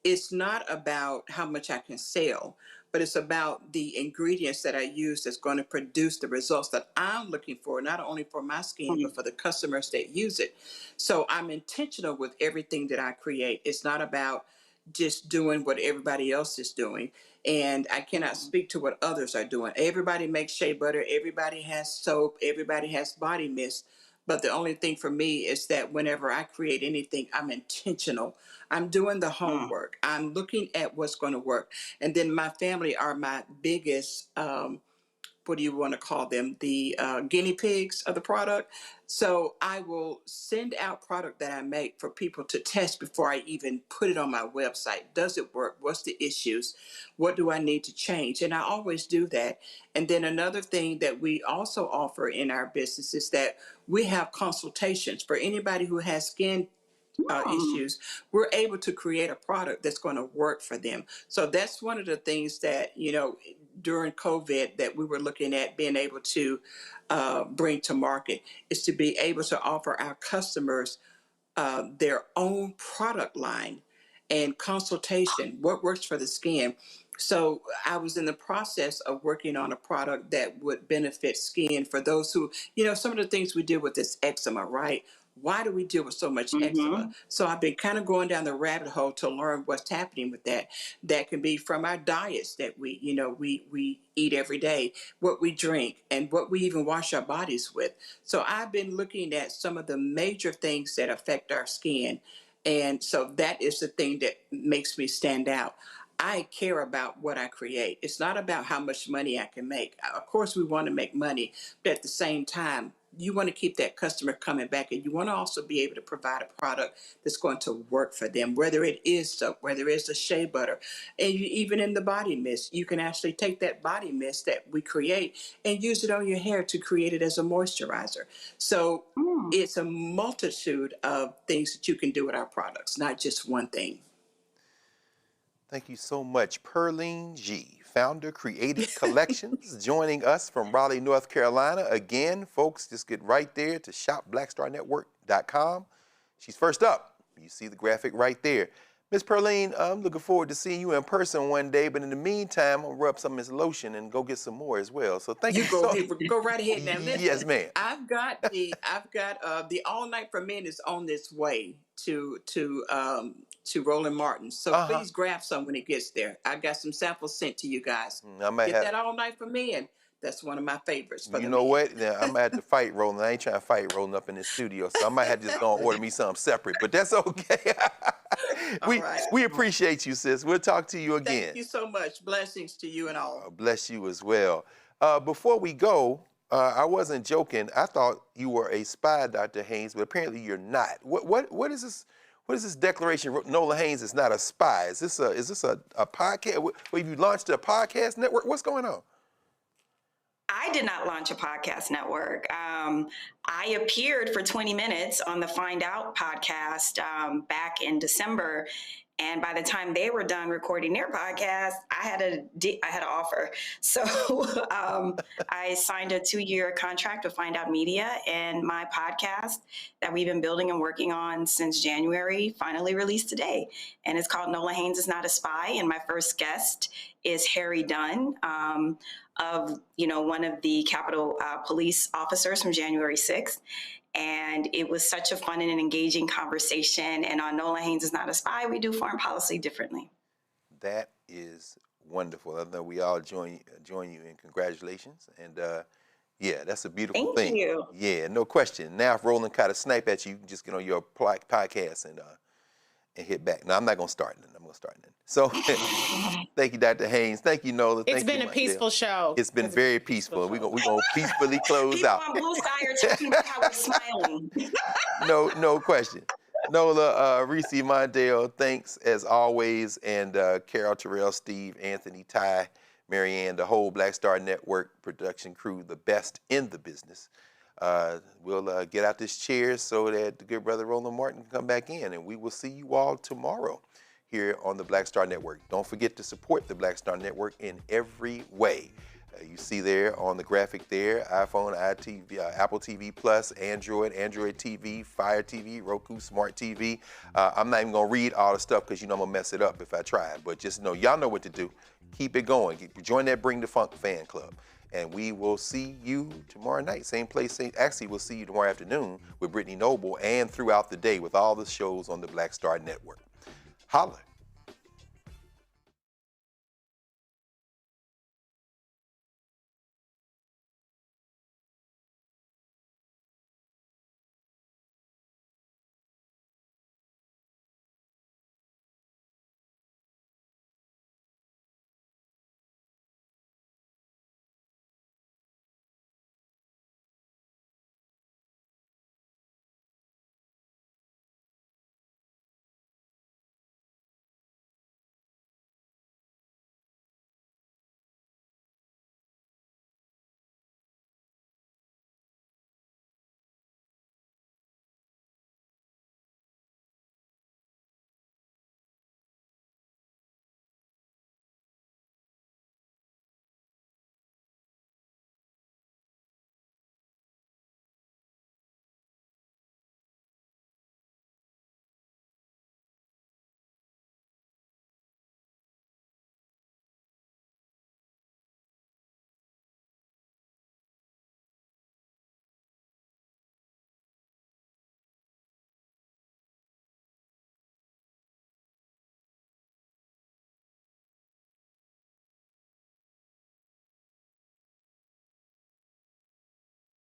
It's not about how much I can sell, but it's about the ingredients that I use that's going to produce the results that I'm looking for, not only for my skin, but for the customers that use it. So I'm intentional with everything that I create. It's not about just doing what everybody else is doing. And I cannot speak to what others are doing. Everybody makes shea butter. Everybody has soap. Everybody has body mist. But the only thing for me is that whenever I create anything, I'm intentional. I'm doing the homework. I'm looking at what's going to work. And then my family are my biggest, what do you want to call them? The guinea pigs of the product. So I will send out product that I make for people to test before I even put it on my website. Does it work? What's the issues? What do I need to change? And I always do that. And then another thing that we also offer in our business is that we have consultations for anybody who has skin issues. We're able to create a product that's going to work for them. So that's one of the things that, you know, during COVID that we were looking at being able to bring to market is to be able to offer our customers their own product line and consultation, what works for the skin. So I was in the process of working on a product that would benefit skin for those who, you know, some of the things we deal with is eczema, right? Why do we deal with so much eczema? So I've been kind of going down the rabbit hole to learn what's happening with that. That can be from our diets that we, you know, we eat every day, what we drink, and what we even wash our bodies with. So I've been looking at some of the major things that affect our skin. And so that is the thing that makes me stand out. I care about what I create. It's not about how much money I can make. Of course, we want to make money, but at the same time, you want to keep that customer coming back, and you want to also be able to provide a product that's going to work for them, whether it is soap, whether it's a shea butter, and even in the body mist, you can actually take that body mist that we create and use it on your hair to create it as a moisturizer. So it's a multitude of things that you can do with our products, not just one thing. Thank you so much, Pearline G, founder, Created Collections, joining us from Raleigh, North Carolina. Again, folks, just get right there to shopblackstarnetwork.com. She's first up. You see the graphic right there. Miss Pearline, I'm looking forward to seeing you in person one day, but in the meantime, I'm gonna rub some of this lotion and go get some more as well. So thank you. Go right ahead now. Listen, Yes, ma'am. I've got the All Night for Men is on its way to Roland Martin. So please grab some when it gets there. I got some samples sent to you guys. I might Get have that All Night for Men. That's one of my favorites. You know what? Now, I might have to fight Roland. I ain't trying to fight Roland up in this studio, so I might have to just go and order me something separate. But that's okay. We appreciate you, sis. We'll talk to you again. Thank you so much. Blessings to you and all. Bless you as well. Before we go, I wasn't joking. I thought you were a spy, Dr. Haynes, but apparently you're not. What is this? What is this declaration? Nola Haynes is not a spy. Is this a podcast? Have you launched a podcast network? What's going on? I did not launch a podcast network. I appeared for 20 minutes on the Find Out podcast back in December. And by the time they were done recording their podcast, I had an offer. So I signed a 2-year contract with Find Out Media, and my podcast that we've been building and working on since January finally released today. And it's called Nola Haynes is Not a Spy. And my first guest is Harry Dunn, of one of the Capitol Police officers from January 6th. And it was such a fun and an engaging conversation. And on Nola Haynes is Not a Spy, we do foreign policy differently. That is wonderful. I know we all join you in congratulations. And yeah, that's a beautiful thing. Thank you. Yeah, no question. Now if Roland kind of snipe at you, you can just get on your podcast and hit back. No, I'm not gonna start then. I'm gonna start then. So thank you, Dr. Haynes. Thank you, Nola. It's been a peaceful show. It's been very peaceful. We're gonna peacefully close out. People on Blue Sky are talking about how we're smiling. No question. Nola, Reese Mondale, thanks as always, and Carol, Terrell, Steve, Anthony, Ty, Marianne, the whole Black Star Network production crew, the best in the business. We'll get out this chair so that the good brother Roland Martin can come back in, and we will see you all tomorrow here on the Black Star Network. Don't forget to support the Black Star Network in every way. You see there on the graphic there, iPhone, iTV, Apple TV Plus, Android TV, Fire TV, Roku Smart TV. I'm not even gonna read all the stuff because I'm gonna mess it up if I try. But just know, y'all know what to do. Keep it going. Join that Bring the Funk fan club. And we will see you tomorrow night. Same place, actually we'll see you tomorrow afternoon with Brittany Noble and throughout the day with all the shows on the Black Star Network. Holla.